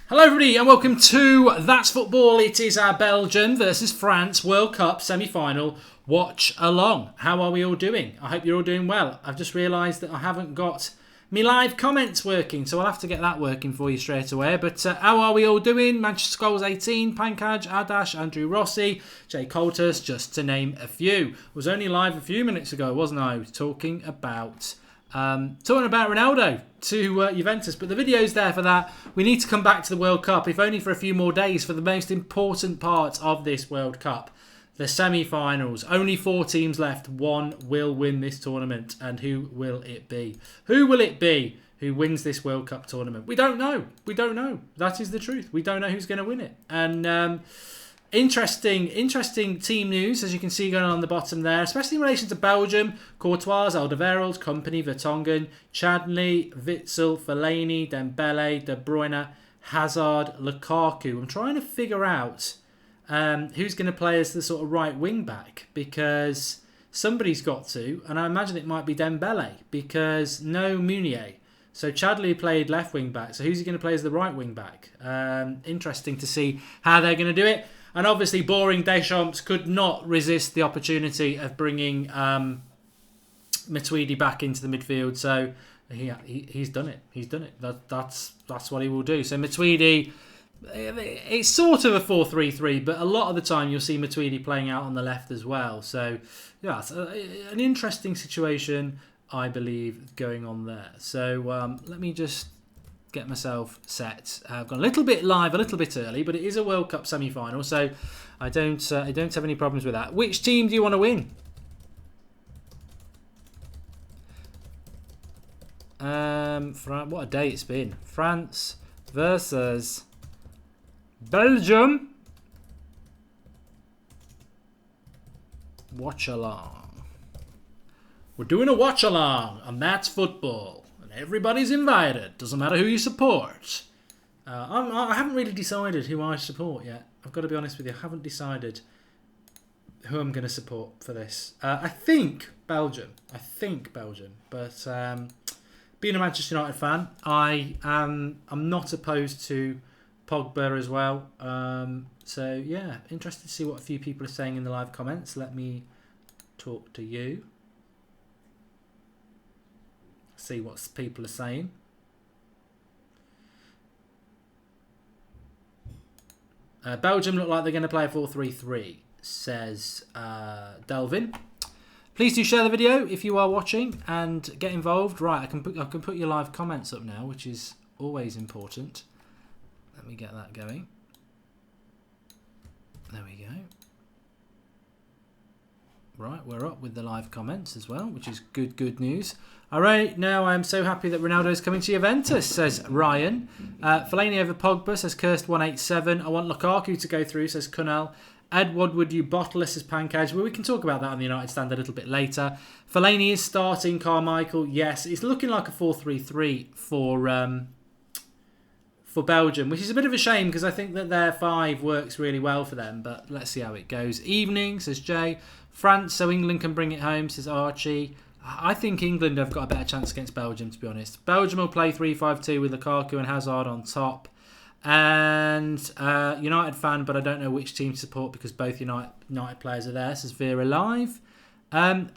Hello everybody and welcome to That's Football. It is our Belgium versus France World Cup semi-final watch along. How are we all doing? I hope you're all doing well. I've just realised that I haven't got me live comments working, so I'll have to get that working for you straight away. But how are we all doing? Manchester Skulls 18, Pankaj, Adash, Andrew Rossi, Jay Coulters, just to name a few. I was only live a few minutes ago, wasn't I? I was talking about Ronaldo to Juventus, but the video's there for that. We need to come back to the World Cup, if only for a few more days, for the most important part of this World Cup, the semi-finals. Only 4 teams left. One will win this tournament, and who will it be? Who will it be who wins this World Cup tournament? We don't know. We don't know. That is the truth. We don't know who's going to win it. And Interesting team news, as you can see going on the bottom there, especially in relation to Belgium. Courtois, Alderweireld, Kompany, Vertonghen, Chadli, Witsel, Fellaini, Dembele, De Bruyne, Hazard, Lukaku. I'm trying to figure out who's going to play as the sort of right wing back, because somebody's got to, and I imagine it might be Dembele, because no Meunier. So Chadli played left wing back, so who's he going to play as the right wing back? Interesting to see how they're going to do it. And obviously, boring Deschamps could not resist the opportunity of bringing Matuidi back into the midfield. So he's done it. He's done it. That's what he will do. So Matuidi, it's sort of a 4-3-3, but a lot of the time you'll see Matuidi playing out on the left as well. So yeah, it's an interesting situation, I believe, going on there. So let me just get myself set. I've gone a little bit live, a little bit early, but it is a World Cup semi-final, so I don't have any problems with that. Which team do you want to win? What a day it's been. France versus Belgium. Watchalong. We're doing a watch-along, and that's football. Everybody's invited. Doesn't matter who you support. I haven't really decided who I support yet. I've got to be honest with you. I haven't decided who I'm going to support for this. I think Belgium. But being a Manchester United fan, I'm not opposed to Pogba as well. So yeah, interested to see what a few people are saying in the live comments. Let me talk to you. See what people are saying. Belgium look like they're going to play a 4-3-3, says Delvin. Please do share the video if you are watching and get involved. Right, I can put your live comments up now, which is always important. Let me get that going. There we go. Right, we're up with the live comments as well, which is good news. All right, now I'm so happy that Ronaldo is coming to Juventus, says Ryan. Fellaini over Pogba, says Kirst187. I want Lukaku to go through, says Kunal. Edward, would you bottle us, says Pankaj. Well, we can talk about that on the United stand a little bit later. Fellaini is starting, Carmichael. Yes, it's looking like a 4-3-3 for Belgium, which is a bit of a shame because I think that their 5 works really well for them, but let's see how it goes. Evening, says Jay. France, so England can bring it home, says Archie. I think England have got a better chance against Belgium, to be honest. Belgium will play 3-5-2 with Lukaku and Hazard on top. And United fan, but I don't know which team to support because both United players are there, says Vera Live. I think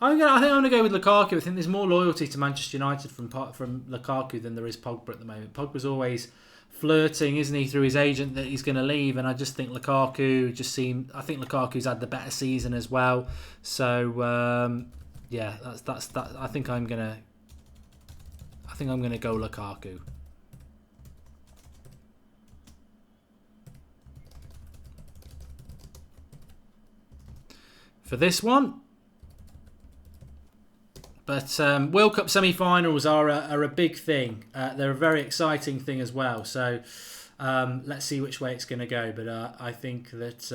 I'm going to go with Lukaku. I think there's more loyalty to Manchester United from Lukaku than there is Pogba at the moment. Pogba's always flirting, isn't he, through his agent that he's going to leave, and I just think Lukaku's had the better season as well. So yeah, that's that. I think I'm gonna go Lukaku. For this one. But World Cup semi-finals are a big thing. They're a very exciting thing as well. So let's see which way it's going to go. But I think that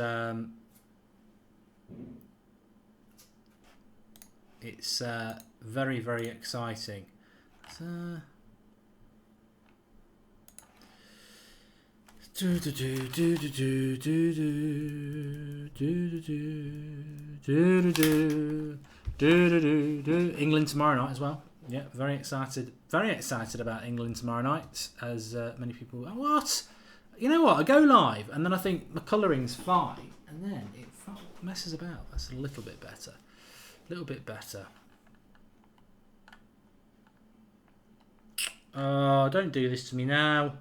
it's very, very exciting. England tomorrow night as well. Yeah, very excited. Very excited about England tomorrow night, as many people. What? You know what? I go live, and then I think my colouring's fine, and then it messes about. That's a little bit better. A little bit better. Oh, don't do this to me now.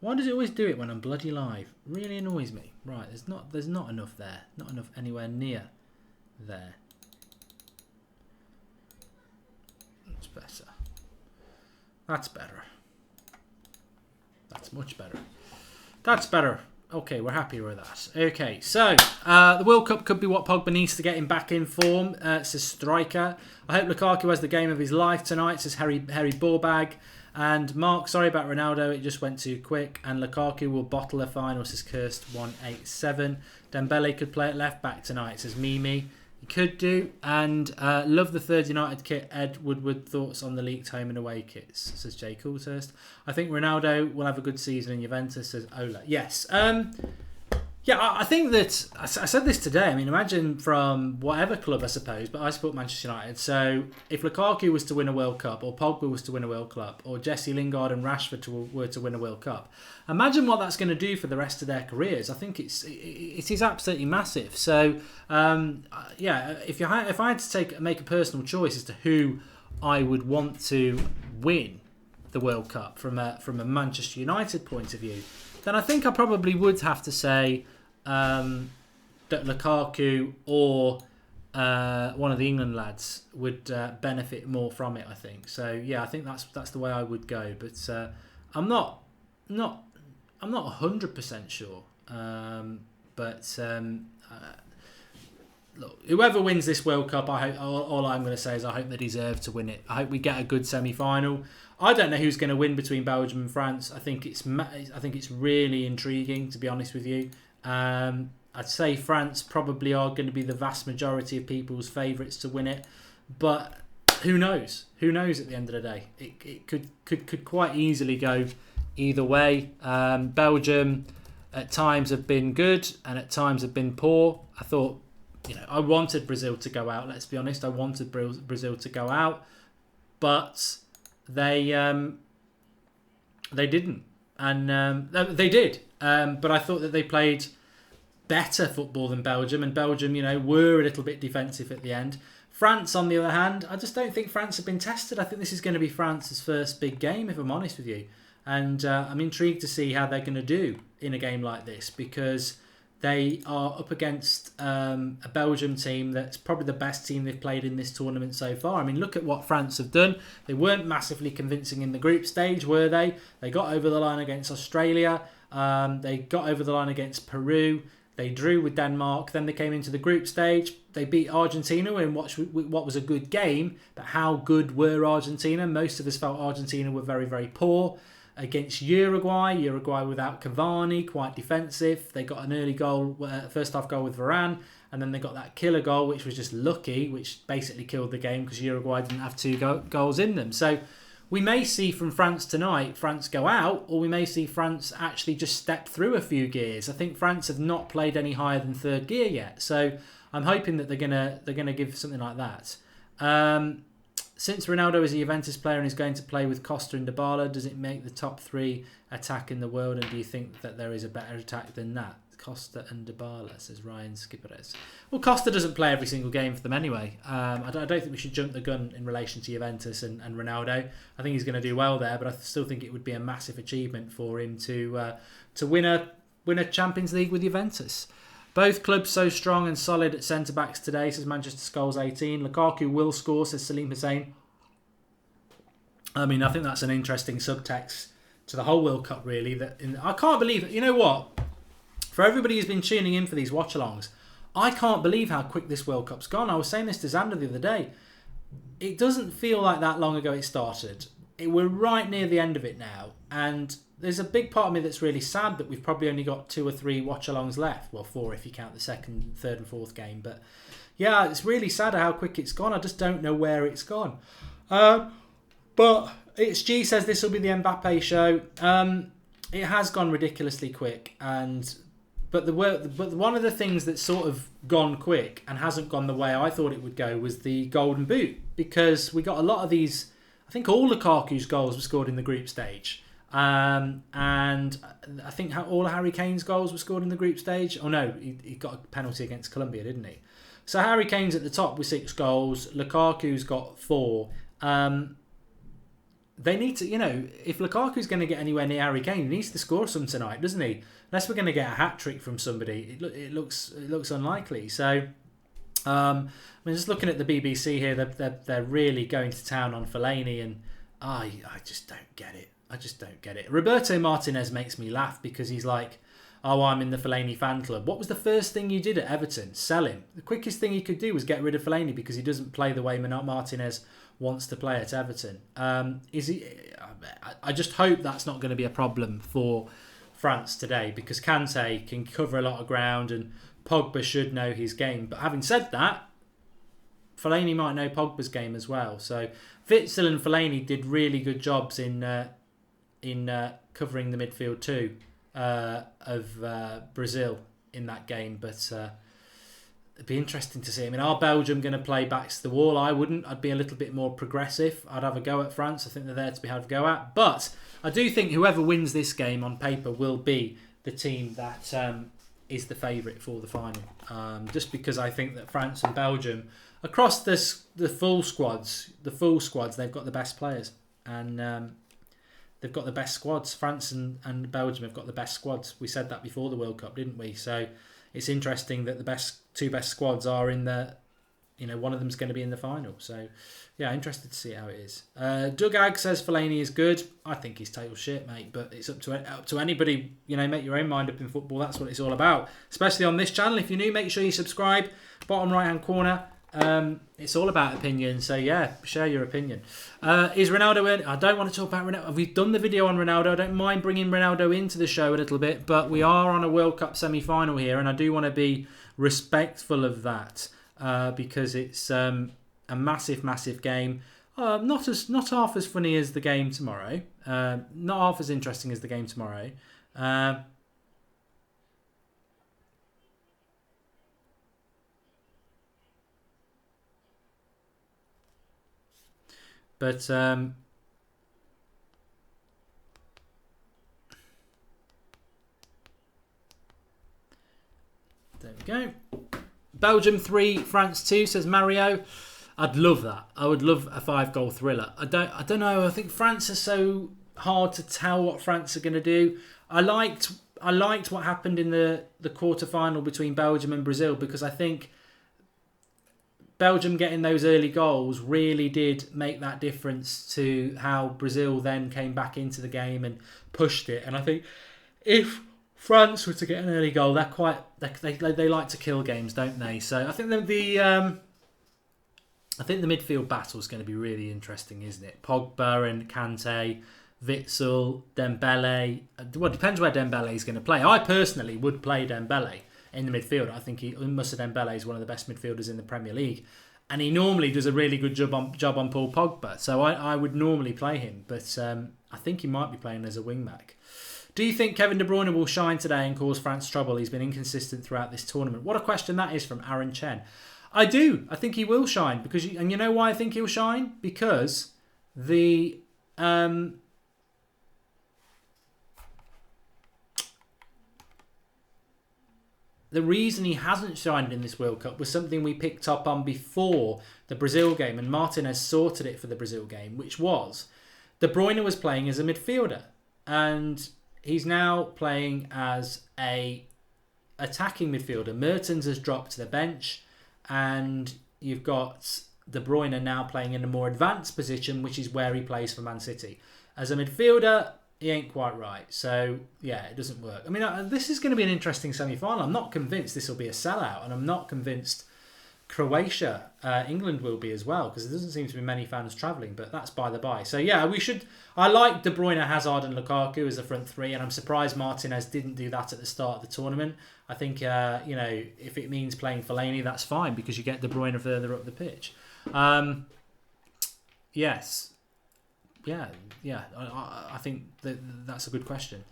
Why does it always do it when I'm bloody live? Really annoys me. Right, there's not enough there. Not enough anywhere near there. That's better. That's better. That's much better. That's better. Okay, we're happy with that. Okay, so the World Cup could be what Pogba needs to get him back in form, says Striker. I hope Lukaku has the game of his life tonight, says Harry Ballbag. And Mark, sorry about Ronaldo, it just went too quick. And Lukaku will bottle a final, says Cursed187. Dembele could play at left back tonight, says Mimi. He could do. And love the third United kit. Ed Woodward, thoughts on the leaked home and away kits, says Jay Coulthurst. I think Ronaldo will have a good season in Juventus, says Ola. Yes. Yeah, I think that, I said this today, I mean, imagine from whatever club, I suppose, but I support Manchester United. So if Lukaku was to win a World Cup, or Pogba was to win a World Cup, or Jesse Lingard and Rashford were to win a World Cup, imagine what that's going to do for the rest of their careers. I think it is absolutely massive. So, yeah, if I had to make a personal choice as to who I would want to win the World Cup from a Manchester United point of view, then I think I probably would have to say that Lukaku or one of the England lads would benefit more from it. I think so. Yeah, I think that's the way I would go. But I'm not 100% sure. Look, whoever wins this World Cup, I hope. All I'm going to say is I hope they deserve to win it. I hope we get a good semi-final. I don't know who's going to win between Belgium and France. I think it's really intriguing, to be honest with you. I'd say France probably are going to be the vast majority of people's favourites to win it, but who knows? Who knows at the end of the day? It could quite easily go either way. Belgium at times have been good and at times have been poor. I thought, I wanted Brazil to go out. Let's be honest, I wanted Brazil to go out, but they didn't, and they did. But I thought that they played better football than Belgium, and Belgium, were a little bit defensive at the end. France, on the other hand, I just don't think France have been tested. I think this is going to be France's first big game, if I'm honest with you. And I'm intrigued to see how they're going to do in a game like this, because they are up against a Belgium team that's probably the best team they've played in this tournament so far. I mean, look at what France have done. They weren't massively convincing in the group stage, were they? They got over the line against Australia. They got over the line against Peru. They drew with Denmark. Then they came into the group stage. They beat Argentina in what was a good game. But how good were Argentina? Most of us felt Argentina were very, very poor. Against Uruguay without Cavani, quite defensive. They got an early goal, first half goal with Varane. And then they got that killer goal, which was just lucky, which basically killed the game because Uruguay didn't have two goals in them. So we may see from France tonight, France go out, or we may see France actually just step through a few gears. I think France have not played any higher than third gear yet, so I'm hoping that they're gonna give something like that. Since Ronaldo is a Juventus player and is going to play with Costa and Dybala, does it make the top three attack in the world? And do you think that there is a better attack than that? Costa and Dybala, says Ryan Skipperes. Well, Costa doesn't play every single game for them anyway. I don't think we should jump the gun in relation to Juventus and Ronaldo. I think he's going to do well there, but I still think it would be a massive achievement for him to win a Champions League with Juventus. Both clubs so strong and solid at centre-backs today, says Manchester Skulls 18. Lukaku will score, says Salim Hussein. I mean, I think that's an interesting subtext to the whole World Cup, really. I can't believe it. You know what? For everybody who's been tuning in for these watch-alongs, I can't believe how quick this World Cup's gone. I was saying this to Xander the other day. It doesn't feel like that long ago it started. We're right near the end of it now. And there's a big part of me that's really sad that we've probably only got 2 or 3 watch-alongs left. Well, 4 if you count the second, third and fourth game. But yeah, it's really sad how quick it's gone. I just don't know where it's gone. But it's G says this will be the Mbappe show. It has gone ridiculously quick, but one of the things that's sort of gone quick and hasn't gone the way I thought it would go was the Golden Boot, because we got a lot of these I think all Lukaku's goals were scored in the group stage. And I think all of Harry Kane's goals were scored in the group stage. Oh no, he got a penalty against Colombia, didn't he? So Harry Kane's at the top with 6 goals. Lukaku's got 4. They need to, if Lukaku's going to get anywhere near Harry Kane, he needs to score some tonight, doesn't he? Unless we're going to get a hat-trick from somebody, it looks unlikely. So, just looking at the BBC here, they're really going to town on Fellaini, and I just don't get it. Roberto Martinez makes me laugh because he's like, oh, I'm in the Fellaini fan club. What was the first thing you did at Everton? Sell him. The quickest thing he could do was get rid of Fellaini because he doesn't play the way Martinez wants to play at Everton. Is he? I just hope that's not going to be a problem for France today, because Kante can cover a lot of ground and Pogba should know his game. But having said that, Fellaini might know Pogba's game as well. So Witsel and Fellaini did really good jobs in covering the midfield too of Brazil in that game. But it'd be interesting to see. I mean, are Belgium going to play backs to the wall? I wouldn't. I'd be a little bit more progressive. I'd have a go at France. I think they're there to be had a go at. But I do think whoever wins this game on paper will be the team that is the favourite for the final. Just because I think that France and Belgium, across the full squads, they've got the best players. And they've got the best squads. France and Belgium have got the best squads. We said that before the World Cup, didn't we? So it's interesting that the two best squads are in the, one of them's going to be in the final. So, yeah, interested to see how it is. Doug Ag says Fellaini is good. I think he's total shit, mate. But it's up to anybody. Make your own mind up in football. That's what it's all about. Especially on this channel. If you're new, make sure you subscribe. Bottom right hand corner. It's all about opinion. So yeah, share your opinion. Is Ronaldo in? I don't want to talk about Ronaldo. We've done the video on Ronaldo. I don't mind bringing Ronaldo into the show a little bit, but we are on a World Cup semi-final here, and I do want to be respectful of that because it's a massive game. Not half as funny as the game tomorrow. Not half as interesting as the game tomorrow. But there we go. Belgium 3, France 2, says Mario. I'd love that. I would love a 5-goal thriller. I don't know. I think France is so hard to tell what France are going to do. I liked what happened in the quarter-final between Belgium and Brazil, because I think Belgium getting those early goals really did make that difference to how Brazil then came back into the game and pushed it. And I think if France were to get an early goal, they like to kill games, don't they? So I think the midfield battle is going to be really interesting, isn't it? Pogba and Kante, Witsel, Dembele. Well, it depends where Dembele is going to play. I personally would play Dembele in the midfield. I think Moussa Dembele is one of the best midfielders in the Premier League, and he normally does a really good job on Paul Pogba. So I would normally play him, but I think he might be playing as a wing back. Do you think Kevin De Bruyne will shine today and cause France trouble? He's been inconsistent throughout this tournament. What a question that is from Aaron Chen. I do. I think he will shine and you know why I think he'll shine? Because the reason he hasn't shined in this World Cup was something we picked up on before the Brazil game, and Martinez sorted it for the Brazil game, which was De Bruyne was playing as a midfielder, and he's now playing as a attacking midfielder. Mertens has dropped to the bench, and you've got De Bruyne now playing in a more advanced position, which is where he plays for Man City. As a midfielder, he ain't quite right. So, yeah, it doesn't work. I mean, this is going to be an interesting semi-final. I'm not convinced this will be a sellout, and I'm not convinced Croatia, England will be as well, because there doesn't seem to be many fans travelling, but that's by the by. So, yeah, I like De Bruyne, Hazard and Lukaku as the front three, and I'm surprised Martinez didn't do that at the start of the tournament. I think, if it means playing Fellaini, that's fine, because you get De Bruyne further up the pitch. Yes. Yeah. I think that's a good question.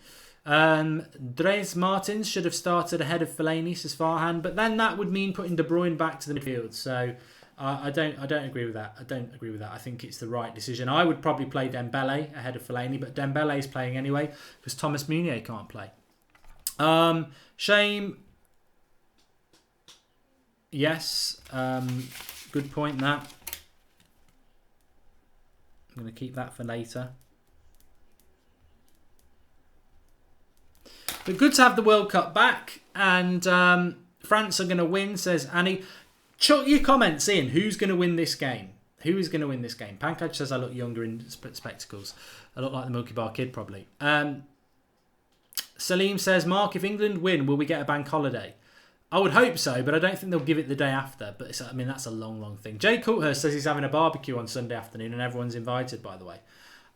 Dries Martins should have started ahead of Fellaini, says Farhan, but then that would mean putting De Bruyne back to the midfield. So I don't agree with that. I don't agree with that. I think it's the right decision. I would probably play Dembele ahead of Fellaini, but Dembele is playing anyway because Thomas Meunier can't play. Shame. Yes. Good point, that. I'm going to keep that for later. But good to have the World Cup back. And France are going to win, says Annie. Chuck your comments in. Who's going to win this game? Who is going to win this game? Pankaj says I look younger in spectacles. I look like the Milky Bar Kid, probably. Salim says, Mark, if England win, will we get a bank holiday? I would hope so, but I don't think they'll give it the day after. But I mean, that's a long, long thing. Jay Coulthurst says he's having a barbecue on Sunday afternoon and everyone's invited, by the way.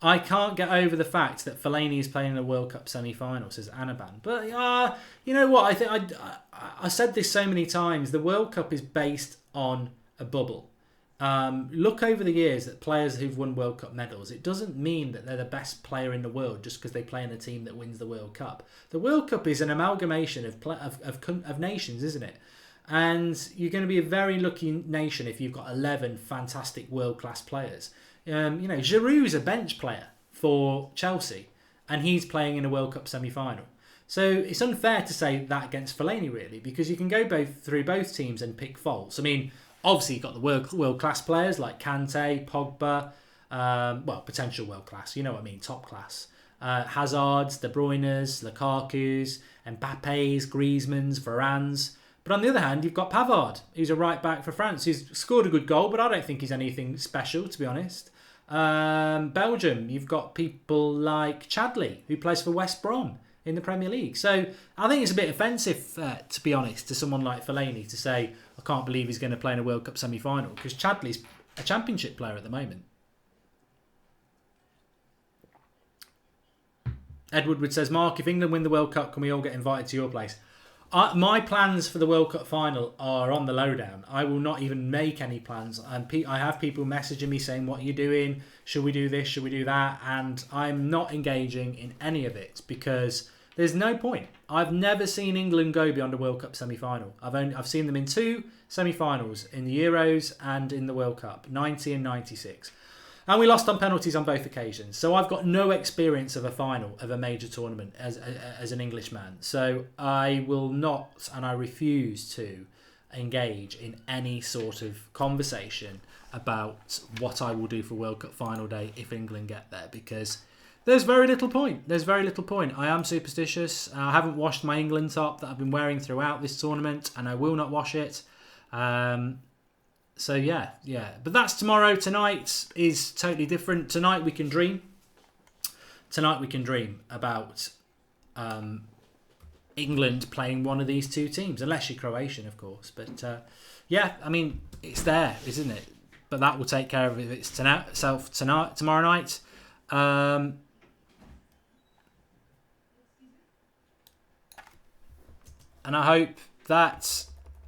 I can't get over the fact that Fellaini is playing in a World Cup semi-final, says Anaban. But you know what? I think I said this so many times. The World Cup is based on a bubble. Look over the years at players who've won World Cup medals. It doesn't mean that they're the best player in the world just because they play in a team that wins the World Cup. The World Cup is an amalgamation of nations, isn't it? And you're going to be a very lucky nation if you've got 11 fantastic world-class players. Giroud's a bench player for Chelsea, and he's playing in a World Cup semi-final. So it's unfair to say that against Fellaini, really, because you can go through both teams and pick faults. I mean, obviously you've got the world-class players like Kante, Pogba, potential world-class, you know what I mean, top class. Hazards, De Bruyne's, Lukaku's, Mbappe's, Griezmann's, Varane's. But on the other hand, you've got Pavard, who's a right-back for France, who's scored a good goal, but I don't think he's anything special, to be honest. Belgium, you've got people like Chadley, who plays for West Brom in the Premier League. So I think it's a bit offensive, to be honest, to someone like Fellaini to say, I can't believe he's going to play in a World Cup semi-final, because Chadley's a championship player at the moment. Ed Woodward says, Mark, if England win the World Cup, can we all get invited to your place? My plans for the World Cup final are on the lowdown. I will not even make any plans. I have people messaging me saying, what are you doing? Should we do this? Should we do that? And I'm not engaging in any of it because there's no point. I've never seen England go beyond a World Cup semi-final. I've seen them in 2 semi-finals, in the Euros and in the World Cup, 90 and 96. And we lost on penalties on both occasions. So I've got no experience of a final of a major tournament as an Englishman. So I will not, and I refuse to engage in any sort of conversation about what I will do for World Cup final day if England get there, because there's very little point. There's very little point. I am superstitious. I haven't washed my England top that I've been wearing throughout this tournament, and I will not wash it. So yeah. But that's tomorrow. Tonight is totally different. Tonight we can dream. Tonight we can dream about England playing one of these 2 teams, unless you're Croatian, of course. But I mean, it's there, isn't it? But that will take care of it. It's tomorrow night. And I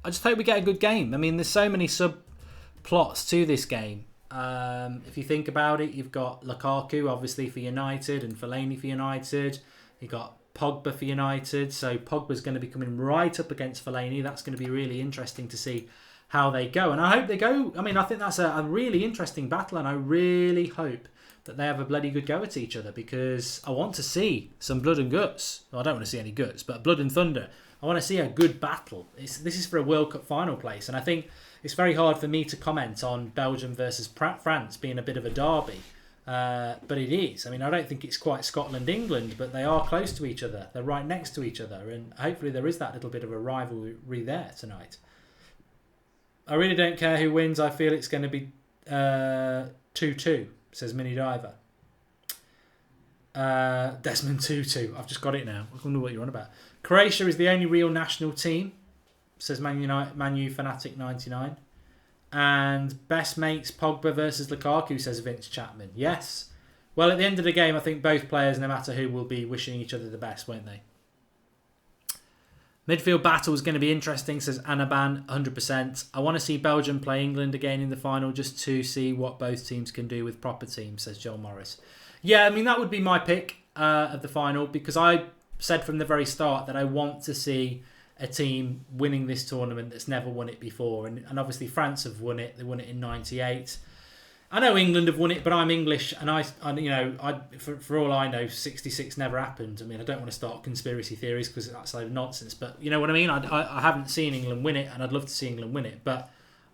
just hope we get a good game. I mean, there's so many subplots to this game. If you think about it, you've got Lukaku, obviously, for United, and Fellaini for United. You've got Pogba for United. So Pogba's going to be coming right up against Fellaini. That's going to be really interesting to see how they go. And I hope they go. I mean, I think that's a really interesting battle, and I really hope that they have a bloody good go at each other, because I want to see some blood and guts. Well, I don't want to see any guts, but blood and thunder. I want to see a good battle. This is for a World Cup final place, and I think it's very hard for me to comment on Belgium versus France being a bit of a derby, but it is. I mean, I don't think it's quite Scotland-England, but they are close to each other. They're right next to each other, and hopefully there is that little bit of a rivalry there tonight. I really don't care who wins. I feel it's going to be 2-2, says Mini Diver. Desmond Tutu. I've just got it now. I wonder what you're on about. Croatia is the only real national team, says Man U Fanatic 99. And best mates Pogba versus Lukaku, says Vince Chapman. Yes. Well, at the end of the game, I think both players, no matter who, will be wishing each other the best, won't they? Midfield battle is going to be interesting, says Anaban, 100%. I want to see Belgium play England again in the final just to see what both teams can do with proper teams, says Joel Morris. Yeah, I mean, that would be my pick of the final, because I said from the very start that I want to see a team winning this tournament that's never won it before. And obviously France have won it. They won it in '98. I know England have won it, but I'm English, and for all I know, '66 never happened. I mean, I don't want to start conspiracy theories because that's a load of nonsense, but you know what I mean? I haven't seen England win it, and I'd love to see England win it. But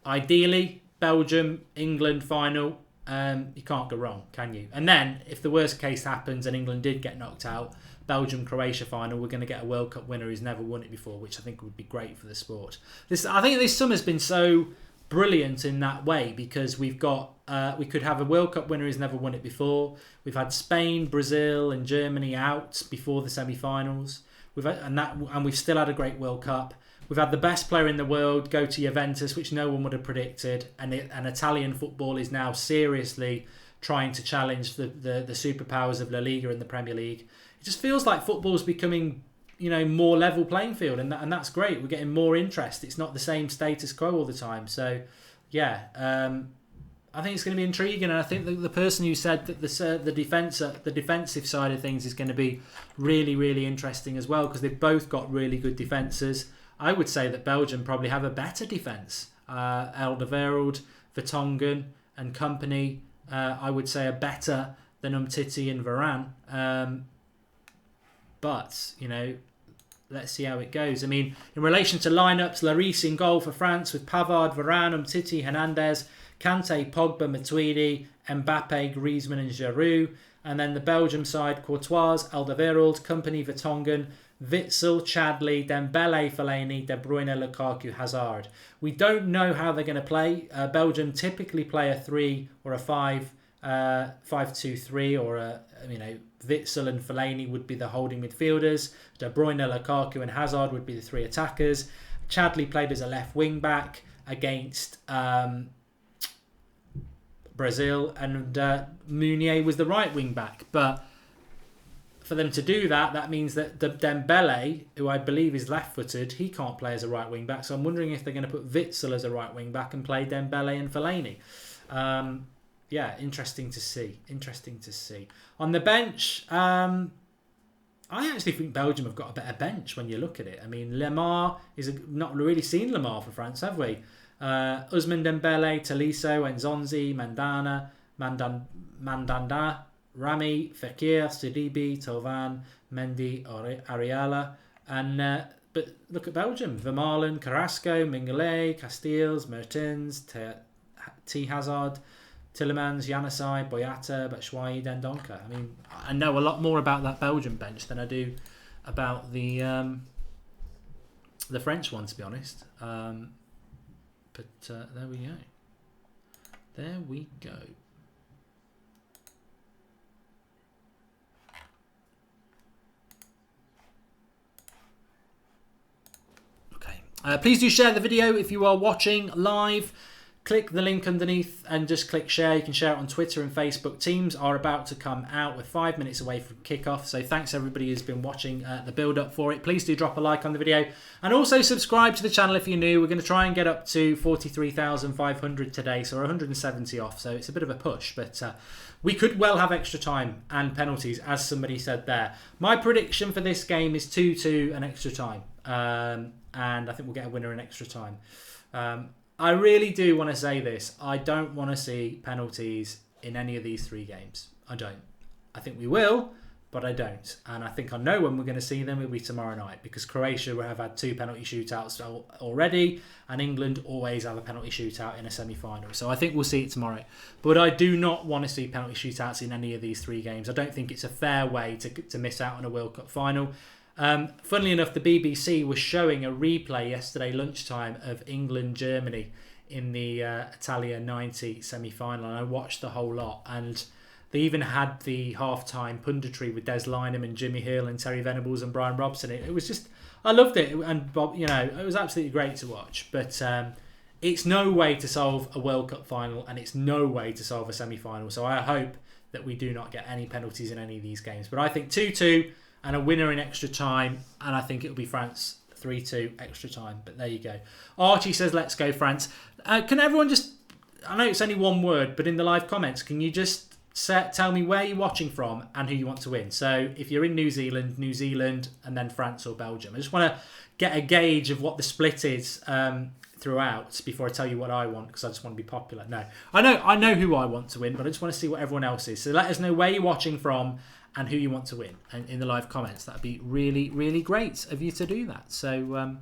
ideally, Belgium, England final, you can't go wrong, can you? And then, if the worst case happens and England did get knocked out, Belgium, Croatia final, we're going to get a World Cup winner who's never won it before, which I think would be great for the sport. I think this summer's been so brilliant in that way because we could have a World Cup winner who's never won it before. We've had Spain, Brazil, and Germany out before the semi-finals. We've still had a great World Cup. We've had the best player in the world go to Juventus, which no one would have predicted, and Italian football is now seriously trying to challenge the superpowers of La Liga and the Premier League. It just feels like football's becoming, more level playing field, and that's great. We're getting more interest. It's not the same status quo all the time. So, yeah, I think it's going to be intriguing, and I think the person who said that the defensive side of things is going to be really, really interesting as well because they've both got really good defences. I would say that Belgium probably have a better defence. Alderweireld, Vertonghen, and company, I would say, are better than Umtiti and Varane. But, let's see how it goes. I mean, in relation to lineups, Lloris in goal for France with Pavard, Varane, Umtiti, Hernandez, Kante, Pogba, Matuidi, Mbappe, Griezmann and Giroud. And then the Belgium side, Courtois, Alderweireld, Kompany, Vertonghen, Witsel, Chadli, Dembele, Fellaini, De Bruyne, Lukaku, Hazard. We don't know how they're going to play. Belgium typically play a 3 or a 5-2-3, or Witsel and Fellaini would be the holding midfielders. De Bruyne, Lukaku and Hazard would be the 3 attackers. Chadli played as a left wing back against Brazil, and Meunier was the right wing back. But for them to do that means that Dembele, who I believe is left-footed, he can't play as a right wing back. So I'm wondering if they're going to put Witsel as a right wing back and play Dembele and Fellaini. Interesting to see. On the bench, I actually think Belgium have got a better bench when you look at it. I mean, Lemar not really seen Lemar for France, have we? Ousmane Dembele, Tolisso, Nzonzi, Mandanda, Rami, Fekir, Sidibe, Tovan, Mendy, Ariala, and but look at Belgium: Vermaelen, Carrasco, Mignolet, Castells, Mertens, T. Hazard, Tielemans, Januzaj, Boyata, Batshuayi, Dendoncker. I mean, I know a lot more about that Belgian bench than I do about the French one, to be honest. But there we go. There we go. Please do share the video if you are watching live. Click the link underneath and just click share. You can share it on Twitter and Facebook. Teams are about to come out. We're 5 minutes away from kickoff. So thanks everybody who's been watching the build up for it. Please do drop a like on the video and also subscribe to the channel if you're new. We're going to try and get up to 43,500 today. So we're 170 off. So it's a bit of a push, but we could well have extra time and penalties, as somebody said there. My prediction for this game is 2-2 and extra time. And I think we'll get a winner in extra time. I really do want to say this. I don't want to see penalties in any of these 3 games. I don't. I think we will, but I don't. And I think I know when we're going to see them. It'll be tomorrow night, because Croatia have had 2 penalty shootouts already, and England always have a penalty shootout in a semi-final. So I think we'll see it tomorrow. But I do not want to see penalty shootouts in any of these 3 games. I don't think it's a fair way to miss out on a World Cup final. Funnily enough, the BBC was showing a replay yesterday lunchtime of England-Germany in the Italia 90 semi-final, and I watched the whole lot. And they even had the half-time punditry with Des Lynam and Jimmy Hill and Terry Venables and Brian Robson. It was just, I loved it, and Bob, it was absolutely great to watch. But it's no way to solve a World Cup final, and it's no way to solve a semi-final. So I hope that we do not get any penalties in any of these games. But I think 2-2. And a winner in extra time, and I think it'll be France 3-2 extra time. But there you go. Archie says, let's go France. Can everyone just, I know it's only one word, but in the live comments, can you just tell me where you're watching from and who you want to win. So if you're in New Zealand, and then France or Belgium. I just want to get a gauge of what the split is throughout before I tell you what I want, because I just want to be popular. No, I know who I want to win, but I just want to see what everyone else is. So let us know where you're watching from and who you want to win, and in the live comments. That'd be really, really great of you to do that. So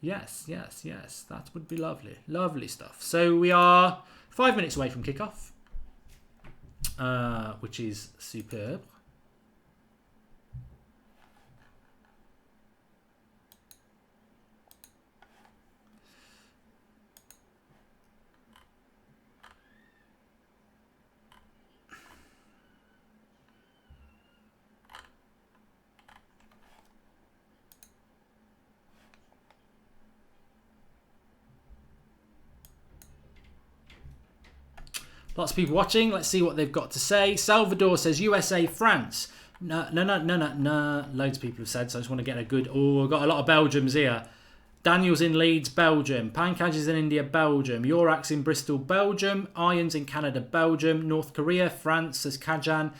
yes, that would be lovely stuff. So we are 5 minutes away from kickoff, which is superb. Lots of people watching. Let's see what they've got to say. Salvador says USA, France. No. Loads of people have said, so I just want to get a good... Oh, I've got a lot of Belgiums here. Daniel's in Leeds, Belgium. Pankaj is in India, Belgium. Yorak's in Bristol, Belgium. Iron's in Canada, Belgium. North Korea, France, says Kajan.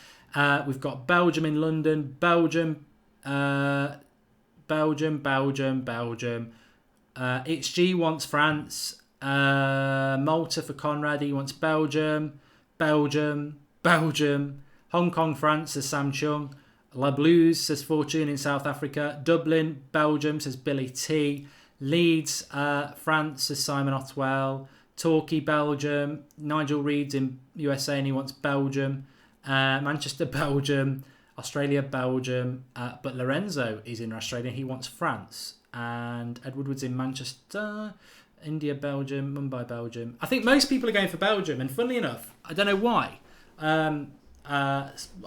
We've got Belgium in London, Belgium. Belgium. HG wants France. Malta for Conrad, he wants Belgium. Hong Kong, France, says Sam Chung. La Blues, says Fortune in South Africa. Dublin, Belgium, says Billy T. Leeds, France, says Simon Otwell. Torquay, Belgium. Nigel Reed's in USA and he wants Belgium. Manchester, Belgium. Australia, Belgium. But Lorenzo is in Australia, he wants France. And Edward Wood's in Manchester. India, Belgium, Mumbai, Belgium. I think most people are going for Belgium, and funnily enough, I don't know why. I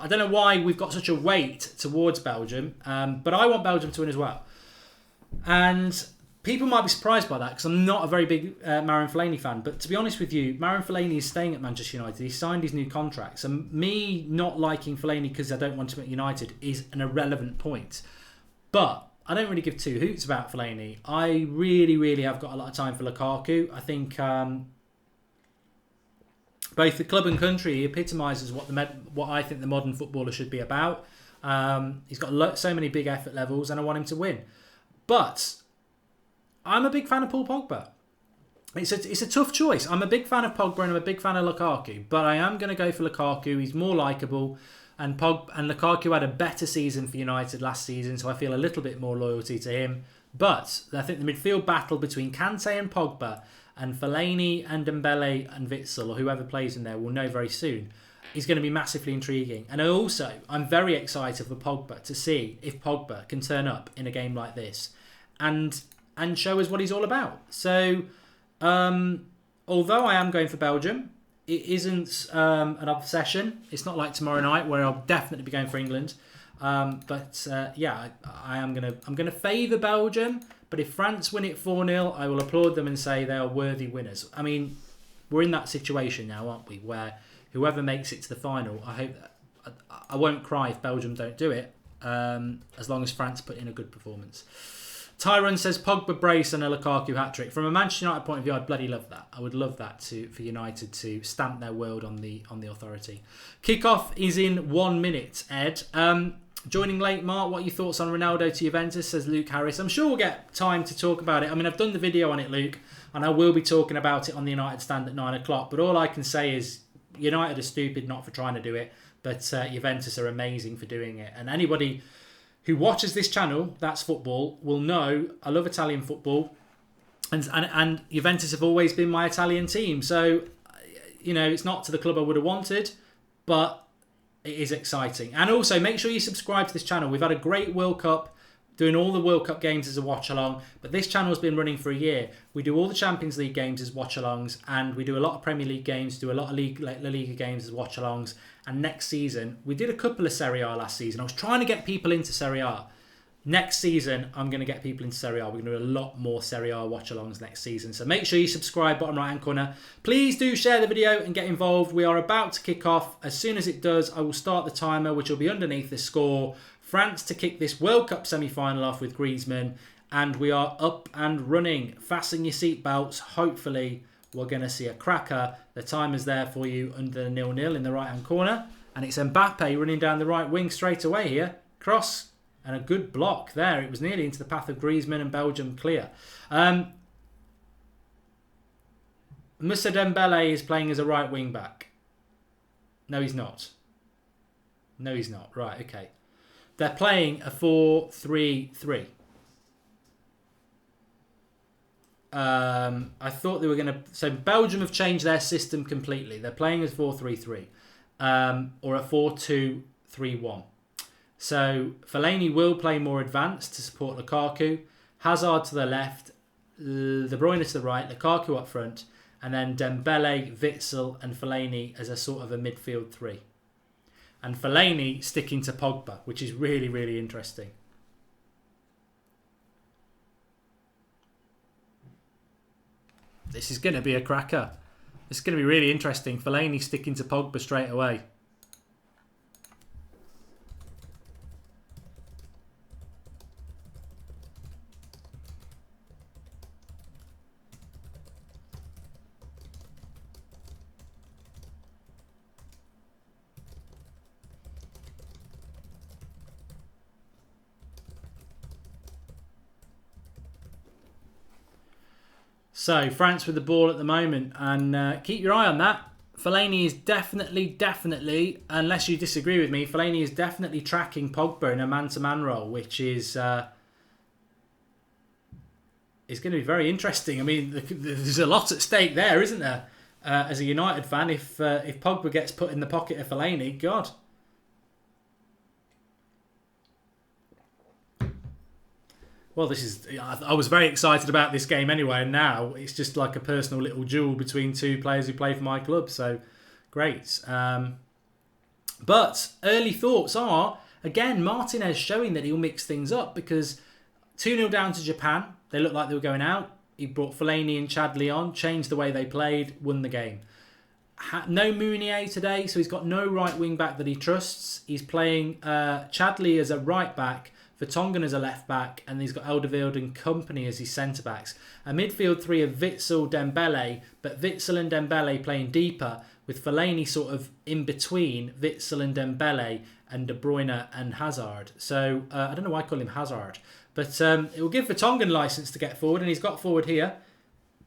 don't know why we've got such a weight towards Belgium, but I want Belgium to win as well. And people might be surprised by that, because I'm not a very big Marouane Fellaini fan. But to be honest with you, Marouane Fellaini is staying at Manchester United. He signed his new contracts, and me not liking Fellaini because I don't want him at United is an irrelevant point. But I don't really give two hoots about Fellaini. I really have got a lot of time for Lukaku. I think both the club and country, he epitomises what I think the modern footballer should be about. He's got so many big effort levels, and I want him to win. But I'm a big fan of Paul Pogba. It's a tough choice. I'm a big fan of Pogba and I'm a big fan of Lukaku, but I am going to go for Lukaku. He's more likeable. And Lukaku had a better season for United last season, so I feel a little bit more loyalty to him. But I think the midfield battle between Kante and Pogba, and Fellaini and Dembele and Witsel, or whoever plays in there, we'll know very soon, is going to be massively intriguing. And I'm very excited for Pogba to see if Pogba can turn up in a game like this and show us what he's all about. So, although I am going for Belgium, it isn't an obsession. It's not like tomorrow night where I'll definitely be going for England. I'm gonna favour Belgium. But if France win it 4-0, I will applaud them and say they are worthy winners. I mean, we're in that situation now, aren't we? Where whoever makes it to the final, I won't cry if Belgium don't do it, as long as France put in a good performance. Tyrone says Pogba brace and a Lukaku hat-trick. From a Manchester United point of view, I'd bloody love that. I would love that for United to stamp their world on the authority. Kickoff is in 1 minute, Ed. Joining late, Mark, what are your thoughts on Ronaldo to Juventus, says Luke Harris. I'm sure we'll get time to talk about it. I mean, I've done the video on it, Luke, and I will be talking about it on the United stand at 9 o'clock. But all I can say is United are stupid not for trying to do it, but Juventus are amazing for doing it. And anybody who watches this channel, That's Football, will know I love Italian football, and Juventus have always been my Italian team. So, it's not to the club I would have wanted, but it is exciting. And also, make sure you subscribe to this channel. We've had a great World Cup, doing all the World Cup games as a watch-along, but this channel's been running for a year. We do all the Champions League games as watch-alongs, and we do a lot of Premier League games, do a lot of La Liga games as watch-alongs. And next season, we did a couple of Serie A last season. I was trying to get people into Serie A. Next season, I'm going to get people into Serie A. We're going to do a lot more Serie A watch-alongs next season. So make sure you subscribe, bottom right-hand corner. Please do share the video and get involved. We are about to kick off. As soon as it does, I will start the timer, which will be underneath the score. France to kick this World Cup semi-final off with Griezmann. And we are up and running. Fasten your seatbelts. Hopefully, we're going to see a cracker. The timer's there for you under the 0-0 in the right-hand corner. And it's Mbappe running down the right wing straight away here. Cross and a good block there. It was nearly into the path of Griezmann and Belgium clear. Moussa Dembele is playing as a right wing back. No, he's not. No, he's not. Right, okay. They're playing a 4-3-3. I thought they were going to... So Belgium have changed their system completely. They're playing as 4-3-3 or a 4-2-3-1. So Fellaini will play more advanced to support Lukaku. Hazard to the left, De Bruyne to the right, Lukaku up front, and then Dembele, Witsel and Fellaini as a sort of a midfield three. And Fellaini sticking to Pogba, which is really, really interesting. This is going to be a cracker. It's going to be really interesting. Fellaini sticking to Pogba straight away. So, France with the ball at the moment, and keep your eye on that. Fellaini is definitely, unless you disagree with me, Fellaini is definitely tracking Pogba in a man-to-man role, which is going to be very interesting. I mean, there's a lot at stake there, isn't there? As a United fan, if Pogba gets put in the pocket of Fellaini, God. Well, I was very excited about this game anyway, and now it's just like a personal little duel between two players who play for my club, so great. But early thoughts are, again, Martinez showing that he'll mix things up, because 2-0 down to Japan, they looked like they were going out. He brought Fellaini and Chadli on, changed the way they played, won the game. No Mounier today, so he's got no right wing back that he trusts. He's playing Chadli as a right back, Vertonghen as a left back, and he's got Alderweireld and Company as his centre backs. A midfield three of Witsel, Dembele, but Witsel and Dembele playing deeper, with Fellaini sort of in between Witsel and Dembele and De Bruyne and Hazard. So I don't know why I call him Hazard, but it will give Vertonghen licence to get forward, and he's got forward here.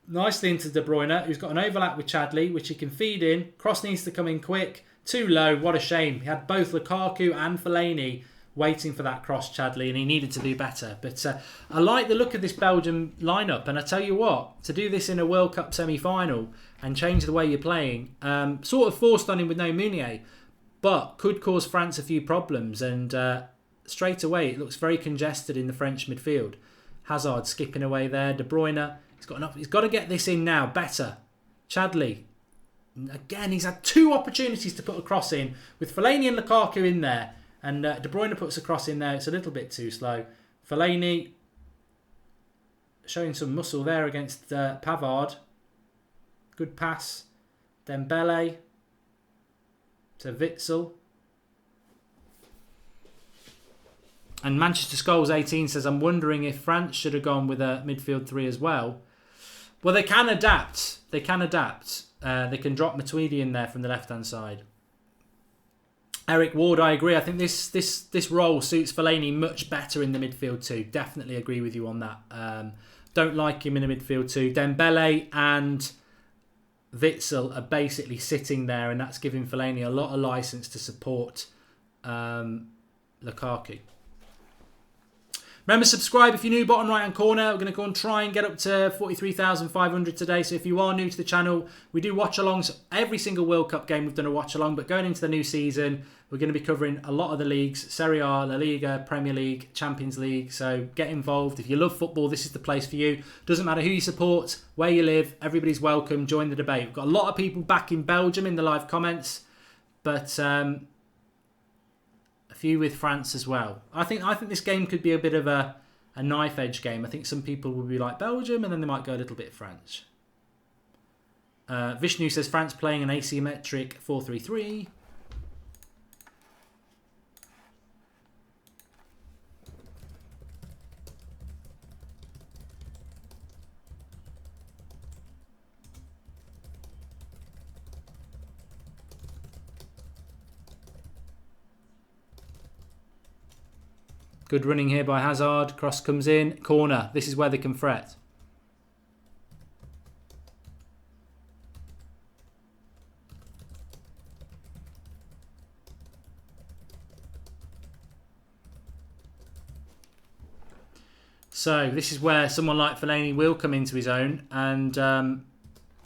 Nicely into De Bruyne, who's got an overlap with Chadli, which he can feed in. Cross needs to come in quick. Too low, what a shame. He had both Lukaku and Fellaini waiting for that cross, Chadli, and he needed to do better. But I like the look of this Belgium lineup, and I tell you what, to do this in a World Cup semi-final and change the way you're playing, sort of forced on him with no Mounier, but could cause France a few problems, and straight away it looks very congested in the French midfield. Hazard skipping away there, De Bruyne, he's got to get this in now, better. Chadli, again, he's had two opportunities to put a cross in, with Fellaini and Lukaku in there. And De Bruyne puts a cross in there. It's a little bit too slow. Fellaini showing some muscle there against Pavard. Good pass. Dembele to Witsel. And Manchester Skulls 18 says, I'm wondering if France should have gone with a midfield three as well. Well, they can adapt. They can adapt. They can drop Matuidi in there from the left-hand side. Eric Ward, I agree. I think this role suits Fellaini much better in the midfield too. Definitely agree with you on that. Don't like him in the midfield too. Dembele and Witsel are basically sitting there, and that's giving Fellaini a lot of licence to support Lukaku. Remember, subscribe if you're new, bottom right hand corner. We're going to go and try and get up to 43,500 today. So if you are new to the channel, we do watch-alongs. Every single World Cup game we've done a watch-along. But going into the new season, we're going to be covering a lot of the leagues. Serie A, La Liga, Premier League, Champions League. So get involved. If you love football, this is the place for you. Doesn't matter who you support, where you live. Everybody's welcome. Join the debate. We've got a lot of people back in Belgium in the live comments. But a few with France as well. I think this game could be a bit of a knife edge game. I think some people will be like Belgium, and then they might go a little bit French. Vishnu says France playing an asymmetric 4-3-3. Good running here by Hazard. Cross comes in. Corner. This is where they can fret. So this is where someone like Fellaini will come into his own and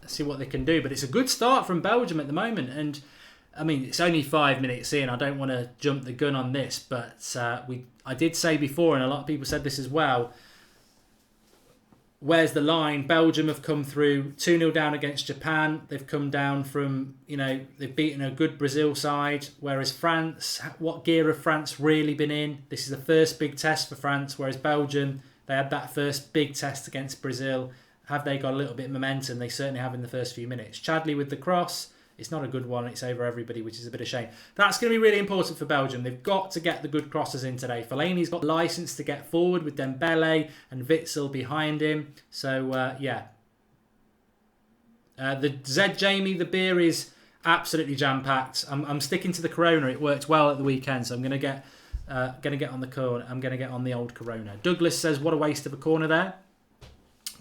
see what they can do. But it's a good start from Belgium at the moment. And I mean, it's only 5 minutes in. I don't want to jump the gun on this, but I did say before, and a lot of people said this as well, where's the line? Belgium have come through 2-0 down against Japan. They've come down from, they've beaten a good Brazil side. Whereas France, what gear have France really been in? This is the first big test for France, whereas Belgium, they had that first big test against Brazil. Have they got a little bit of momentum? They certainly have in the first few minutes. Chadley with the cross. It's not a good one. It's over everybody, which is a bit of a shame. That's going to be really important for Belgium. They've got to get the good crosses in today. Fellaini's got licence to get forward with Dembele and Witsel behind him. So, yeah. The Z Jamie, the beer is absolutely jam-packed. I'm sticking to the Corona. It worked well at the weekend, so I'm going to get on the corner. I'm going to get on the old Corona. Douglas says, what a waste of a corner there.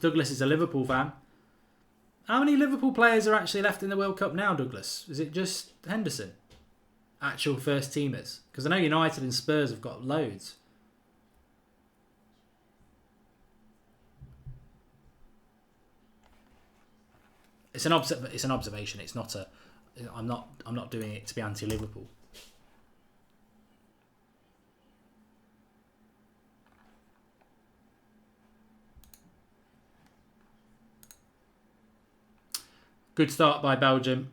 Douglas is a Liverpool fan. How many Liverpool players are actually left in the World Cup now, Douglas? Is it just Henderson? Actual first teamers? Because I know United and Spurs have got loads. It's an observation. It's not a. I'm not doing it to be anti-Liverpool. Good start by Belgium.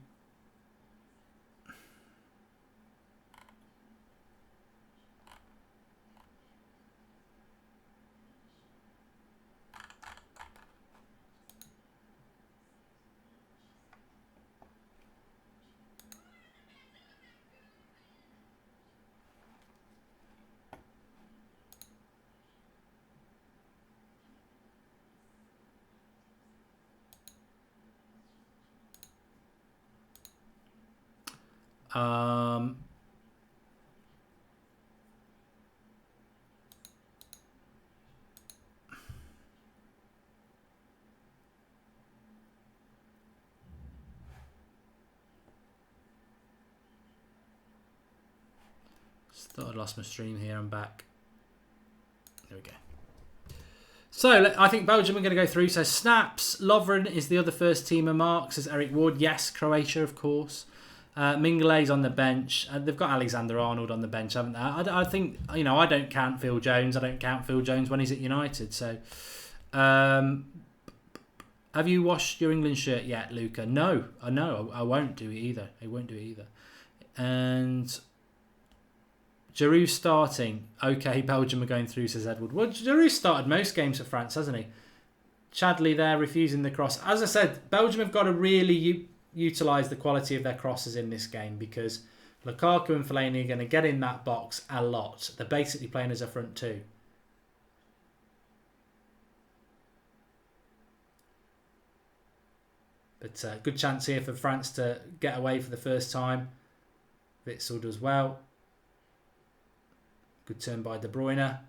Thought I'd lost my stream here. I'm back. There we go. So I think Belgium are going to go through. So Snaps, Lovren is the other first teamer. Marks is Eric Ward. Yes, Croatia, of course. Mingale's on the bench. They've got Alexander-Arnold on the bench, haven't they? I think, I don't count Phil Jones. I don't count Phil Jones when he's at United. So, have you washed your England shirt yet, Luca? No, I won't do it either. I won't do it either. And Giroud starting. Okay, Belgium are going through, says Edward. Well, Giroud started most games for France, hasn't he? Chadley there, refusing the cross. As I said, Belgium have got to really utilise the quality of their crosses in this game, because Lukaku and Fellaini are going to get in that box a lot. They're basically playing as a front two. But good chance here for France to get away for the first time. Witsel does well. Good turn by De Bruyne.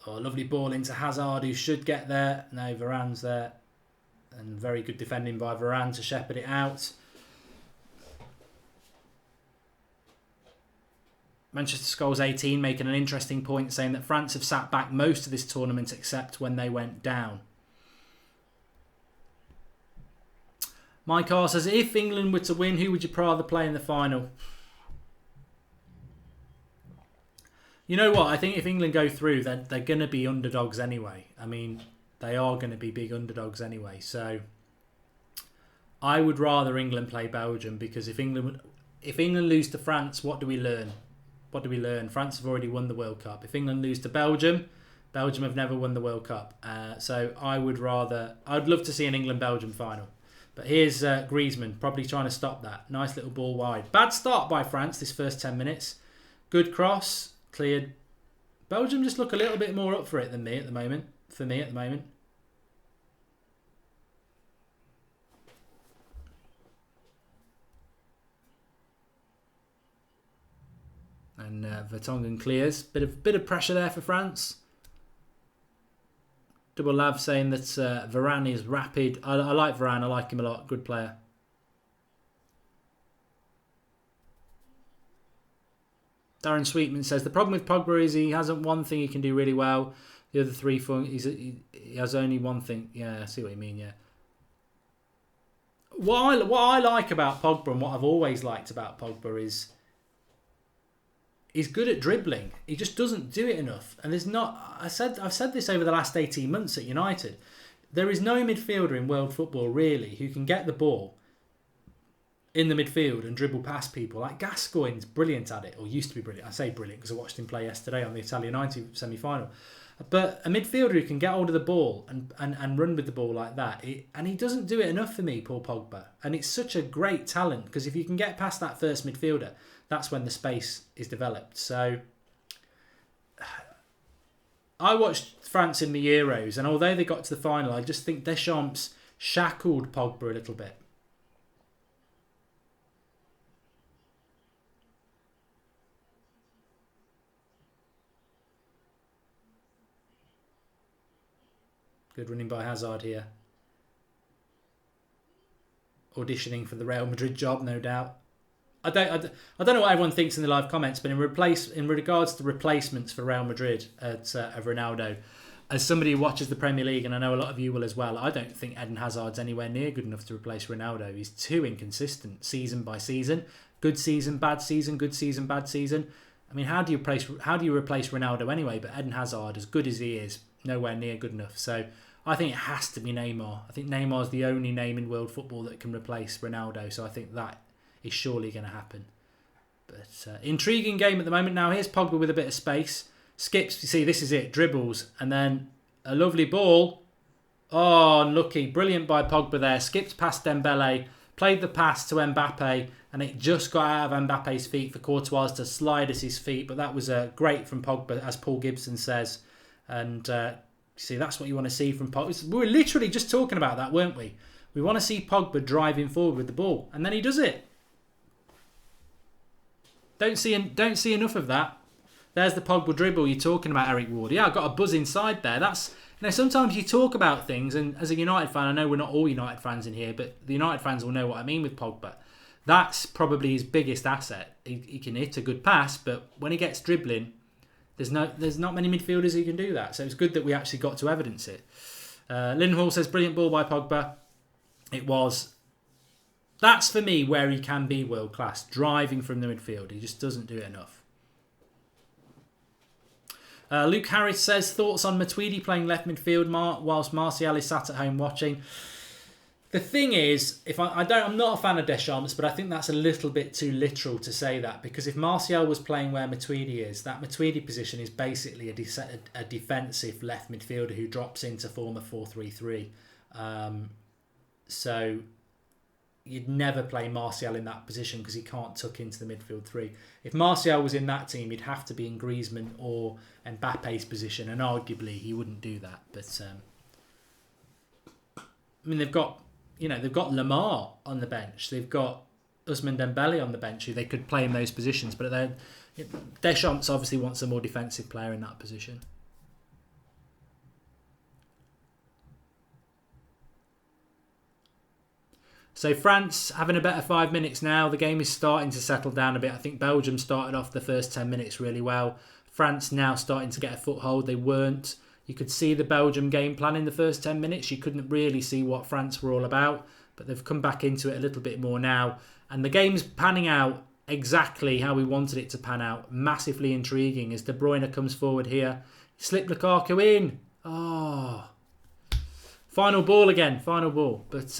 Oh, lovely ball into Hazard, who should get there. No, Varane's there. And very good defending by Varane to shepherd it out. Manchester Skulls 18 making an interesting point, saying that France have sat back most of this tournament except when they went down. Mike R says, if England were to win, who would you rather play in the final? You know what? I think if England go through, they're going to be underdogs anyway. I mean, they are going to be big underdogs anyway. So I would rather England play Belgium, because if England lose to France, what do we learn? What do we learn? France have already won the World Cup. If England lose to Belgium have never won the World Cup. So I'd love to see an England-Belgium final. But here's Griezmann, probably trying to stop that. Nice little ball wide. Bad start by France this first 10 minutes. Good cross. Cleared. Belgium just look a little bit more up for it than me at the moment. For me at the moment. And Vertonghen clears. Bit of pressure there for France. Double Lav saying that Varane is rapid. I like Varane. I like him a lot. Good player. Darren Sweetman says the problem with Pogba is he hasn't one thing he can do really well. The other three, he has only one thing. Yeah, I see what you mean. Yeah. What I like about Pogba and what I've always liked about Pogba is he's good at dribbling. He just doesn't do it enough. And there's not. I've said this over the last 18 months at United. There is no midfielder in world football really who can get the ball in the midfield and dribble past people. Like Gascoigne's brilliant at it, or used to be brilliant. I say brilliant because I watched him play yesterday on the Italian 90 semi-final. But a midfielder who can get hold of the ball and run with the ball like that, and he doesn't do it enough for me, Paul Pogba. And it's such a great talent because if you can get past that first midfielder, that's when the space is developed. So I watched France in the Euros, and although they got to the final, I just think Deschamps shackled Pogba a little bit. Good running by Hazard here. Auditioning for the Real Madrid job, no doubt. I don't know what everyone thinks in the live comments, but in regards to replacements for Real Madrid of Ronaldo, as somebody who watches the Premier League, and I know a lot of you will as well, I don't think Eden Hazard's anywhere near good enough to replace Ronaldo. He's too inconsistent season by season. Good season, bad season, good season, bad season. I mean, how do you replace Ronaldo anyway? But Eden Hazard, as good as he is, nowhere near good enough. So I think it has to be Neymar. I think Neymar's the only name in world football that can replace Ronaldo. So I think that is surely going to happen. But intriguing game at the moment. Now here's Pogba with a bit of space. Skips, you see, this is it. Dribbles. And then a lovely ball. Oh, unlucky. Brilliant by Pogba there. Skipped past Dembele. Played the pass to Mbappe. And it just got out of Mbappe's feet for Courtois to slide at his feet. But that was great from Pogba, as Paul Gibson says. And see, that's what you want to see from Pogba. We were literally just talking about that, weren't we? We want to see Pogba driving forward with the ball. And then he does it. Don't see enough of that. There's the Pogba dribble you're talking about, Eric Ward. Yeah, I've got a buzz inside there. That's, sometimes you talk about things, and as a United fan, I know we're not all United fans in here, but the United fans will know what I mean with Pogba. That's probably his biggest asset. He can hit a good pass, but when he gets dribbling, there's not many midfielders who can do that. So it's good that we actually got to evidence it. Lindenhall says, brilliant ball by Pogba. It was. That's for me where he can be world class, driving from the midfield. He just doesn't do it enough. Luke Harris says, thoughts on Matuidi playing left midfield whilst Martial is sat at home watching. The thing is, I'm not a fan of Deschamps, but I think that's a little bit too literal to say that, because if Martial was playing where Matuidi is, that Matuidi position is basically a defensive left midfielder who drops into form a 4-3-3. So you'd never play Martial in that position because he can't tuck into the midfield three. If Martial was in that team, he'd have to be in Griezmann or Mbappe's position, and arguably he wouldn't do that. But I mean, they've got Lamar on the bench, they've got Ousmane Dembele on the bench who they could play in those positions, but Deschamps obviously wants a more defensive player in that position. So France having a better 5 minutes now. The game is starting to settle down a bit. I think Belgium started off the first 10 minutes really well. France now starting to get a foothold. They weren't. You could see the Belgium game plan in the first 10 minutes. You couldn't really see what France were all about. But they've come back into it a little bit more now. And the game's panning out exactly how we wanted it to pan out. Massively intriguing as De Bruyne comes forward here. Slipped Lukaku in. Oh. Final ball again. Final ball. But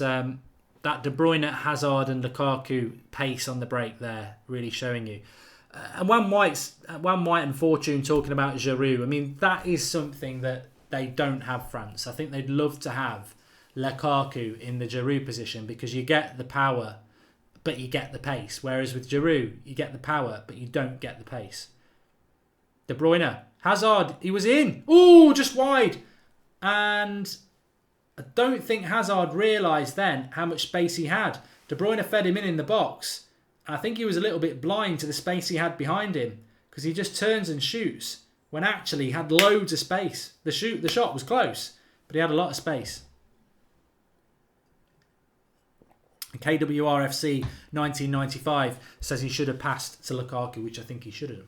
that De Bruyne, Hazard and Lukaku pace on the break there, really showing you. And Juan White and Fortune talking about Giroud. I mean, that is something that they don't have, France. I think they'd love to have Lukaku in the Giroud position because you get the power, but you get the pace. Whereas with Giroud, you get the power, but you don't get the pace. De Bruyne, Hazard, he was in. Ooh, just wide. And I don't think Hazard realised then how much space he had. De Bruyne fed him in the box. I think he was a little bit blind to the space he had behind him because he just turns and shoots when actually he had loads of space. The shot was close, but he had a lot of space. KWRFC 1995 says he should have passed to Lukaku, which I think he should have.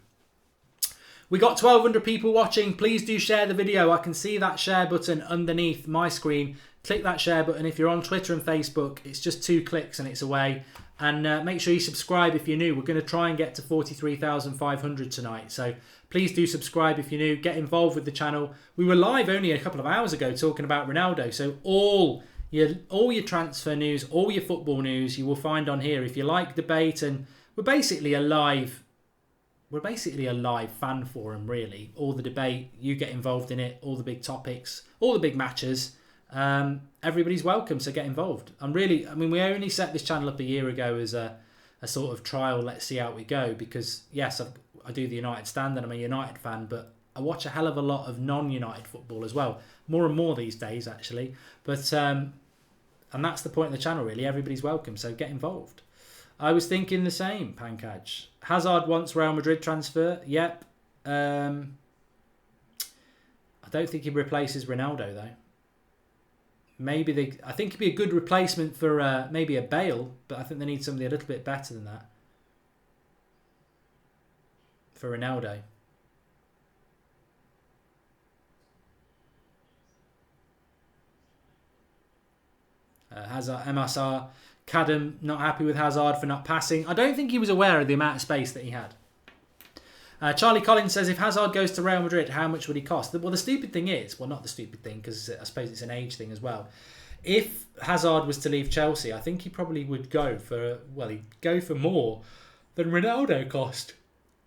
We got 1,200 people watching. Please do share the video. I can see that share button underneath my screen. Click that share button. If you're on Twitter and Facebook, it's just 2 clicks and it's away. And make sure you subscribe if you're new. We're going to try and get to 43,500 tonight. So please do subscribe if you're new. Get involved with the channel. We were live only a couple of hours ago talking about Ronaldo. So all your transfer news, all your football news, you will find on here. If you like debate, and we're basically a live fan forum, really. All the debate, you get involved in it, all the big topics, all the big matches. Everybody's welcome, so get involved. We only set this channel up a year ago as a sort of trial, let's see how we go, because yes, I do the United stand and I'm a United fan, but I watch a hell of a lot of non-United football as well. More and more these days, actually. But and that's the point of the channel, really. Everybody's welcome, so get involved. I was thinking the same, Pankaj. Hazard wants Real Madrid transfer. Yep. I don't think he replaces Ronaldo, though. I think he'd be a good replacement for maybe a Bale, but I think they need somebody a little bit better than that for Ronaldo. Hazard, MSR, Cadam not happy with Hazard for not passing. I don't think he was aware of the amount of space that he had. Charlie Collins says, if Hazard goes to Real Madrid, how much would he cost? Well, the stupid thing is, well, not the stupid thing, because I suppose it's an age thing as well. If Hazard was to leave Chelsea, I think he probably would go for, he'd go for more than Ronaldo cost.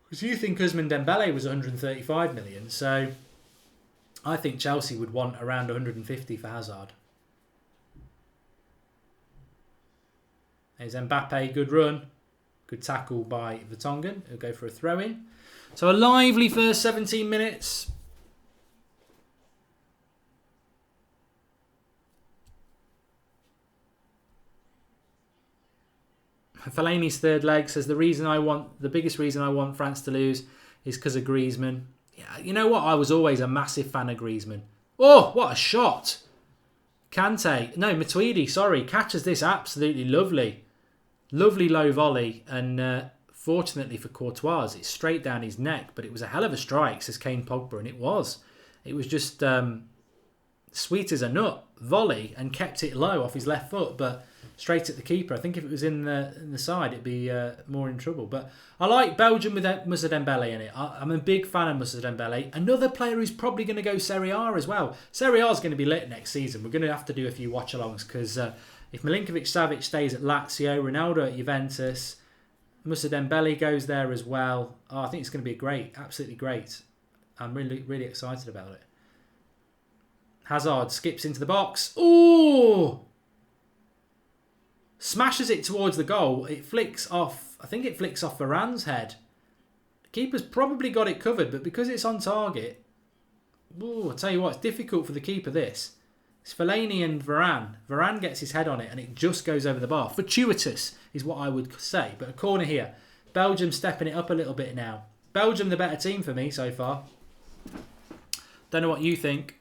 Because you think Ousmane Dembele was 135 million, so I think Chelsea would want around 150 for Hazard. There's Mbappe, good run. Good tackle by Vertonghen. He'll go for a throw-in. So a lively first 17 minutes. Fellaini's third leg says the biggest reason I want France to lose is because of Griezmann. Yeah, you know what? I was always a massive fan of Griezmann. Oh, what a shot! Matuidi, sorry, catches this absolutely lovely. Lovely low volley, and fortunately for Courtois, it's straight down his neck, but it was a hell of a strike, says Kane Pogba, and it was. It was just sweet as a nut volley, and kept it low off his left foot, but straight at the keeper. I think if it was in the side, it'd be more in trouble. But I like Belgium with Moussa Dembele in it. I'm a big fan of Moussa Dembele. Another player who's probably going to go Serie A as well. Serie A is going to be lit next season. We're going to have to do a few watch-alongs, because if Milinkovic-Savic stays at Lazio, Ronaldo at Juventus, Moussa Dembele goes there as well. Oh, I think it's going to be absolutely great. I'm really, really excited about it. Hazard skips into the box. Ooh! Smashes it towards the goal. It flicks off. I think it flicks off Varane's head. The keeper's probably got it covered, but because it's on target, I'll tell you what, it's difficult for the keeper, this. It's Fellaini and Varane. Varane gets his head on it and it just goes over the bar. Fortuitous is what I would say. But a corner here. Belgium stepping it up a little bit now. Belgium the better team for me so far. Don't know what you think.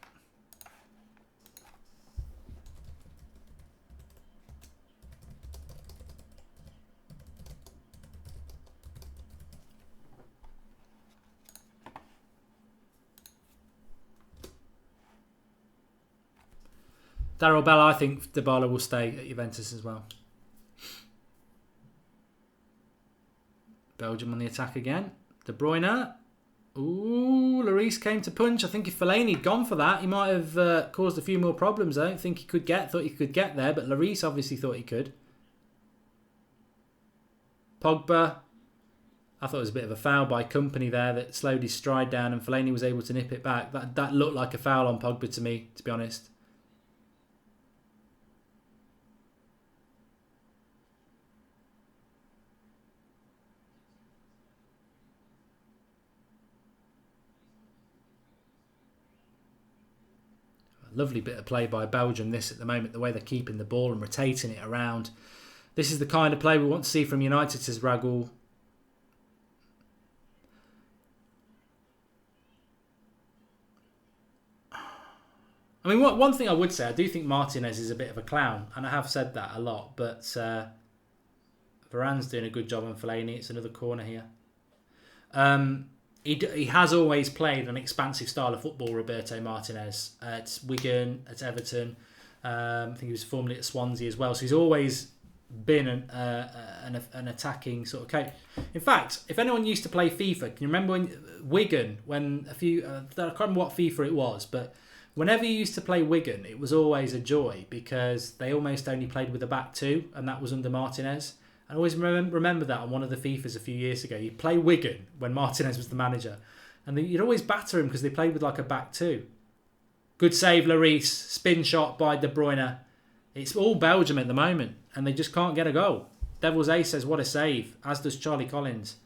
Daryl Bell, I think Dybala will stay at Juventus as well. Belgium on the attack again. De Bruyne. Ooh, Lloris came to punch. I think if Fellaini had gone for that, he might have caused a few more problems. I don't think he could thought he could get there, but Lloris obviously thought he could. Pogba. I thought it was a bit of a foul by Company there that slowed his stride down, and Fellaini was able to nip it back. That looked like a foul on Pogba to me, to be honest. Lovely bit of play by Belgium, this at the moment, the way they're keeping the ball and rotating it around. This is the kind of play we want to see from United, says Ragul. I mean, one thing I would say, I do think Martinez is a bit of a clown, and I have said that a lot, but Varane's doing a good job on Fellaini. It's another corner here. He has always played an expansive style of football, Roberto Martinez, at Wigan, at Everton. I think he was formerly at Swansea as well. So he's always been an attacking sort of coach. In fact, if anyone used to play FIFA, can you remember when Wigan, when a few, I can't remember what FIFA it was, but whenever you used to play Wigan, it was always a joy because they almost only played with a back two, and that was under Martinez. I always remember that on one of the FIFAs a few years ago. You'd play Wigan when Martinez was the manager, and you'd always batter him because they played with like a back two. Good save, Lloris. Spin shot by De Bruyne. It's all Belgium at the moment, and they just can't get a goal. Devil's Ace says, what a save, as does Charlie Collins.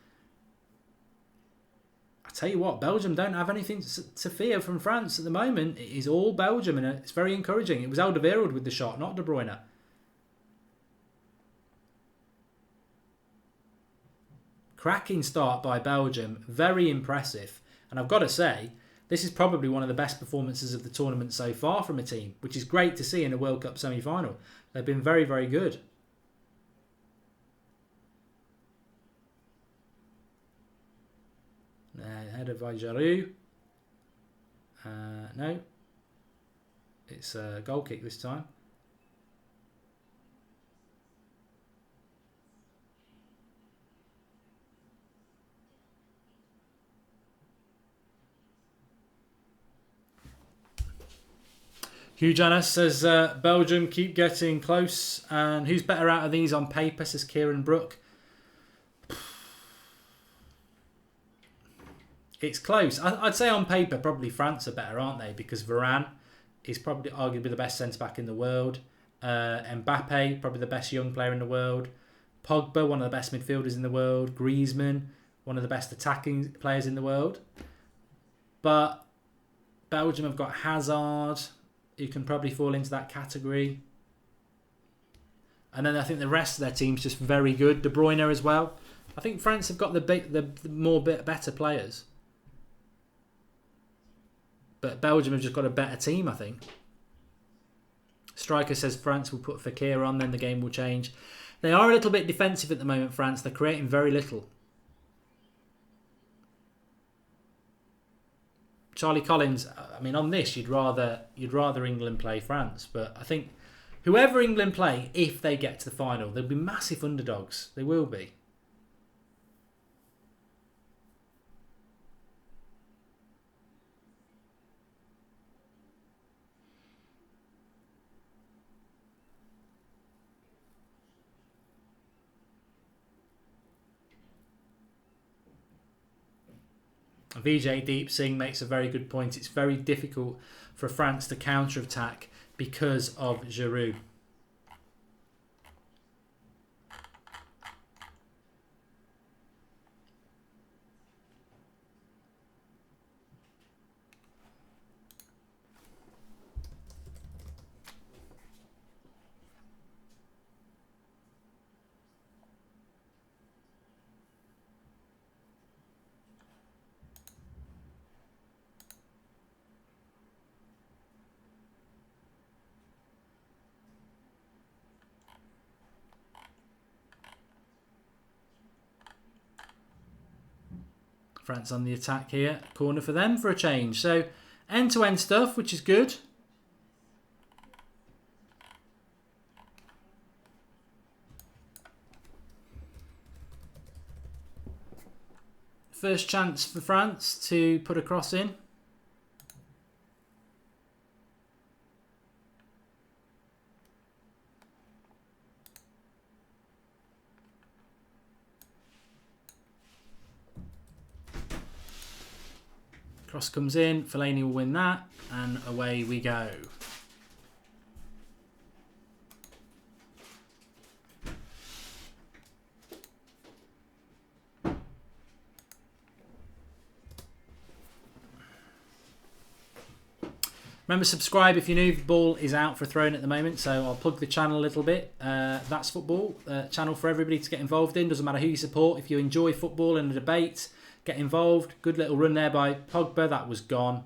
I tell you what, Belgium don't have anything to fear from France at the moment. It is all Belgium, and it's very encouraging. It was Alderweireld with the shot, not De Bruyne. Cracking start by Belgium, very impressive. And I've got to say, this is probably one of the best performances of the tournament so far from a team, which is great to see in a World Cup semi-final. They've been very, very good. Header by Giroud. No. It's a goal kick this time. Hugh Janis says Belgium keep getting close, and who's better out of these on paper, says Kieran Brook. It's close. I'd say on paper probably France are better, aren't they? Because Varane is probably arguably the best centre-back in the world. Mbappe, probably the best young player in the world. Pogba, one of the best midfielders in the world. Griezmann, one of the best attacking players in the world. But Belgium have got Hazard, who can probably fall into that category. And then I think the rest of their team's just very good. De Bruyne as well. I think France have got the more better players. But Belgium have just got a better team, I think. Striker says France will put Fekir on, then the game will change. They are a little bit defensive at the moment, France. They're creating very little. Charlie Collins, I mean, on this, you'd rather England play France. But I think whoever England play, if they get to the final, they'll be massive underdogs. They will be. VJ Deep Singh makes a very good point. It's very difficult for France to counter-attack because of Giroud. France on the attack here. Corner for them for a change. So end-to-end stuff, which is good. First chance for France to put a cross in. Cross comes in, Fellaini will win that, and away we go. Remember, subscribe if you're new. The ball is out for throwing at the moment, so I'll plug the channel a little bit. That's Football, channel for everybody to get involved in. Doesn't matter who you support. If you enjoy football and a debate, get involved. Good little run there by Pogba. That was gone.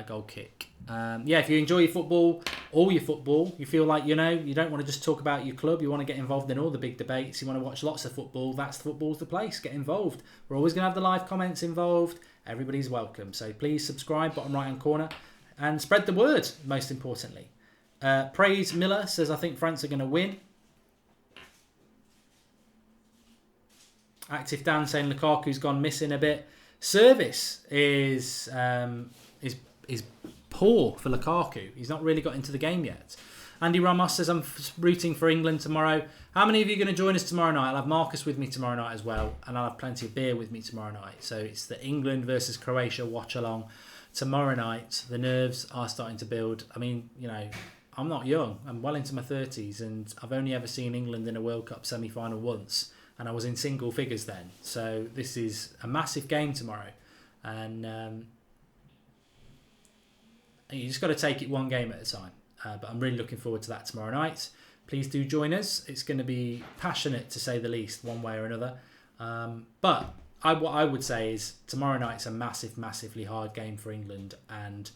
goal kick. Yeah, if you enjoy your football, all your football, you feel like, you don't want to just talk about your club, you want to get involved in all the big debates, you want to watch lots of football, football's the place. Get involved. We're always going to have the live comments involved. Everybody's welcome. So please subscribe, bottom right hand corner, and spread the word, most importantly. Praise Miller says, I think France are going to win. Active Dan saying Lukaku's gone missing a bit. Service is poor for Lukaku. He's not really got into the game yet. Andy Ramos says, I'm rooting for England tomorrow. How many of you are going to join us tomorrow night? I'll have Marcus with me tomorrow night as well, and I'll have plenty of beer with me tomorrow night. So it's the England versus Croatia watch along tomorrow night. The nerves are starting to build. I mean, I'm not young. I'm well into my 30s, and I've only ever seen England in a World Cup semi-final once, and I was in single figures then. So this is a massive game tomorrow, and you just got to take it one game at a time. But I'm really looking forward to that tomorrow night. Please do join us. It's going to be passionate, to say the least, one way or another. But what I would say is tomorrow night's a massively hard game for England, and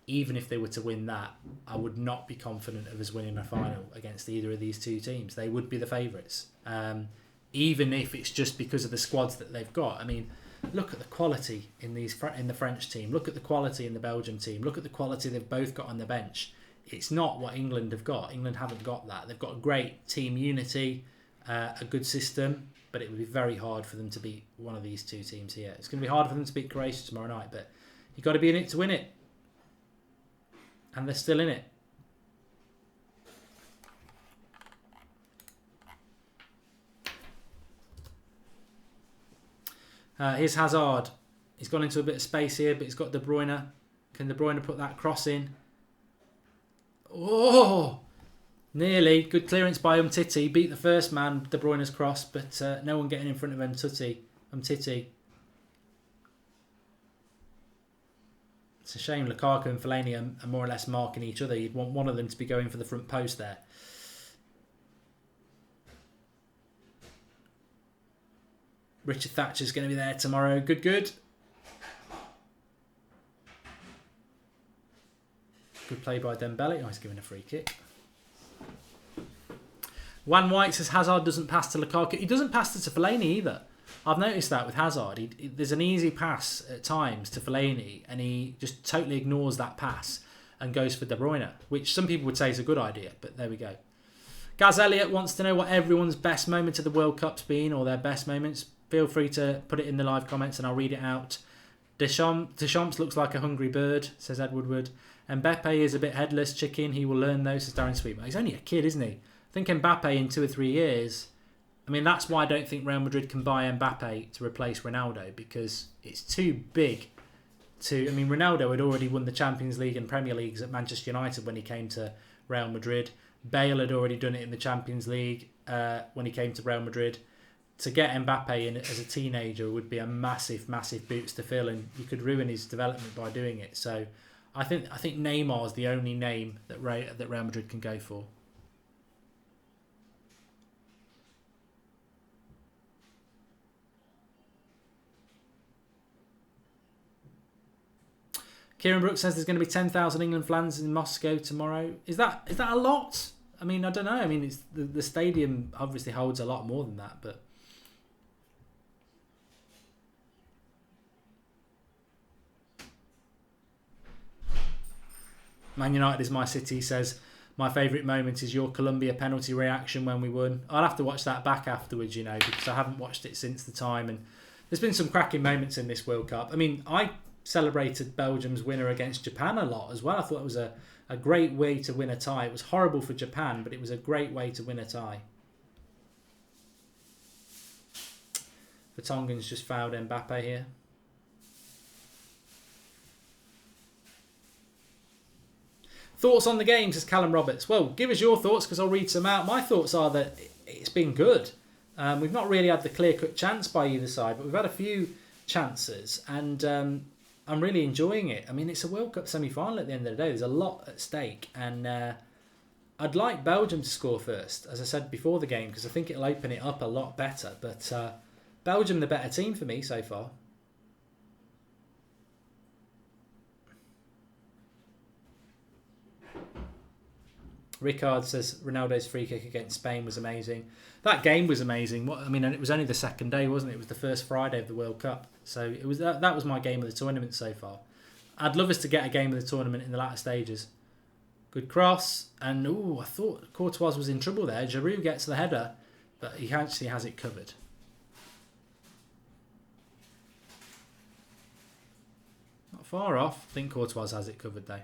even if they were to win that, I would not be confident of us winning a final against either of these two teams. They would be the favourites, even if it's just because of the squads that they've got. I mean, look at the quality in the French team. Look at the quality in the Belgium team. Look at the quality they've both got on the bench. It's not what England have got. England haven't got that. They've got a great team unity, a good system, but it would be very hard for them to beat one of these two teams here. It's going to be hard for them to beat Croatia tomorrow night, but you've got to be in it to win it. And they're still in it. Here's Hazard. He's gone into a bit of space here, but he's got De Bruyne. Can De Bruyne put that cross in? Oh! Nearly. Good clearance by Umtiti. Beat the first man, De Bruyne's cross, but no one getting in front of Umtiti. It's a shame Lukaku and Fellaini are more or less marking each other. You'd want one of them to be going for the front post there. Richard Thatcher's going to be there tomorrow. Good. Good play by Dembele. Oh, he's giving a free kick. Wan White says Hazard doesn't pass to Lukaku. He doesn't pass to Fellaini either. I've noticed that with Hazard. There's an easy pass at times to Fellaini, and he just totally ignores that pass and goes for De Bruyne, which some people would say is a good idea, but there we go. Gaz Elliott wants to know what everyone's best moment of the World Cup's been, or their best moments. Feel free to put it in the live comments and I'll read it out. Deschamps looks like a hungry bird, says Ed Woodward. Mbappe is a bit headless chicken. He will learn though, says Darren Sweetman. He's only a kid, isn't he? I think Mbappe in 2 or 3 years... I mean, that's why I don't think Real Madrid can buy Mbappe to replace Ronaldo, because it's too big to... I mean, Ronaldo had already won the Champions League and Premier Leagues at Manchester United when he came to Real Madrid. Bale had already done it in the Champions League when he came to Real Madrid. To get Mbappe in as a teenager would be a massive boots to fill, and you could ruin his development by doing it. So I think Neymar's the only name that Real Madrid can go for. Kieran Brooks says there's going to be 10,000 England fans in Moscow tomorrow. Is that a lot? I mean, I don't know. I mean, it's the stadium obviously holds a lot more than that, but... Man United is my city, says, my favourite moment is your Colombia penalty reaction when we won. I'll have to watch that back afterwards, because I haven't watched it since the time. And there's been some cracking moments in this World Cup. I mean, I celebrated Belgium's winner against Japan a lot as well. I thought it was a great way to win a tie. It was horrible for Japan, but it was a great way to win a tie. Vertonghen's just fouled Mbappe here. Thoughts on the game, says Callum Roberts. Well, give us your thoughts because I'll read some out. My thoughts are that it's been good. We've not really had the clear-cut chance by either side, but we've had a few chances, and I'm really enjoying it. I mean, it's a World Cup semi-final at the end of the day. There's a lot at stake, and I'd like Belgium to score first, as I said before the game, because I think it'll open it up a lot better. But Belgium, the better team for me so far. Ricard says Ronaldo's free kick against Spain was amazing. That game was amazing. I mean, it was only the second day, wasn't it? It was the first Friday of the World Cup. So it was that was my game of the tournament so far. I'd love us to get a game of the tournament in the latter stages. Good cross. And, I thought Courtois was in trouble there. Giroud gets the header, but he actually has it covered. Not far off. I think Courtois has it covered, though.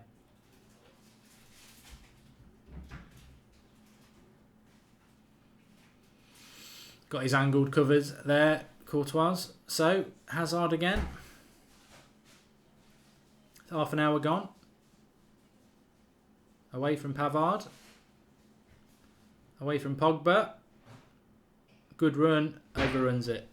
Got his angled covers there, Courtois. So, Hazard again. Half an hour gone. Away from Pavard. Away from Pogba. Good run. Overruns it.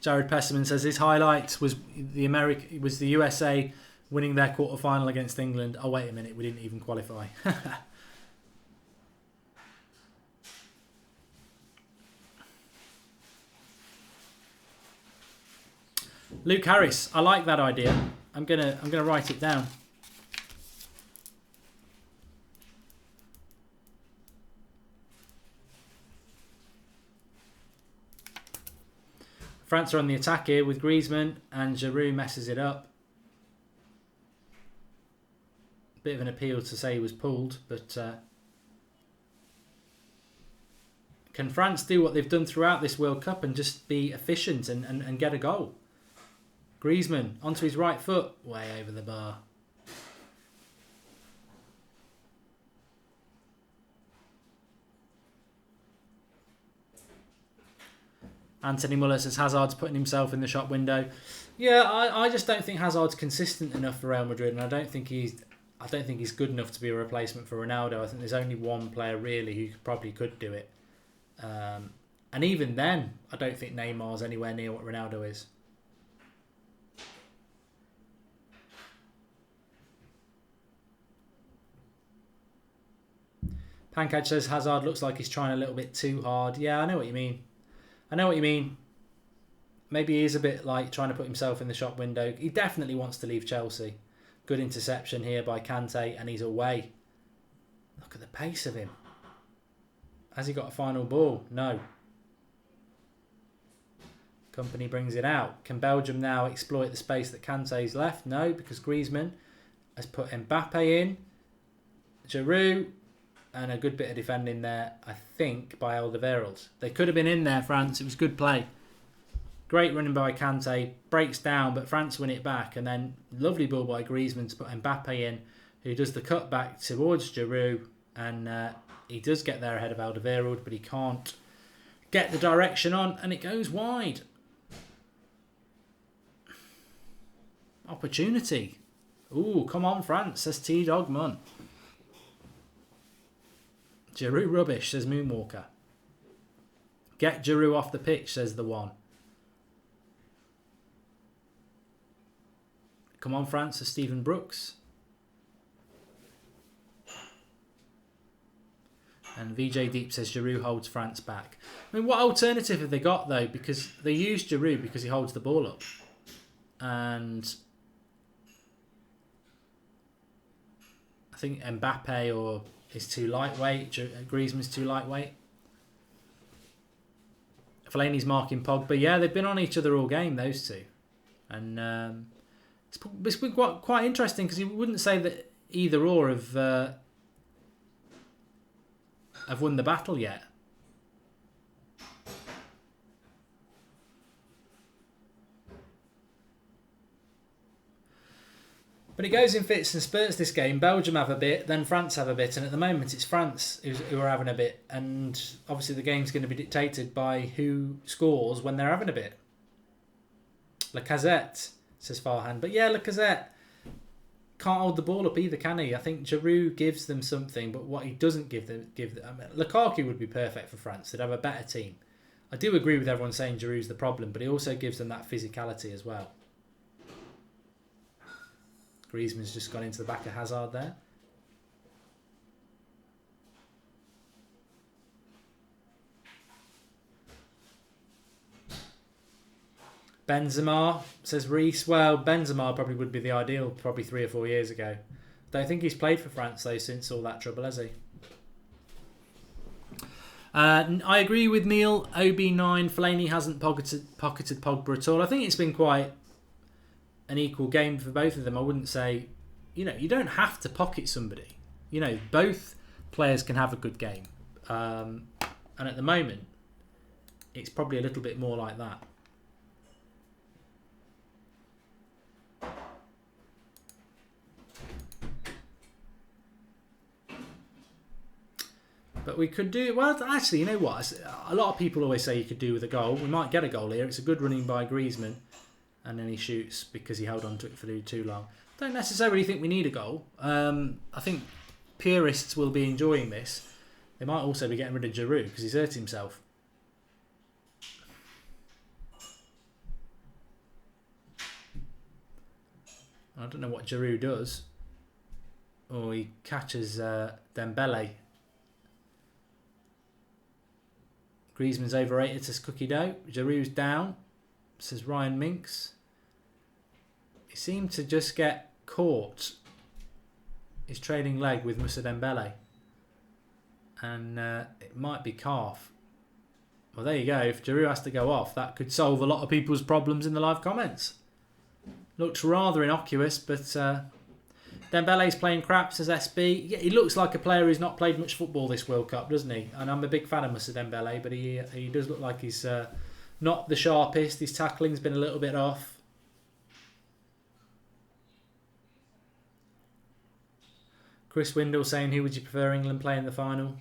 Jared Pesserman says his highlight was the USA winning their quarter-final against England. Oh, wait a minute. We didn't even qualify. Luke Harris, I like that idea. I'm gonna write it down. France are on the attack here with Griezmann, and Giroud messes it up. Bit of an appeal to say he was pulled, but can France do what they've done throughout this World Cup and just be efficient and get a goal? Griezmann onto his right foot, way over the bar. Anthony Muller says Hazard's putting himself in the shop window. Yeah, I just don't think Hazard's consistent enough for Real Madrid, and I don't think he's good enough to be a replacement for Ronaldo. I think there's only one player really who probably could do it, and even then, I don't think Neymar's anywhere near what Ronaldo is. Pankaj says Hazard looks like he's trying a little bit too hard. Yeah, I know what you mean. Maybe he is a bit like trying to put himself in the shop window. He definitely wants to leave Chelsea. Good interception here by Kante, and he's away. Look at the pace of him. Has he got a final ball? No. Company brings it out. Can Belgium now exploit the space that Kante's left? No, because Griezmann has put Mbappe in. Giroud. And a good bit of defending there, I think, by Alderweireld. They could have been in there, France. It was good play. Great running by Kante. Breaks down, but France win it back. And then lovely ball by Griezmann to put Mbappe in, who does the cut back towards Giroud. And he does get there ahead of Alderweireld, but he can't get the direction on. And it goes wide. Opportunity. Ooh, come on, France, says T-Dog Mun. Giroud rubbish, says Moonwalker. Get Giroud off the pitch, says the one. Come on, France, says Stephen Brooks. And VJ Deep says Giroud holds France back. I mean, what alternative have they got, though? Because they use Giroud because he holds the ball up. And I think Mbappe is too lightweight. Griezmann's too lightweight. Fellaini's marking Pogba. Yeah, they've been on each other all game, those two. And it's been quite interesting because you wouldn't say that either or have won the battle yet. But it goes in fits and spurts this game. Belgium have a bit, then France have a bit, and at the moment it's France who are having a bit. And obviously the game's going to be dictated by who scores when they're having a bit. Lacazette, says Farhan. But yeah, Lacazette can't hold the ball up either, can he? I think Giroud gives them something, but what he doesn't give them... Lukaku would be perfect for France. They'd have a better team. I do agree with everyone saying Giroud's the problem, but he also gives them that physicality as well. Griezmann's just gone into the back of Hazard there. Benzema, says Reese. Well, Benzema probably would be the ideal, probably 3 or 4 years ago. Don't think he's played for France, though, since all that trouble, has he? I agree with Neil. OB9, Fellaini hasn't pocketed Pogba at all. I think it's been quite an equal game for both of them. I wouldn't say, you don't have to pocket somebody. Both players can have a good game. And at the moment, it's probably a little bit more like that. But we could do... Well, actually, you know what? A lot of people always say you could do with a goal. We might get a goal here. It's a good running by Griezmann. And then he shoots because he held on to it for too long. Don't necessarily think we need a goal. I think purists will be enjoying this. They might also be getting rid of Giroud because he's hurt himself. I don't know what Giroud does. Oh, he catches Dembele. Griezmann's overrated, says Cookie Dough. Giroud's down, says Ryan Minks. He seemed to just get caught his trailing leg with Moussa Dembele. And it might be calf. Well, there you go. If Giroud has to go off, that could solve a lot of people's problems in the live comments. Looks rather innocuous, but Dembele's playing crap, says SB. Yeah, he looks like a player who's not played much football this World Cup, doesn't he? And I'm a big fan of Moussa Dembele, but he does look like he's not the sharpest. His tackling's been a little bit off. Chris Windle saying, who would you prefer England play in the final?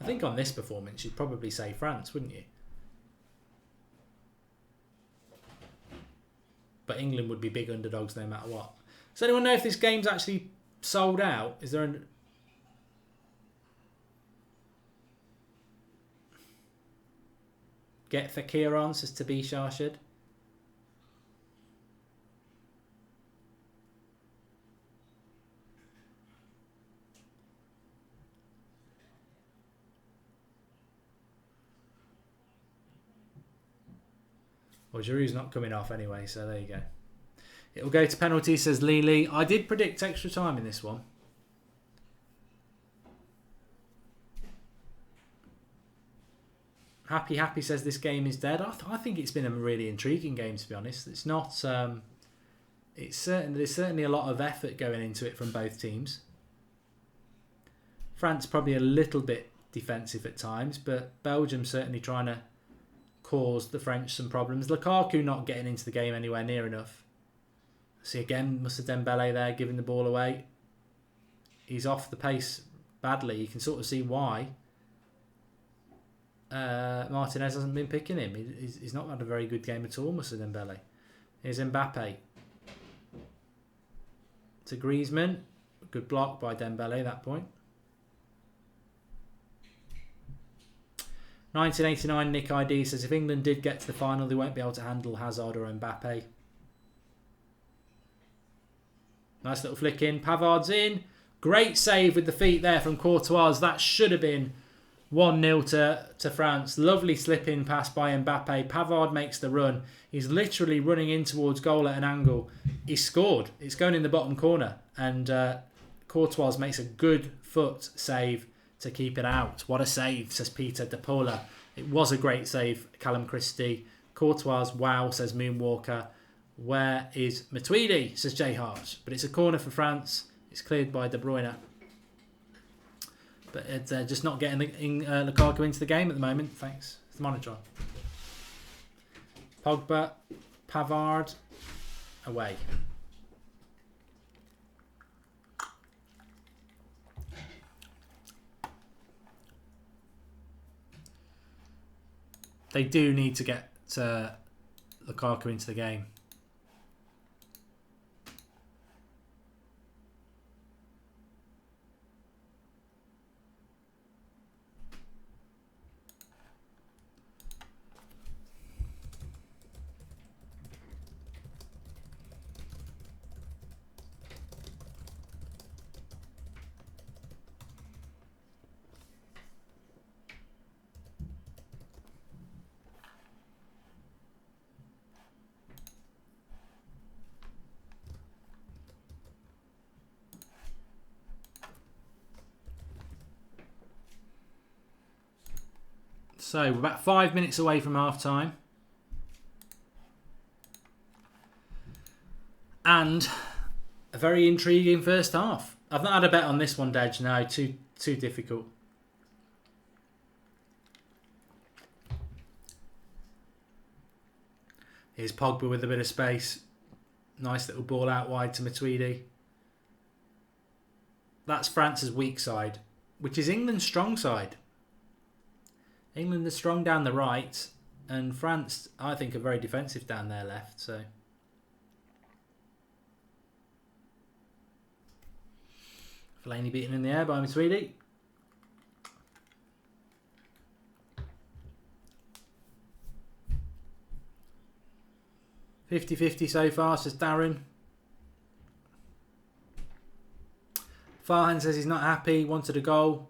I think on this performance, you'd probably say France, wouldn't you? But England would be big underdogs no matter what. Does anyone know if this game's actually sold out? Is there an... Get Fakir on, says Tabi Sharshid. Well, Giroud's not coming off anyway, so there you go. It'll go to penalty, says Lily. I did predict extra time in this one. Happy says this game is dead. I think it's been a really intriguing game, to be honest. It's not... there's certainly a lot of effort going into it from both teams. France probably a little bit defensive at times, but Belgium certainly trying to cause the French some problems. Lukaku not getting into the game anywhere near enough. See again, Moussa Dembele there giving the ball away. He's off the pace badly. You can sort of see why Martinez hasn't been picking him. He's not had a very good game at all, Moussa Dembele. Here's Mbappe. To Griezmann. Good block by Dembele at that point. 1989 Nick ID says if England did get to the final, they won't be able to handle Hazard or Mbappe. Nice little flick in. Pavard's in. Great save with the feet there from Courtois. That should have been 1-0 to France. Lovely slip-in pass by Mbappe. Pavard makes the run. He's literally running in towards goal at an angle. He scored. It's going in the bottom corner. And Courtois makes a good foot save to keep it out. What a save, says Peter De Paula. It was a great save, Callum Christie. Courtois, wow, says Moonwalker. Where is Matuidi, says Jay Hart. But it's a corner for France. It's cleared by De Bruyne. But it's just not getting Lukaku into the game at the moment. Thanks. It's the monitor. Pogba, Pavard, away. They do need to get Lukaku into the game. So we're about 5 minutes away from half time. And a very intriguing first half. I've not had a bet on this one, Dej. No, too difficult. Here's Pogba with a bit of space. Nice little ball out wide to Matuidi. That's France's weak side, which is England's strong side. England is strong down the right, and France, I think, are very defensive down their left. So Fellaini beaten in the air by Matuidi. "50-50 so far," says Darren. Farhan says he's not happy, wanted a goal.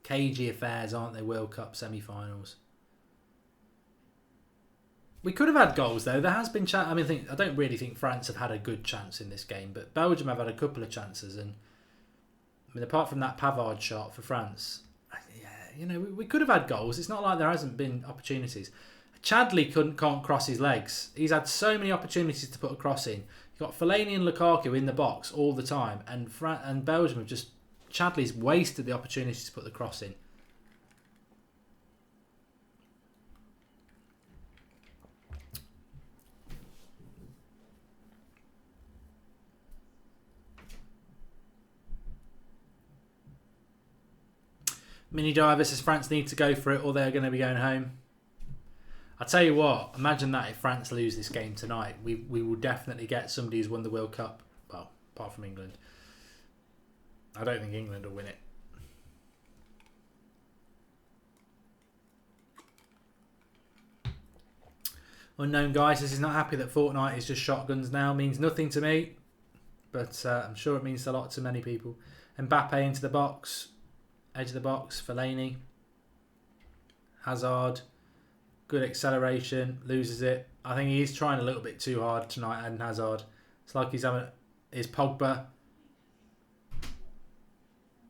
Cagey affairs, aren't they? World Cup semi-finals. We could have had goals though. There has been I don't really think France have had a good chance in this game, but Belgium have had a couple of chances, and apart from that Pavard shot for France, we could have had goals. It's not like there hasn't been opportunities. Chadley can't cross his legs. He's had so many opportunities to put a cross in. You've got Fellaini and Lukaku in the box all the time, and Belgium have just... Chadley's wasted the opportunity to put the cross in. Mini Diver says France need to go for it or they're going to be going home. I'll tell you what, imagine that if France lose this game tonight. We will definitely get somebody who's won the World Cup. Well, apart from England. I don't think England will win it. Unknown Guy says he's not happy that Fortnite is just shotguns now. Means nothing to me. But I'm sure it means a lot to many people. Mbappe into the box. Edge of the box. Fellaini. Hazard. Good acceleration. Loses it. I think he's trying a little bit too hard tonight, Eden Hazard. It's like he's having... Here's Pogba.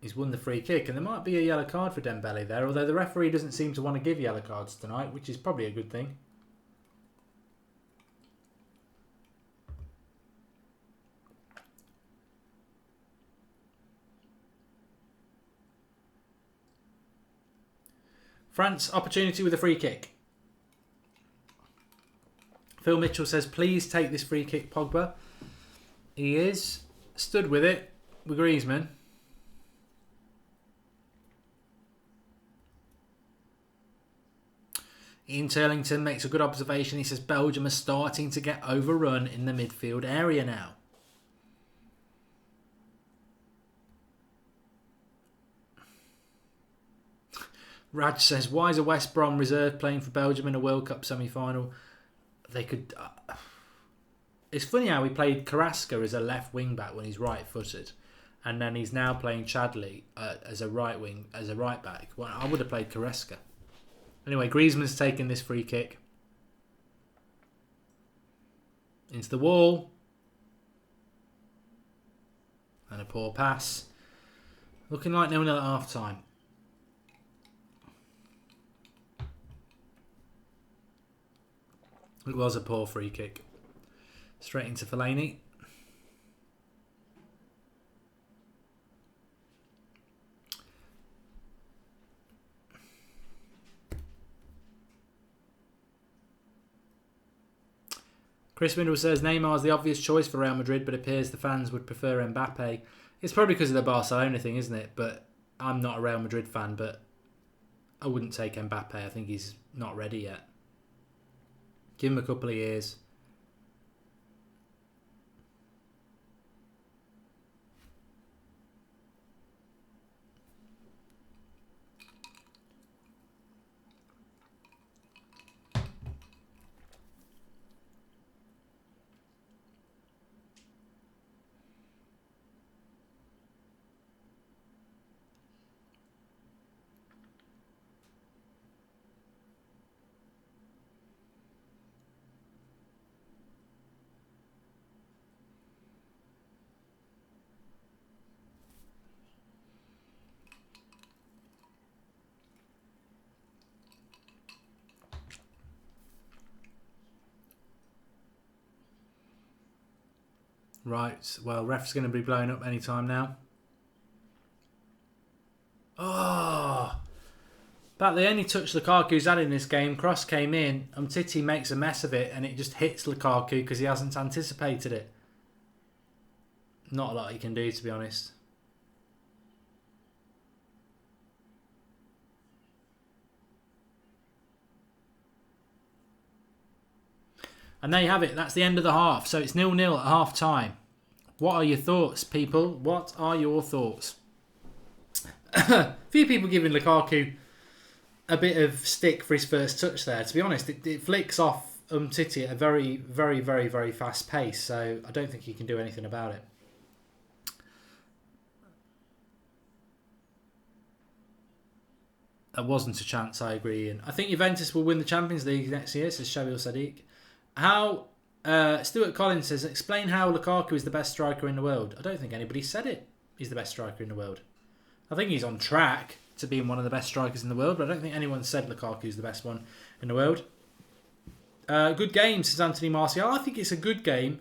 He's won the free kick. And there might be a yellow card for Dembele there. Although the referee doesn't seem to want to give yellow cards tonight, which is probably a good thing. France, opportunity with a free kick. Phil Mitchell says, please take this free kick, Pogba. He is. Stood with it. With Griezmann. Ian Turlington makes a good observation. He says, Belgium are starting to get overrun in the midfield area now. Raj says, why is a West Brom reserve playing for Belgium in a World Cup semi-final? They could... it's funny how he played Carrasco as a left wing-back when he's right-footed. And then he's now playing Chadley as a right-back. Well, I would have played Carrasco. Anyway, Griezmann's taking this free kick. Into the wall. And a poor pass. Looking like 0-0 at half-time. It was a poor free kick. Straight into Fellaini. Chris Windle says Neymar is the obvious choice for Real Madrid, but it appears the fans would prefer Mbappe. It's probably because of the Barcelona thing, isn't it? But I'm not a Real Madrid fan, but I wouldn't take Mbappe. I think he's not ready yet. Give him a couple of years. Right, well, ref's going to be blowing up any time now. Oh, about the only touch Lukaku's had in this game. Cross came in, Titi makes a mess of it, and it just hits Lukaku because he hasn't anticipated it. Not a lot he can do, to be honest. And there you have it. That's the end of the half. So it's 0-0 at half time. What are your thoughts, people? What are your thoughts? A few people giving Lukaku a bit of stick for his first touch there. To be honest, it flicks off Titi at a very, very, very, very fast pace. So I don't think he can do anything about it. That wasn't a chance, I agree. And I think Juventus will win the Champions League next year, says Shabil Sadiq. Stuart Collins says, explain how Lukaku is the best striker in the world. I don't think anybody said it. He's the best striker in the world. I think he's on track to being one of the best strikers in the world, but I don't think anyone said Lukaku is the best one in the world. Good game, says Anthony Martial. I think it's a good game,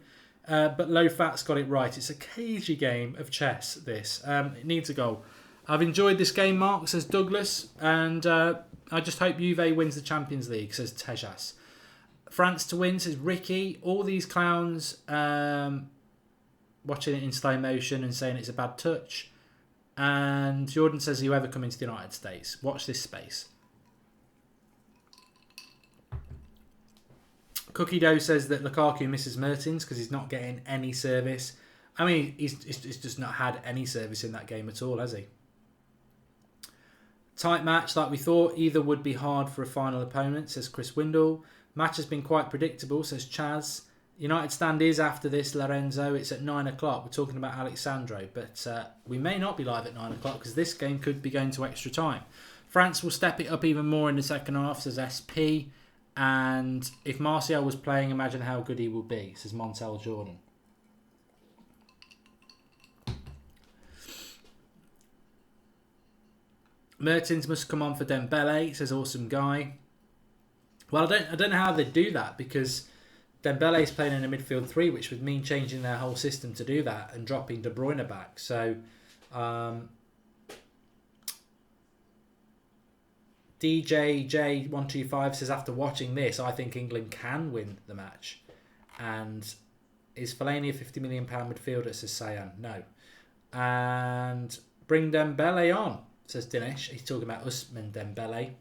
but Low Fat's got it right. It's a cagey game of chess, this. It needs a goal. I've enjoyed this game, Mark, says Douglas, and I just hope Juve wins the Champions League, says Tejas. France to win, says Ricky. All these clowns watching it in slow motion and saying it's a bad touch. And Jordan says, you ever come into the United States? Watch this space. Cookie Dough says that Lukaku misses Mertens because he's not getting any service. I mean, he's just not had any service in that game at all, has he? Tight match like we thought. Either would be hard for a final opponent, says Chris Windle. Match has been quite predictable, says Chaz. United stand is after this, Lorenzo. It's at 9 o'clock. We're talking about Alexandro, but we may not be live at 9 o'clock because this game could be going to extra time. France will step it up even more in the second half, says SP. And if Martial was playing, imagine how good he will be, says Montel Jordan. Mertens must come on for Dembele, says Awesome Guy. Well, I don't know how they do that because Dembele's playing in a midfield three, which would mean changing their whole system to do that and dropping De Bruyne back. So, DJJ125 says, after watching this, I think England can win the match. And is Fellaini a £50 million midfielder, says Sayan? No. And bring Dembele on, says Dinesh. He's talking about Usman Dembele.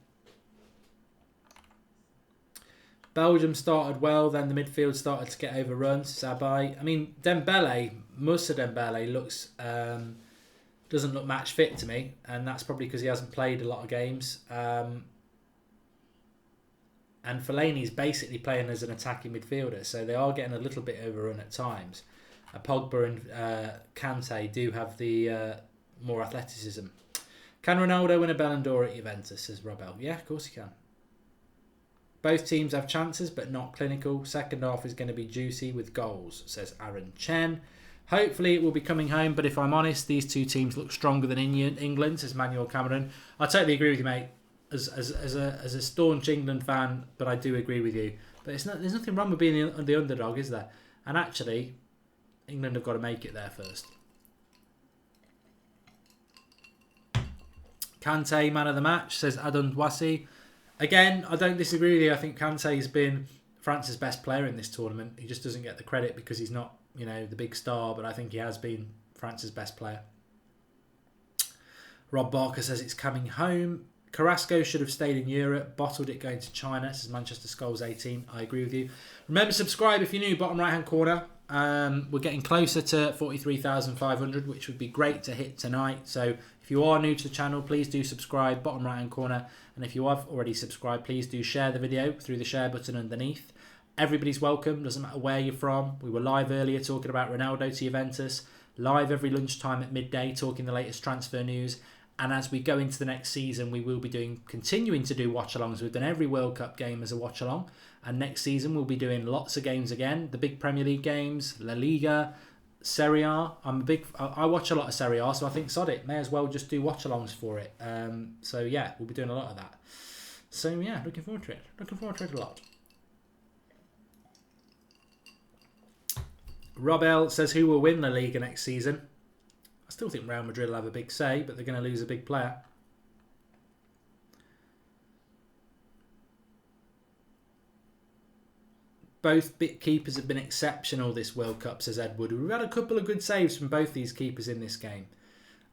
Belgium started well, then the midfield started to get overrun. Sabai. I mean, Moussa Dembele looks doesn't look match fit to me, and that's probably because he hasn't played a lot of games. And Fellaini's basically playing as an attacking midfielder, so they are getting a little bit overrun at times. Pogba and Kante do have the more athleticism. Can Ronaldo win a Ballon d'Or at Juventus, says Robel? Yeah, of course he can. Both teams have chances, but not clinical. Second half is going to be juicy with goals, says Aaron Chen. Hopefully it will be coming home, but if I'm honest, these two teams look stronger than England, says Manuel Cameron. I totally agree with you, mate, as a staunch England fan, but I do agree with you. But there's nothing wrong with being the underdog, is there? And actually, England have got to make it there first. Kante, man of the match, says Adon Dwasi. Again, I don't disagree with you. I think Kante has been France's best player in this tournament. He just doesn't get the credit because he's not, the big star, but I think he has been France's best player. Rob Barker says it's coming home. Carrasco should have stayed in Europe, bottled it going to China, says Manchester Skulls 18. I agree with you. Remember, subscribe if you're new, bottom right hand corner. We're getting closer to 43,500, which would be great to hit tonight. So if you are new to the channel, please do subscribe, bottom right hand corner. And if you have already subscribed, please do share the video through the share button underneath. Everybody's welcome, doesn't matter where you're from. We were live earlier talking about Ronaldo to Juventus. Live every lunchtime at midday talking the latest transfer news. And as we go into the next season, we will be continuing to do watch-alongs. We've done every World Cup game as a watch-along. And next season, we'll be doing lots of games again. The big Premier League games, La Liga, Serie A. I watch a lot of Serie A, so I think sod it. May as well just do watch-alongs for it. So yeah, we'll be doing a lot of that. So yeah, looking forward to it. Looking forward to it a lot. Rob L says, who will win La Liga next season? I still think Real Madrid will have a big say, but they're going to lose a big player. Both keepers have been exceptional this World Cup, says Edward. We've had a couple of good saves from both these keepers in this game.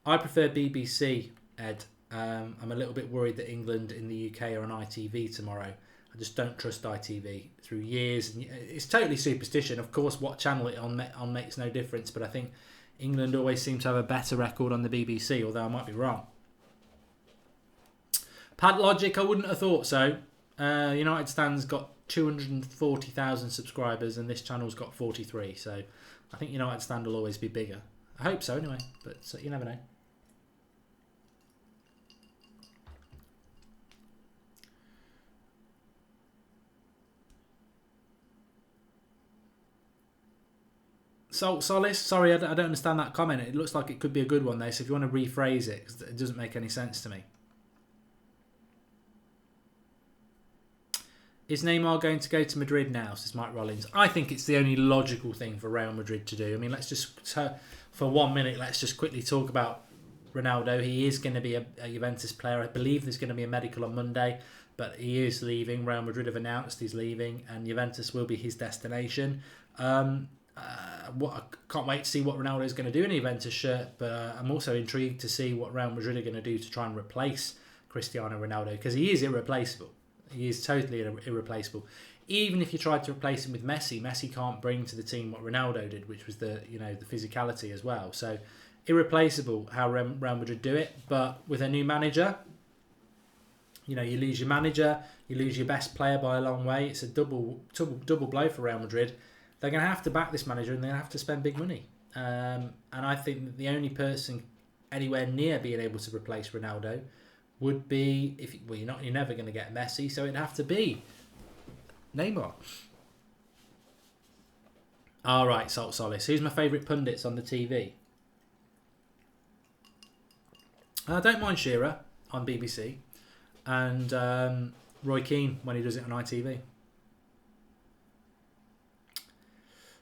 I prefer BBC, Ed. I'm a little bit worried that England in the UK are on ITV tomorrow. I just don't trust ITV through years. It's totally superstition. Of course, what channel it on makes no difference, but I think England always seem to have a better record on the BBC, although I might be wrong. Pad Logic, I wouldn't have thought so. United Stand's got 240,000 subscribers and this channel's got 43, so I think United Stand will always be bigger. I hope so anyway, but you never know. Solace, sorry, I don't understand that comment. It looks like it could be a good one there, so if you want to rephrase it, because it doesn't make any sense to me. Is Neymar going to go to Madrid now, says Mike Rollins? I think it's the only logical thing for Real Madrid to do. I mean, let's just, for 1 minute, let's just quickly talk about Ronaldo. He is going to be a Juventus player. I believe there's going to be a medical on Monday, but he is leaving. Real Madrid have announced he's leaving, and Juventus will be his destination. I can't wait to see what Ronaldo is going to do in a Juventus shirt, but I'm also intrigued to see what Real Madrid are going to do to try and replace Cristiano Ronaldo, because he is irreplaceable. He is totally irreplaceable. Even if you tried to replace him with Messi, Messi can't bring to the team what Ronaldo did, which was the physicality as well. So irreplaceable how Real Madrid do it. But with a new manager, you lose your manager, you lose your best player by a long way. It's a double blow for Real Madrid. They're going to have to back this manager and they're going to have to spend big money. And I think that the only person anywhere near being able to replace Ronaldo would be, you're never going to get Messi, so it'd have to be Neymar. All right, Salt Solace. Who's my favourite pundits on the TV? I don't mind Shearer on BBC and Roy Keane when he does it on ITV.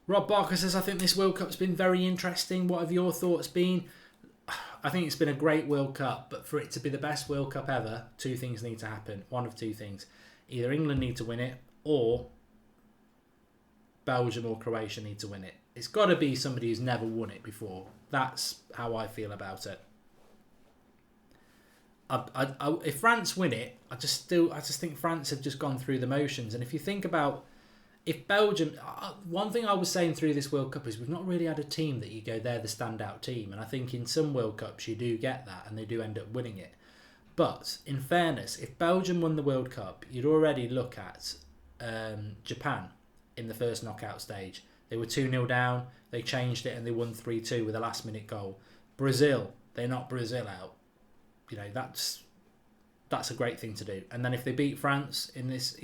Rob Barker says, I think this World Cup's been very interesting. What have your thoughts been? I think it's been a great World Cup, but for it to be the best World Cup ever, two things need to happen. One of two things. Either England need to win it, or Belgium or Croatia need to win it. It's got to be somebody who's never won it before. That's how I feel about it. If France win it, I just think France have just gone through the motions. And if you think about, if Belgium, one thing I was saying through this World Cup is we've not really had a team that you go, they're the standout team. And I think in some World Cups you do get that and they do end up winning it. But in fairness, if Belgium won the World Cup, you'd already look at Japan in the first knockout stage. They were 2-0 down, they changed it and they won 3-2 with a last minute goal. Brazil, they knocked Brazil out. That's a great thing to do. And then if they beat France in this,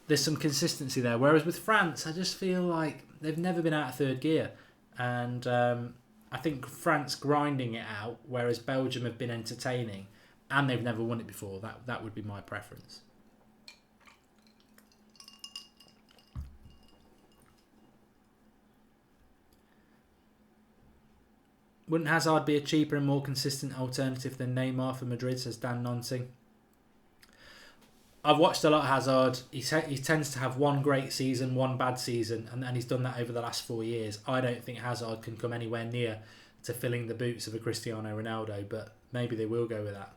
there's some consistency there. Whereas with France, I just feel like they've never been out of third gear. And I think France grinding it out, whereas Belgium have been entertaining and they've never won it before. That would be my preference. Wouldn't Hazard be a cheaper and more consistent alternative than Neymar for Madrid, says Dan Nonting? I've watched a lot of Hazard. He tends to have one great season, one bad season, and he's done that over the last 4 years. I don't think Hazard can come anywhere near to filling the boots of a Cristiano Ronaldo, but maybe they will go with that.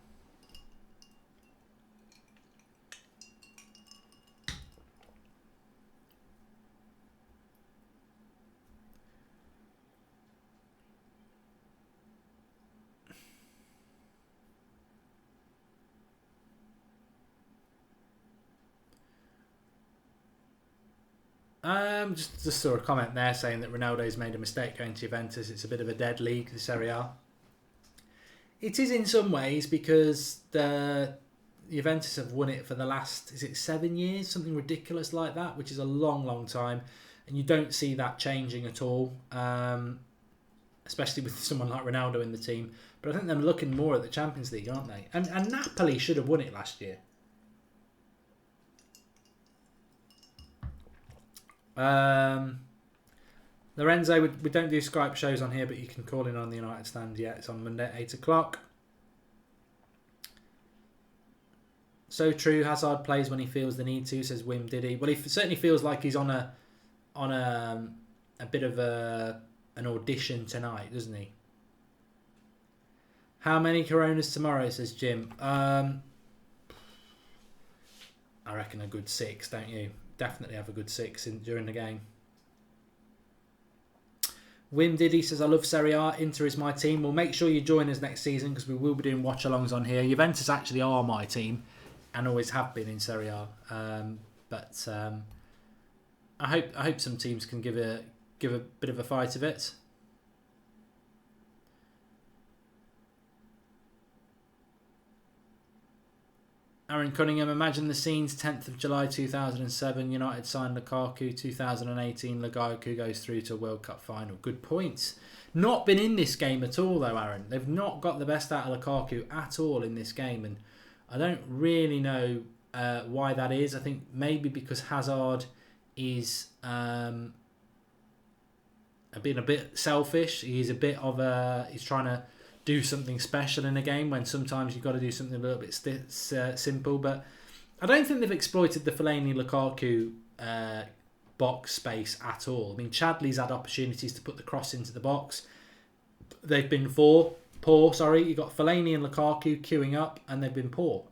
Just saw a comment there saying that Ronaldo's made a mistake going to Juventus. It's a bit of a dead league, the Serie A. It is in some ways because the Juventus have won it for the last, 7 years? Something ridiculous like that, which is a long, long time. And you don't see that changing at all, especially with someone like Ronaldo in the team. But I think they're looking more at the Champions League, aren't they? And Napoli should have won it last year. Lorenzo, we don't do Skype shows on here, but you can call in on the United Stand. Yeah, it's on Monday at 8 o'clock. So true, Hazard plays when he feels the need to, says Wim Diddy. Well, he certainly feels like he's on a bit of an audition tonight, doesn't he? How many Coronas tomorrow, says Jim? I reckon a good 6, don't you? Definitely have a good 6 during the game. Wim Diddy says, I love Serie A. Inter is my team. Well, make sure you join us next season because we will be doing watch-alongs on here. Juventus actually are my team and always have been in Serie A. But I hope some teams can give a bit of a fight of it. Aaron Cunningham, imagine the scenes. 10th of July 2007, United signed Lukaku. 2018, Lukaku goes through to a World Cup final. Good point. Not been in this game at all though, Aaron. They've not got the best out of Lukaku at all in this game, and I don't really know why that is. I think maybe because Hazard is being a bit selfish. He's a bit of he's trying to do something special in a game when sometimes you've got to do something a little bit simple. But I don't think they've exploited the Fellaini-Lukaku box space at all. I mean, Chadley's had opportunities to put the cross into the box. They've been poor. You've got Fellaini and Lukaku queuing up, and they've been poor.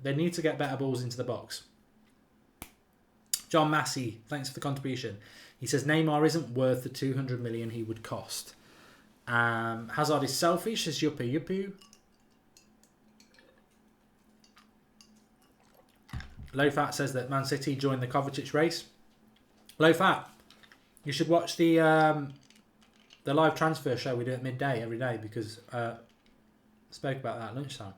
They need to get better balls into the box. John Massey, thanks for the contribution. He says Neymar isn't worth the 200 million he would cost. Hazard is selfish, says Yuppie. Low Fat says that Man City joined the Kovacic race. Low Fat, you should watch the live transfer show we do at midday every day because I spoke about that at lunchtime.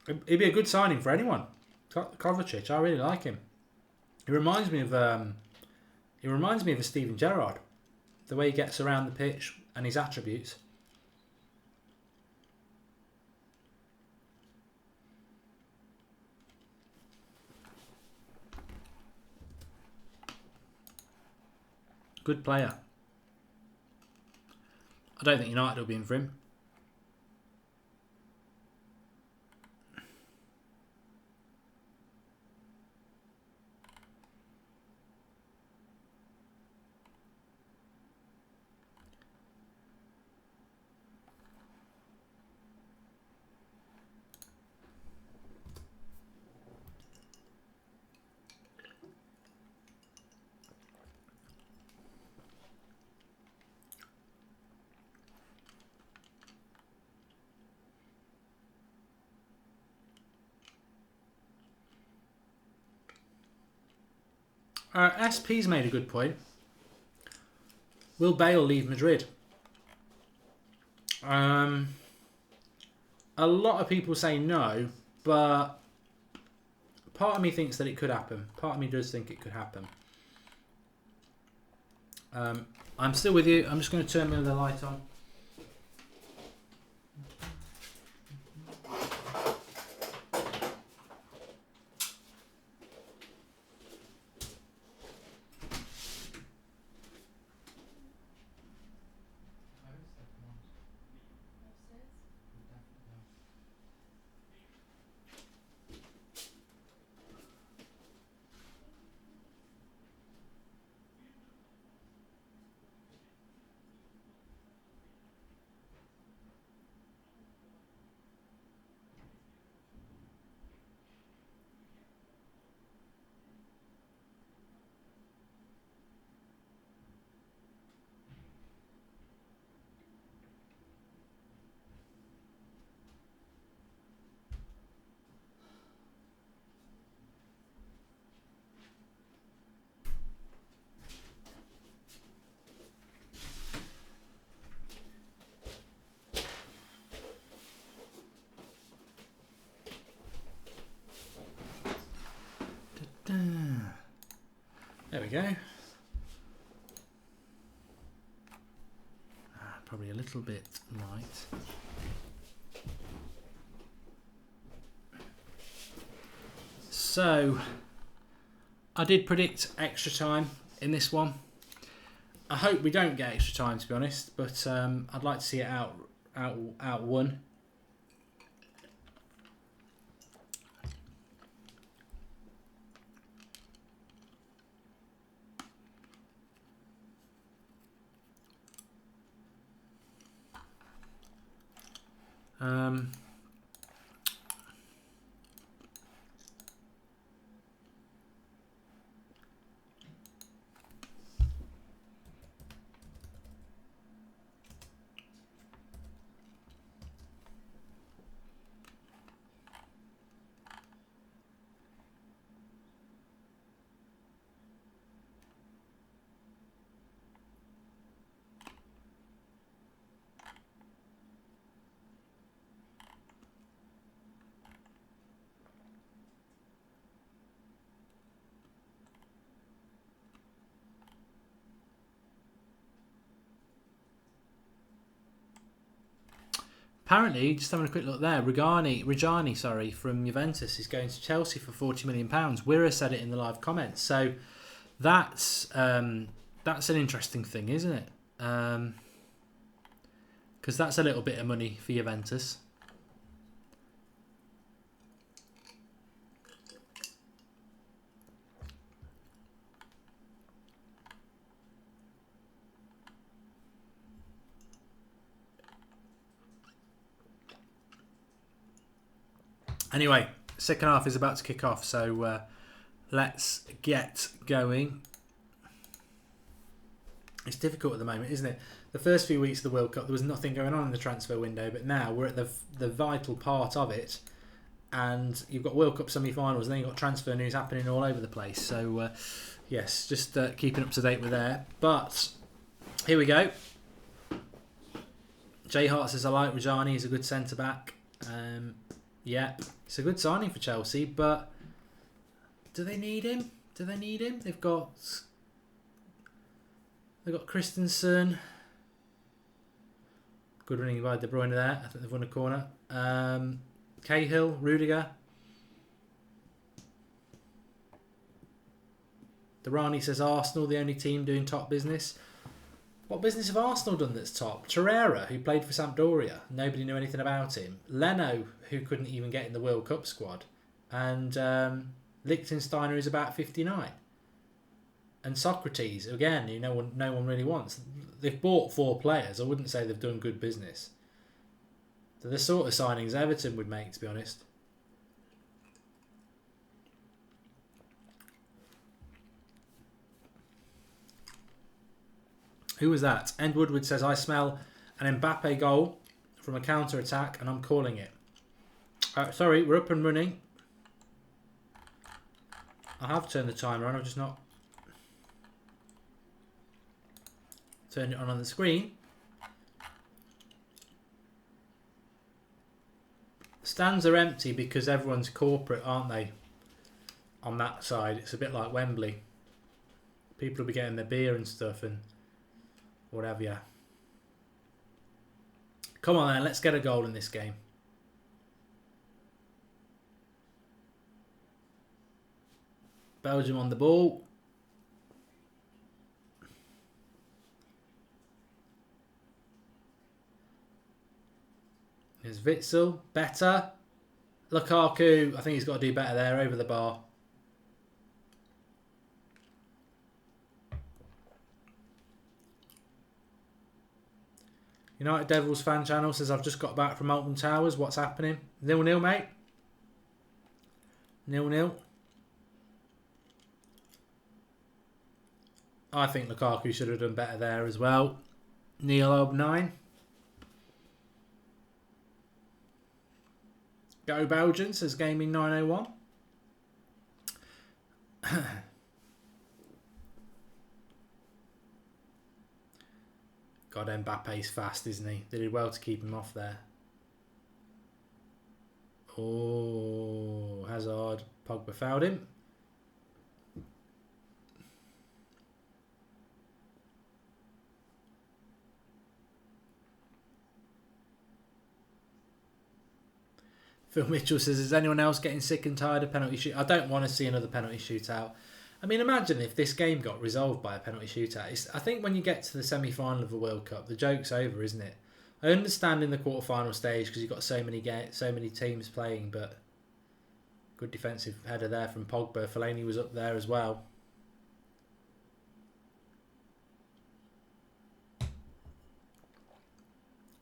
It'd be a good signing for anyone. Kovacic, I really like him. He reminds me of a Steven Gerrard, the way he gets around the pitch and his attributes. Good player. I don't think United will be in for him. SP's made a good point. Will Bale leave Madrid? A lot of people say no, but part of me thinks that it could happen. Part of me does think it could happen. I'm still with you. I'm just going to turn the light on. There we go. Probably a little bit light. So, I did predict extra time in this one. I hope we don't get extra time, to be honest. But I'd like to see it out one. Apparently, just having a quick look there, Reggiani, from Juventus is going to Chelsea for £40 million. Wira said it in the live comments. So that's an interesting thing, isn't it? Because that's a little bit of money for Juventus. Anyway, second half is about to kick off, so let's get going. It's difficult at the moment, isn't it? The first few weeks of the World Cup, there was nothing going on in the transfer window, but now we're at the vital part of it, and you've got World Cup semi-finals, and then you've got transfer news happening all over the place. So, yes, just keeping up to date with there. But here we go. Jay Hart says, I like Reggiani, he's a good centre-back. Yeah, it's a good signing for Chelsea, but do they need him? They've got Christensen. Good running by De Bruyne there. I think they've won a corner. Cahill, Rudiger. Durrani says Arsenal, the only team doing top business. What business have Arsenal done that's top? Torreira, who played for Sampdoria. Nobody knew anything about him. Leno, who couldn't even get in the World Cup squad. And Lichtsteiner is about 59. And Socrates, again, no one really wants. They've bought 4 players. I wouldn't say they've done good business. They're the sort of signings Everton would make, to be honest. Who was that? End Woodward says, I smell an Mbappe goal from a counter-attack and I'm calling it. Sorry, we're up and running. I have turned the timer on, I've just not turned it on the screen. Stands are empty because everyone's corporate, aren't they? On that side, it's a bit like Wembley. People will be getting their beer and stuff and whatever, yeah. Come on then, let's get a goal in this game. Belgium on the ball. Here's Witsel. Better. Lukaku, I think he's got to do better there over the bar. United Devils fan channel says, I've just got back from Alton Towers. What's happening? 0-0, mate. 0-0. I think Lukaku should have done better there as well. Neil Ob 9. Go Belgian, says Gaming 901. God, Mbappe's fast, isn't he? They did well to keep him off there. Oh, Hazard. Pogba fouled him. Phil Mitchell says, is anyone else getting sick and tired of penalty shoot? I don't want to see another penalty shootout. I mean, imagine if this game got resolved by a penalty shootout. I think when you get to the semi-final of the World Cup, the joke's over, isn't it? I understand in the quarter-final stage because you've got so many teams playing, but good defensive header there from Pogba. Fellaini was up there as well.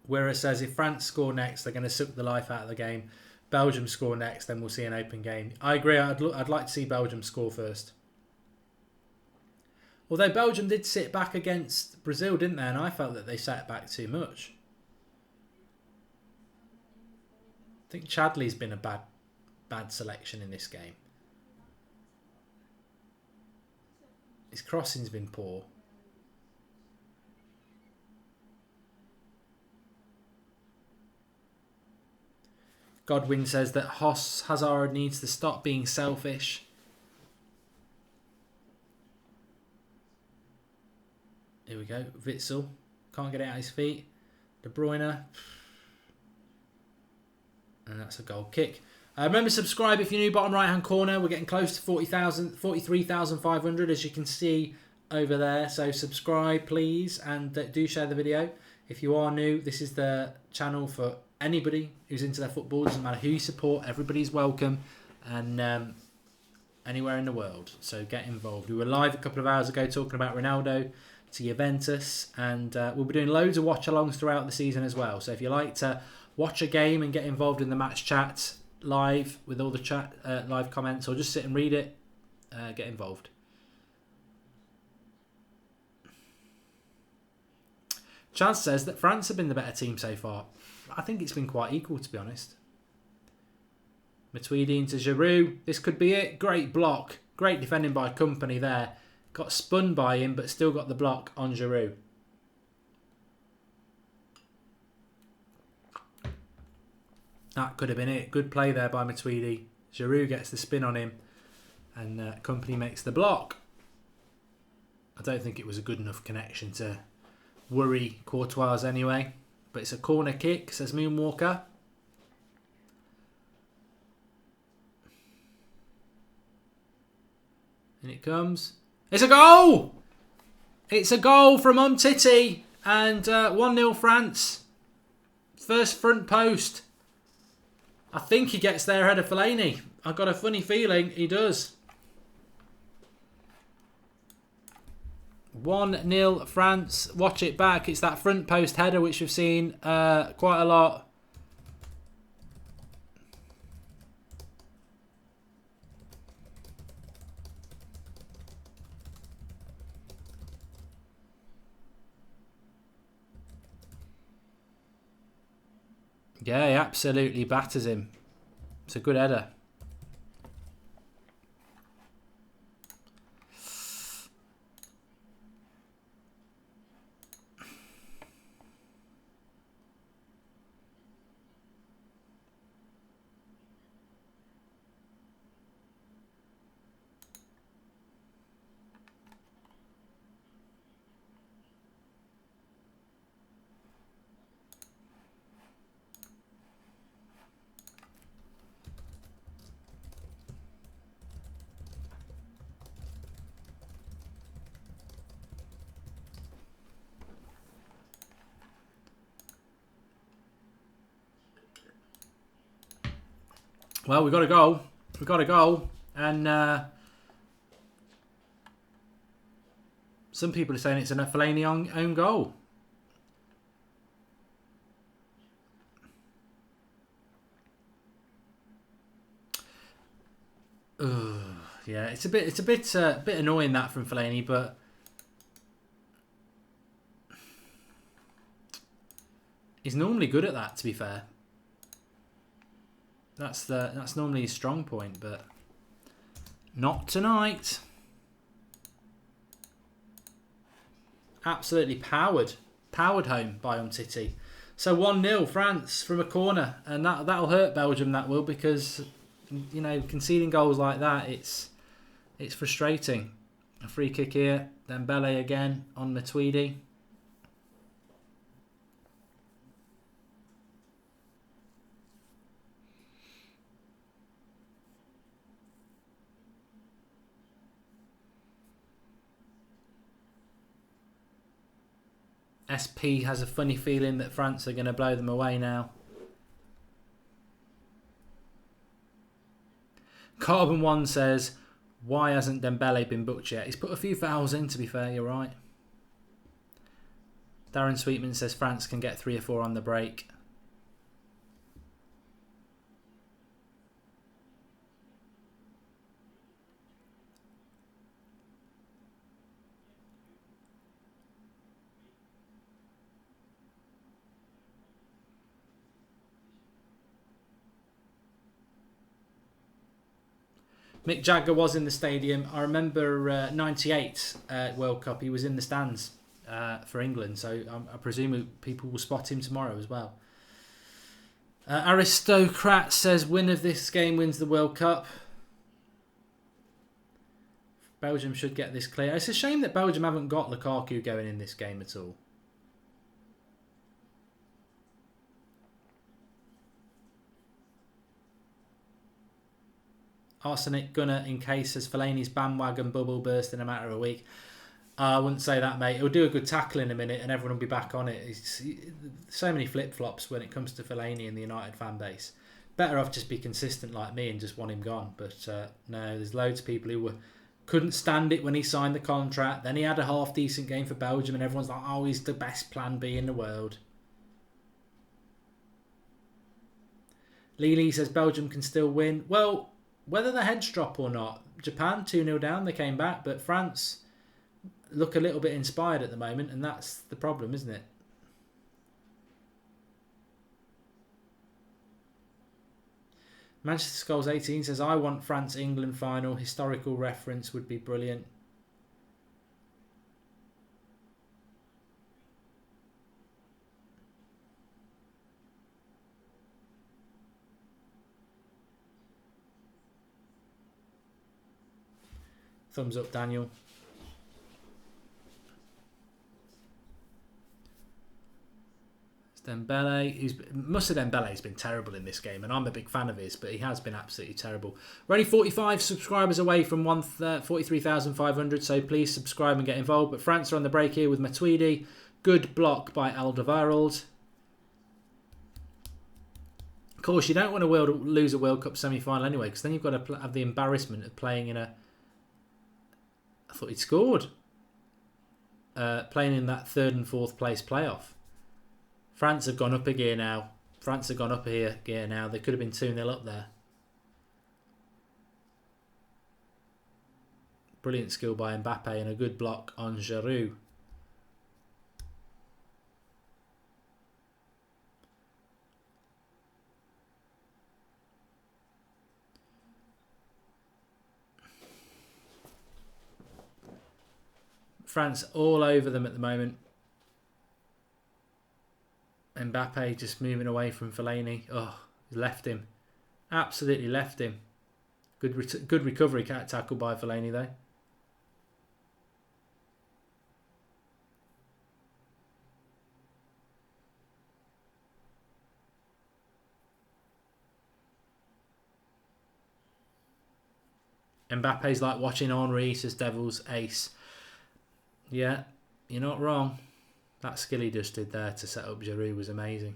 Whereas says if France score next, they're going to suck the life out of the game. Belgium score next, then we'll see an open game. I agree. I'd like to see Belgium score first. Although Belgium did sit back against Brazil, didn't they? And I felt that they sat back too much. I think Chadley's been a bad selection in this game. His crossing's been poor. Godwin says that Hazard needs to stop being selfish. Here we go. Witsel can't get it out his feet. De Bruyne. And that's a goal kick. Remember, subscribe if you're new, bottom right hand corner. We're getting close to 43,500 as you can see over there. So subscribe please, and do share the video. If you are new, this is the channel for anybody who's into their football. Doesn't matter who you support, everybody's welcome, and anywhere in the world. So get involved. We were live a couple of hours ago talking about Ronaldo to Juventus, and we'll be doing loads of watch-alongs throughout the season as well. So if you like to watch a game and get involved in the match chat live with all the chat live comments, or just sit and read it, get involved. Chaz says that France have been the better team so far. I think it's been quite equal, to be honest. Matuidi into Giroud. This could be it. Great block. Great defending by Company there. Got spun by him, but still got the block on Giroud. That could have been it. Good play there by Matuidi. Giroud gets the spin on him, and Company makes the block. I don't think it was a good enough connection to worry Courtois anyway. But it's a corner kick, says Moonwalker. And it comes. It's a goal! It's a goal from Umtiti. And 1-0 France. First front post. I think he gets there ahead of Fellaini. I've got a funny feeling he does. 1-0 France. Watch it back. It's that front post header which we've seen quite a lot. Yeah, he absolutely batters him. It's a good header. Well, we got a goal. We got a goal, and some people are saying it's a Fellaini own goal. Yeah, it's a bit annoying that from Fellaini, but he's normally good at that. To be fair. That's normally his strong point, but not tonight. Absolutely powered home by Umtiti. So 1-0 France from a corner, and that'll hurt Belgium. That will, because you know, conceding goals like that, it's frustrating. A free kick here, Dembele again on Matuidi. SP has a funny feeling that France are going to blow them away now. Carbon One says, why hasn't Dembele been booked yet? He's put a few fouls in, to be fair, you're right. Darren Sweetman says France can get 3 or 4 on the break. Mick Jagger was in the stadium. I remember 98 World Cup. He was in the stands for England. So I presume people will spot him tomorrow as well. Aristocrat says win of this game wins the World Cup. Belgium should get this clear. It's a shame that Belgium haven't got Lukaku going in this game at all. Arsenic Gunner in case says Fellaini's bandwagon bubble burst in a matter of a week. I wouldn't say that, mate. He'll do a good tackle in a minute and everyone will be back on it. It's so many flip-flops when it comes to Fellaini and the United fan base. Better off just be consistent like me and just want him gone. But no, there's loads of people who couldn't stand it when he signed the contract. Then he had a half-decent game for Belgium and everyone's like, oh, he's the best plan B in the world. Lily says Belgium can still win. Well, whether the heads drop or not, Japan 2-0 down, they came back, but France look a little bit inspired at the moment, and that's the problem, isn't it? Manchester Skulls 18 says, I want France-England final. Historical reference would be brilliant. Thumbs up, Daniel. Dembele, Moussa Dembele's been terrible in this game, and I'm a big fan of his, but he has been absolutely terrible. We're only 45 subscribers away from 43,500, so please subscribe and get involved. But France are on the break here with Matuidi. Good block by Alderweireld. Of course, you don't want to lose a World Cup semi-final anyway, because then you've got to have the embarrassment of playing in a... I thought he'd scored. Playing in that 3rd and 4th place playoff. France have gone up a gear now. Gear now. They could have been 2-0 up there. Brilliant skill by Mbappe and a good block on Giroud. France all over them at the moment. Mbappe just moving away from Fellaini. Oh, he's left him. Absolutely left him. Good recovery tackle by Fellaini though. Mbappe's like watching Henry, says Devil's Ace. Yeah, you're not wrong. That skill he just did there to set up Giroud was amazing.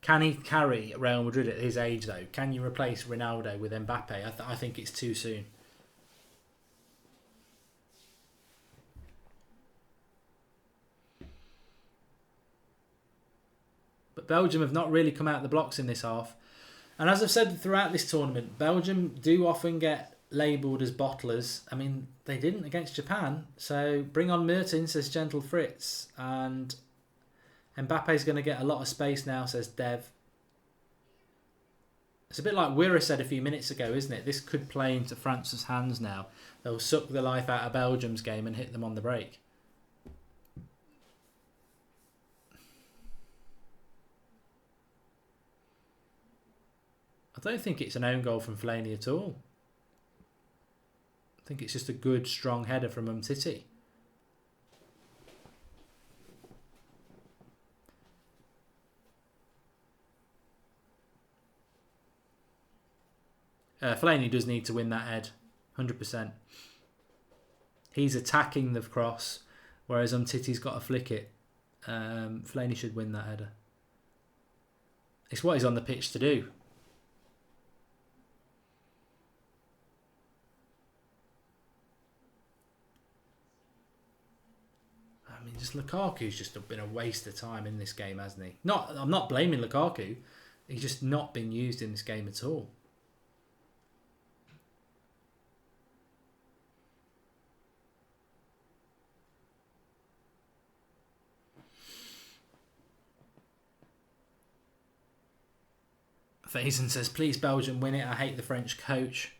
Can he carry Real Madrid at his age though? Can you replace Ronaldo with Mbappe? I think it's too soon. But Belgium have not really come out of the blocks in this half. And as I've said throughout this tournament, Belgium do often get labelled as bottlers. I mean, they didn't against Japan. So bring on Mertens, says Gentle Fritz. And Mbappe's going to get a lot of space now, says Dev. It's a bit like Wira said a few minutes ago, isn't it? This could play into France's hands now. They'll suck the life out of Belgium's game and hit them on the break. I don't think it's an own goal from Fellaini at all. I think it's just a good, strong header from Umtiti. Fellaini does need to win that head, 100%. He's attacking the cross Whereas Umtiti's got to flick it. Fellaini should win that header. It's what he's on the pitch to do. I mean, just Lukaku's just been a waste of time in this game, hasn't he? I'm not blaming Lukaku. He's just not been used in this game at all. Faison says, please Belgium win it. I hate the French coach.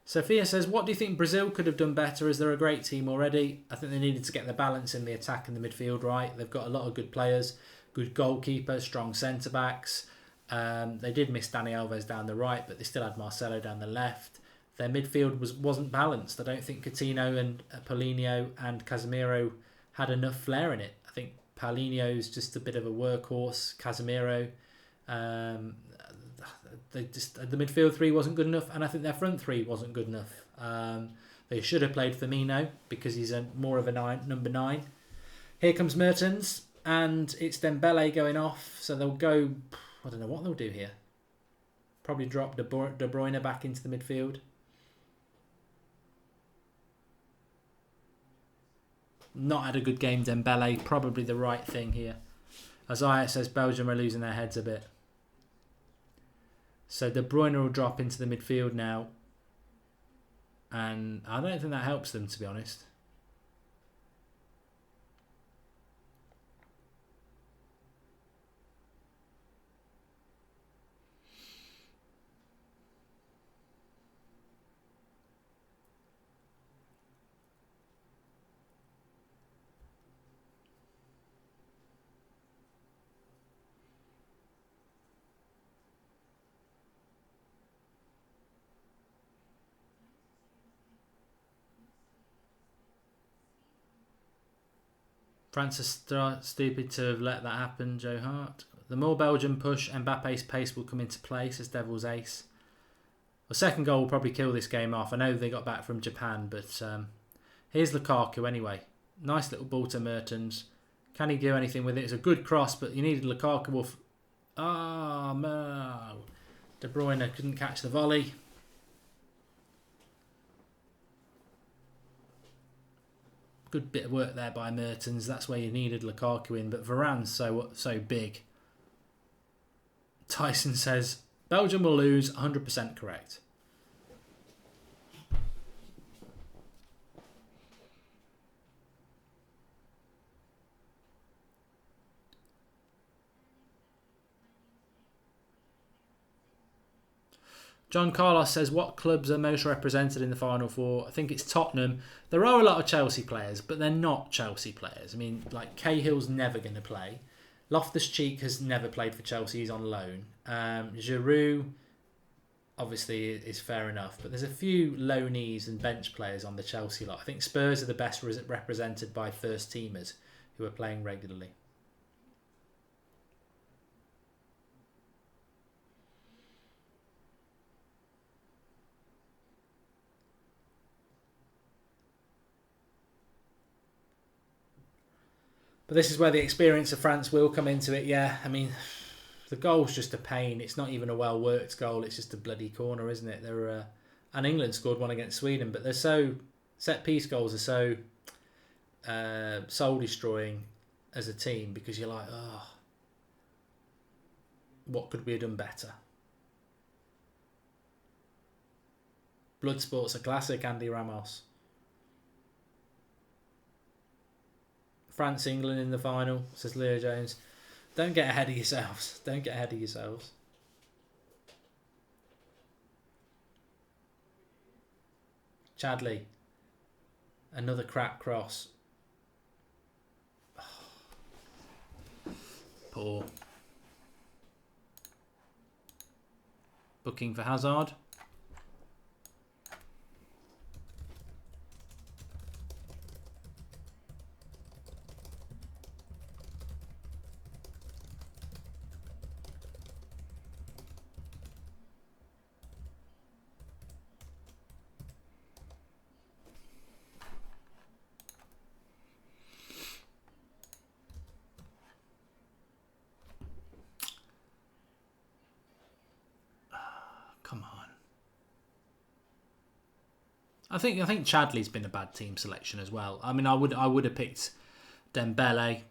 Sophia says, what do you think Brazil could have done better, as they're a great team already? I think they needed to get the balance in the attack and the midfield right. They've got a lot of good players, good goalkeeper, strong centre-backs. They did miss Dani Alves down the right, but they still had Marcelo down the left. Their midfield wasn't balanced. I don't think Coutinho and Paulinho and Casemiro had enough flair in it. I think Paulinho's just a bit of a workhorse. Casemiro, the midfield three wasn't good enough, and I think their front three wasn't good enough. They should have played Firmino because he's more of a number 9. Here comes Mertens, and it's Dembele going off, so they'll go. I don't know what they'll do here. Probably drop De Bruyne back into the midfield. Not had a good game, Dembele. Probably the right thing here. Isaiah says Belgium are losing their heads a bit. So De Bruyne will drop into the midfield now. And I don't think that helps them, to be honest. France are stupid to have let that happen, Joe Hart. The more Belgium push, Mbappe's pace will come into play, says Devil's Ace. The second goal will probably kill this game off. I know they got back from Japan, but here's Lukaku anyway. Nice little ball to Mertens. Can he do anything with it? It's a good cross, but you needed Lukaku. No. De Bruyne couldn't catch the volley. Good bit of work there by Mertens. That's where you needed Lukaku in, but Varane's so big. Tyson says Belgium will lose. 100% correct. John Carlos says, what clubs are most represented in the Final Four? I think it's Tottenham. There are a lot of Chelsea players, but they're not Chelsea players. I mean, like Cahill's never going to play. Loftus-Cheek has never played for Chelsea. He's on loan. Giroud, obviously, is fair enough. But there's a few loanees and bench players on the Chelsea lot. I think Spurs are the best represented by first teamers who are playing regularly. But this is where the experience of France will come into it, yeah. I mean, the goal's just a pain. It's not even a well-worked goal. It's just a bloody corner, isn't it? And England scored one against Sweden, but they're so... Set-piece goals are so soul-destroying as a team because you're like, oh, what could we have done better? Bloodsport's a classic, Andy Ramos. France, England in the final, says Leo Jones. Don't get ahead of yourselves. Don't get ahead of yourselves. Chadley. Another crap cross. Oh. Poor. Booking for Hazard. I think Chadley's been a bad team selection as well. I mean, I would have picked Dembele,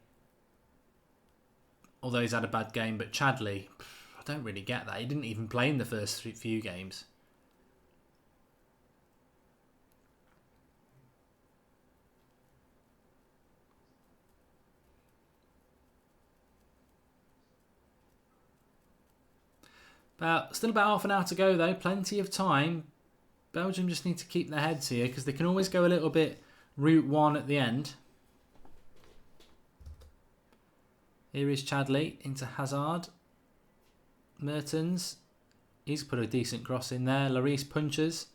although he's had a bad game. But Chadley, I don't really get that. He didn't even play in the first few games. Still about half an hour to go though. Plenty of time. Belgium just need to keep their heads here because they can always go a little bit route one at the end. Here is Chadley into Hazard. Mertens. He's put a decent cross in there. Lloris punches.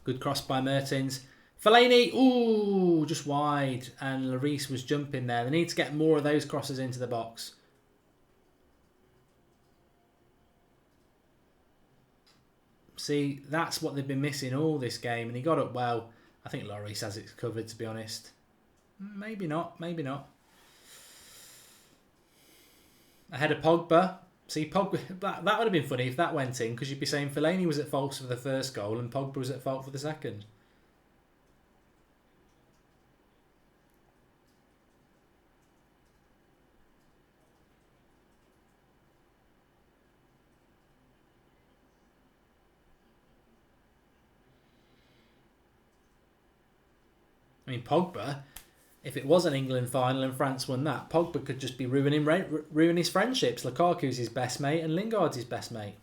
Good cross by Mertens. Fellaini, ooh, just wide. And Lloris was jumping there. They need to get more of those crosses into the box. See, that's what they've been missing all this game. And he got up well. I think Lloris has it covered, to be honest. Maybe not, maybe not. Ahead of Pogba. See, Pogba, that would have been funny if that went in, because you'd be saying Fellaini was at fault for the first goal and Pogba was at fault for the second. I mean, Pogba, if it was an England final and France won that, Pogba could just be ruin his friendships. Lukaku's his best mate and Lingard's his best mate.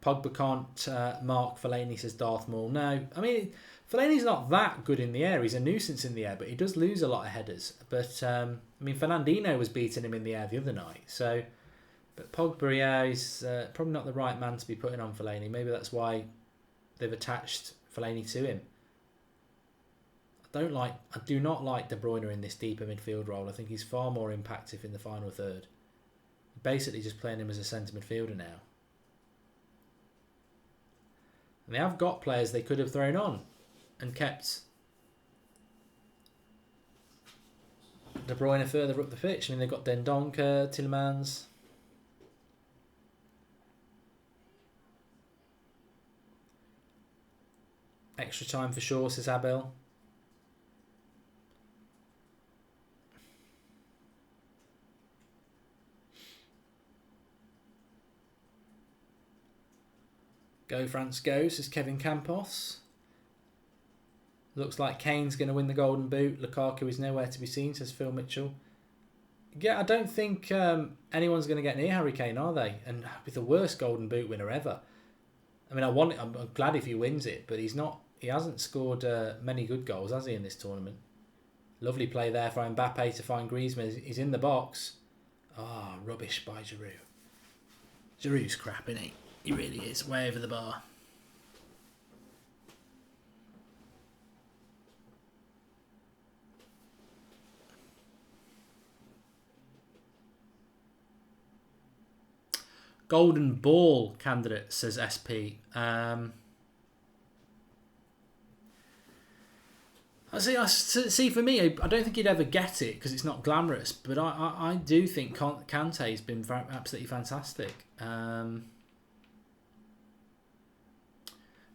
Pogba can't mark Fellaini, says Darth Maul. No, I mean, Fellaini's not that good in the air. He's a nuisance in the air, but he does lose a lot of headers. But, I mean, Fernandinho was beating him in the air the other night. So, but Pogba, yeah, he's probably not the right man to be putting on Fellaini. Maybe that's why they've attached Fellaini to him. I do not like De Bruyne in this deeper midfield role. I think he's far more impactful in the final third. Basically just playing him as a centre midfielder now. And they have got players they could have thrown on and kept De Bruyne further up the pitch. I mean, they've got Dendoncker, Tielemans. Extra time for sure, says Abel. Go France go, says Kevin Campos. Looks like Kane's going to win the Golden Boot. Lukaku is nowhere to be seen, says Phil Mitchell. Yeah, I don't think anyone's going to get near Harry Kane, are they? And with the worst Golden Boot winner ever. I mean, I'm glad if he wins it, but he's not. He hasn't scored many good goals, has he, in this tournament? Lovely play there for Mbappe to find Griezmann. He's in the box. Ah, oh, rubbish by Giroud. Giroud's crap, isn't he? He really is. Way over the bar. Golden Ball candidate, says SP. See, for me, I don't think he'd ever get it because it's not glamorous. But I do think Kante's been absolutely fantastic.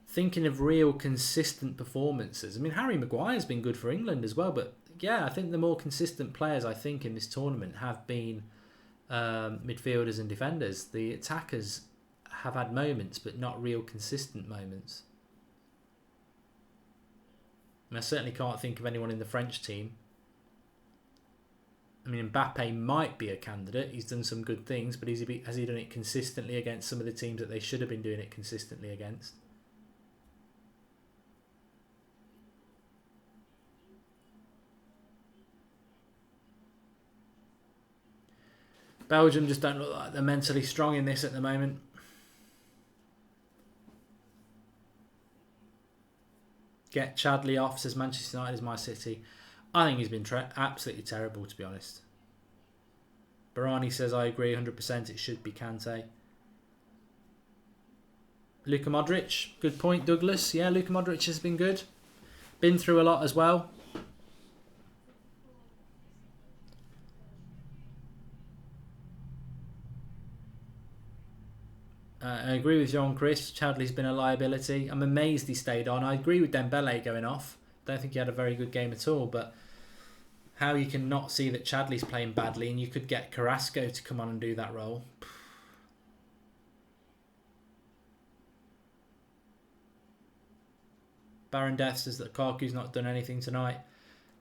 Thinking of real consistent performances. I mean, Harry Maguire's been good for England as well. But yeah, I think the more consistent players I think in this tournament have been midfielders and defenders. The attackers have had moments, but not real consistent moments. I certainly can't think of anyone in the French team. I mean, Mbappe might be a candidate. He's done some good things, but has he done it consistently against some of the teams that they should have been doing it consistently against? Belgium just don't look like they're mentally strong in this at the moment. Get Chadley off, says Manchester United is my city. I think he's been absolutely terrible, to be honest. Barani says, I agree 100%. It should be Kante. Luka Modric. Good point, Douglas. Yeah, Luka Modric has been good. Been through a lot as well. I agree with Jean-Chris. Chadley's been a liability. I'm amazed he stayed on. I agree with Dembele going off. Don't think he had a very good game at all. But how you can not see that Chadley's playing badly and you could get Carrasco to come on and do that role. Baron Death says that Kaku's not done anything tonight.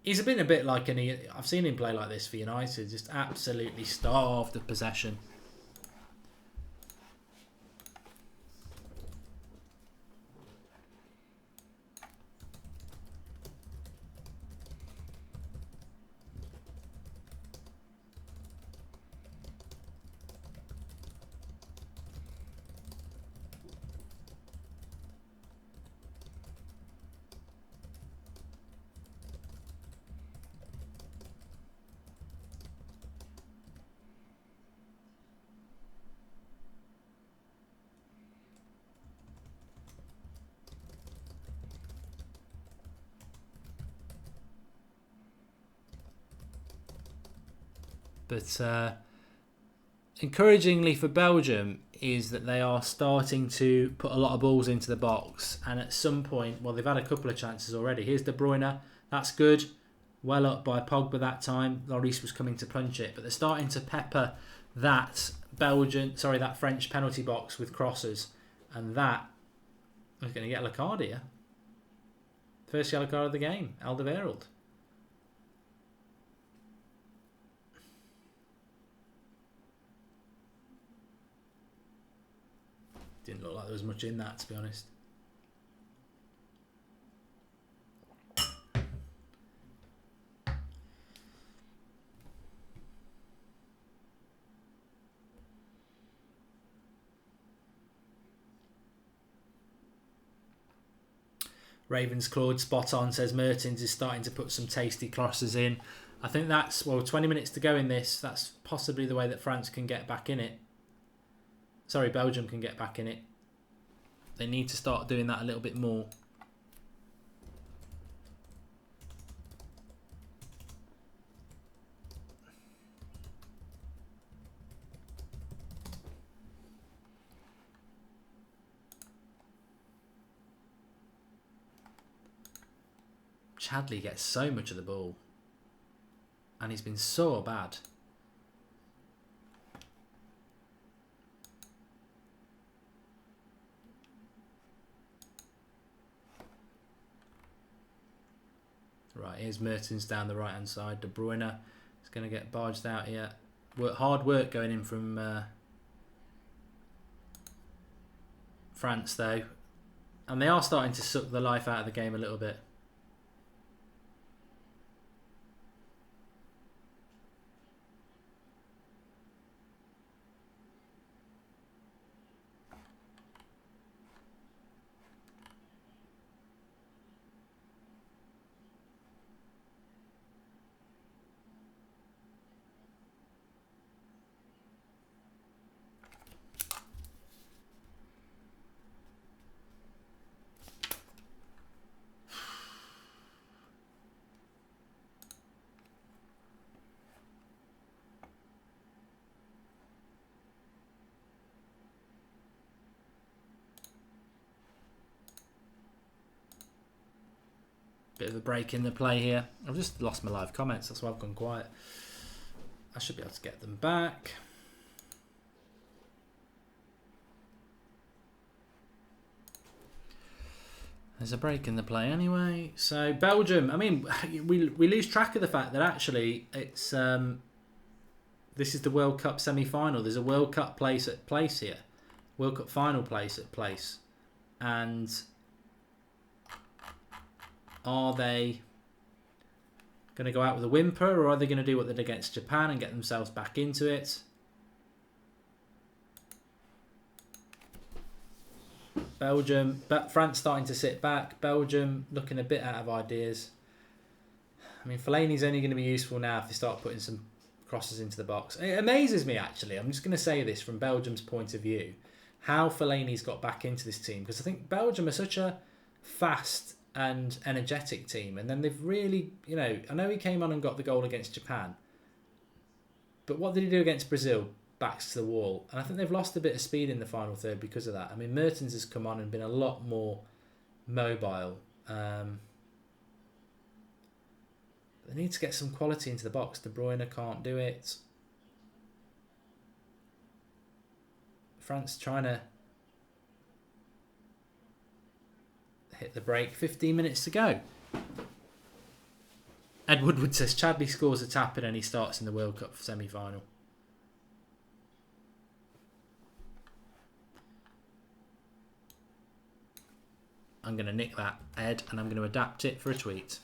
He's been a bit like I've seen him play like this for United. Just absolutely starved of possession. But encouragingly for Belgium is that they are starting to put a lot of balls into the box. And at some point, well, they've had a couple of chances already. Here's De Bruyne. That's good. Well up by Pogba that time. Lloris was coming to punch it. But they're starting to pepper that that French penalty box with crosses. And that is going to get a card here. First yellow card of the game. Alderweireld. Didn't look like there was much in that, to be honest. Ravens Claude spot on says Mertens is starting to put some tasty crosses in. I think that's, 20 minutes to go in this. That's possibly the way that France can get back in it. Sorry, Belgium can get back in it. They need to start doing that a little bit more. Chadley gets so much of the ball. And he's been so bad. Right, here's Mertens down the right-hand side. De Bruyne is going to get barged out here. Hard work going in from France, though. And they are starting to suck the life out of the game a little bit. Bit of a break in the play here. I've just lost my live comments, that's why I've gone quiet. I should be able to get them back. There's a break in the play anyway. So Belgium, I mean, we lose track of the fact that actually it's this is the World Cup semi-final. There's a World Cup place at place here. World Cup final place at place. And are they going to go out with a whimper, or are they going to do what they did against Japan and get themselves back into it? Belgium, France starting to sit back. Belgium looking a bit out of ideas. I mean, Fellaini's only going to be useful now if they start putting some crosses into the box. It amazes me, actually. I'm just going to say this from Belgium's point of view, how Fellaini's got back into this team. Because I think Belgium are such a fast and energetic team. And then they've really, I know he came on and got the goal against Japan. But what did he do against Brazil? Backs to the wall. And I think they've lost a bit of speed in the final third because of that. I mean, Mertens has come on and been a lot more mobile. They need to get some quality into the box. De Bruyne can't do it. France trying to hit the break. 15 minutes to go. Ed Woodward says Chadley scores a tap and he starts in the World Cup semi-final. I'm going to nick that, Ed, and I'm going to adapt it for a tweet.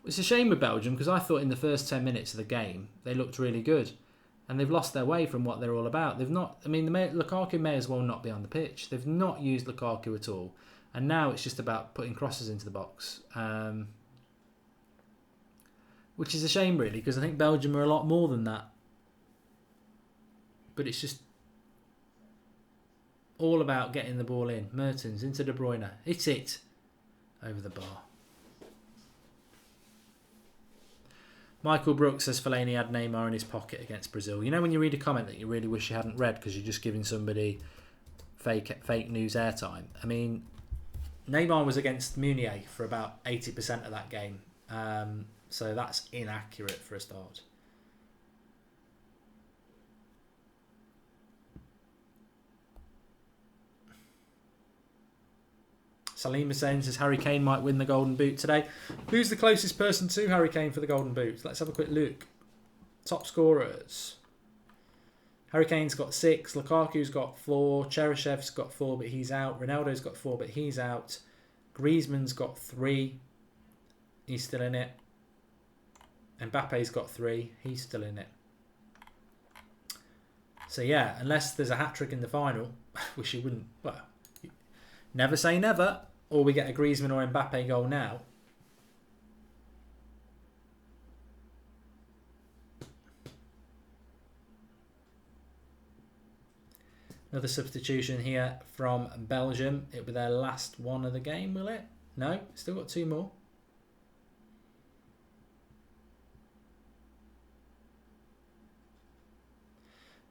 It's a shame with Belgium because I thought in the first 10 minutes of the game they looked really good, and they've lost their way from what they're all about. They've not. I mean, Lukaku may as well not be on the pitch. They've not used Lukaku at all, and now it's just about putting crosses into the box, which is a shame really because I think Belgium are a lot more than that. But it's just all about getting the ball in. Mertens into De Bruyne. It's it over the bar. Michael Brooks says Fellaini had Neymar in his pocket against Brazil. You know when you read a comment that you really wish you hadn't read because you're just giving somebody fake news airtime? I mean, Neymar was against Meunier for about 80% of that game. So that's inaccurate for a start. Salim Hussein says Harry Kane might win the Golden Boot today. Who's the closest person to Harry Kane for the Golden Boot? Let's have a quick look. Top scorers. Harry Kane's got 6. Lukaku's got 4. Cherishev's got 4, but he's out. Ronaldo's got 4, but he's out. Griezmann's got 3. He's still in it. Mbappe's got 3. He's still in it. So yeah, unless there's a hat-trick in the final, which you wouldn't... Well, never say never. Or we get a Griezmann or Mbappe goal now. Another substitution here from Belgium. It'll be their last one of the game, will it? No, still got 2 more.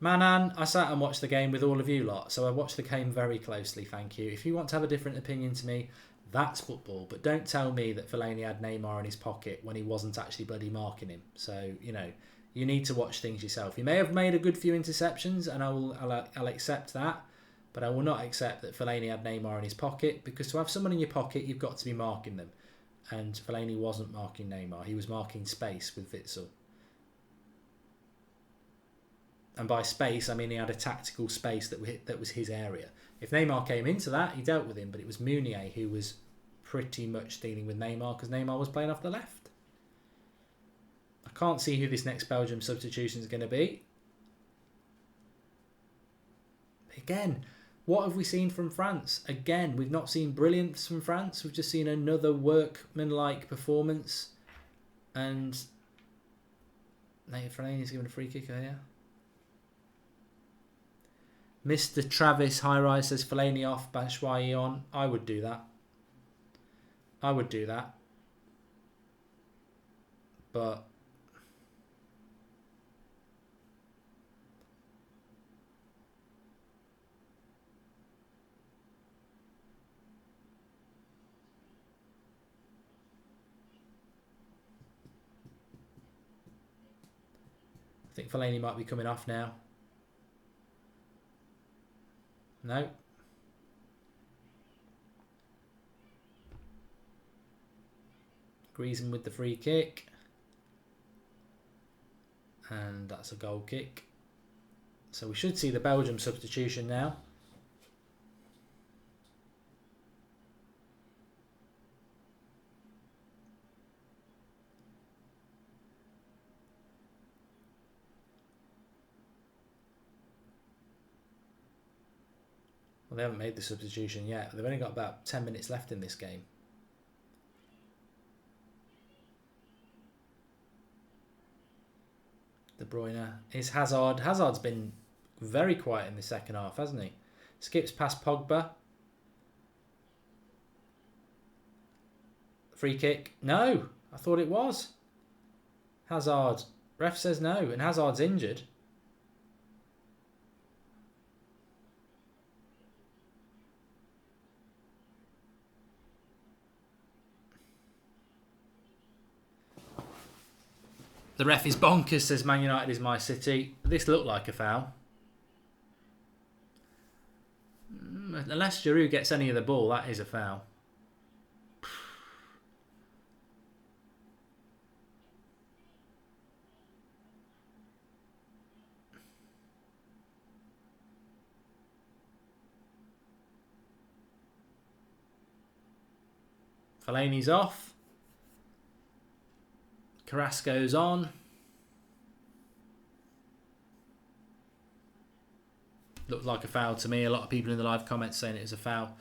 Manan, I sat and watched the game with all of you lot, so I watched the game very closely, thank you. If you want to have a different opinion to me, that's football, but don't tell me that Fellaini had Neymar in his pocket when he wasn't actually bloody marking him. So, you need to watch things yourself. He may have made a good few interceptions, and I'll accept that, but I will not accept that Fellaini had Neymar in his pocket, because to have someone in your pocket, you've got to be marking them. And Fellaini wasn't marking Neymar, he was marking space with Witsel. And by space, I mean he had a tactical space that was his area. If Neymar came into that, he dealt with him. But it was Meunier who was pretty much dealing with Neymar because Neymar was playing off the left. I can't see who this next Belgium substitution is going to be. Again, what have we seen from France? Again, we've not seen brilliance from France. We've just seen another workmanlike performance. And Fellaini's given a free kick here. Mr. Travis High-Rise says Fellaini off, Batshuayi on. I would do that. But I think Fellaini might be coming off now. No. Griezmann with the free kick. And that's a goal kick. So we should see the Belgium substitution now. Well, they haven't made the substitution yet. They've only got about 10 minutes left in this game. De Bruyne is Hazard. Hazard's been very quiet in the second half, hasn't he? Skips past Pogba. Free kick. No, I thought it was. Hazard. Ref says no, and Hazard's injured. The ref is bonkers, says Man United is my city. This looked like a foul. Unless Giroud gets any of the ball, that is a foul. Fellaini's off. Carrasco's on. Looked like a foul to me. A lot of people in the live comments saying it was a foul.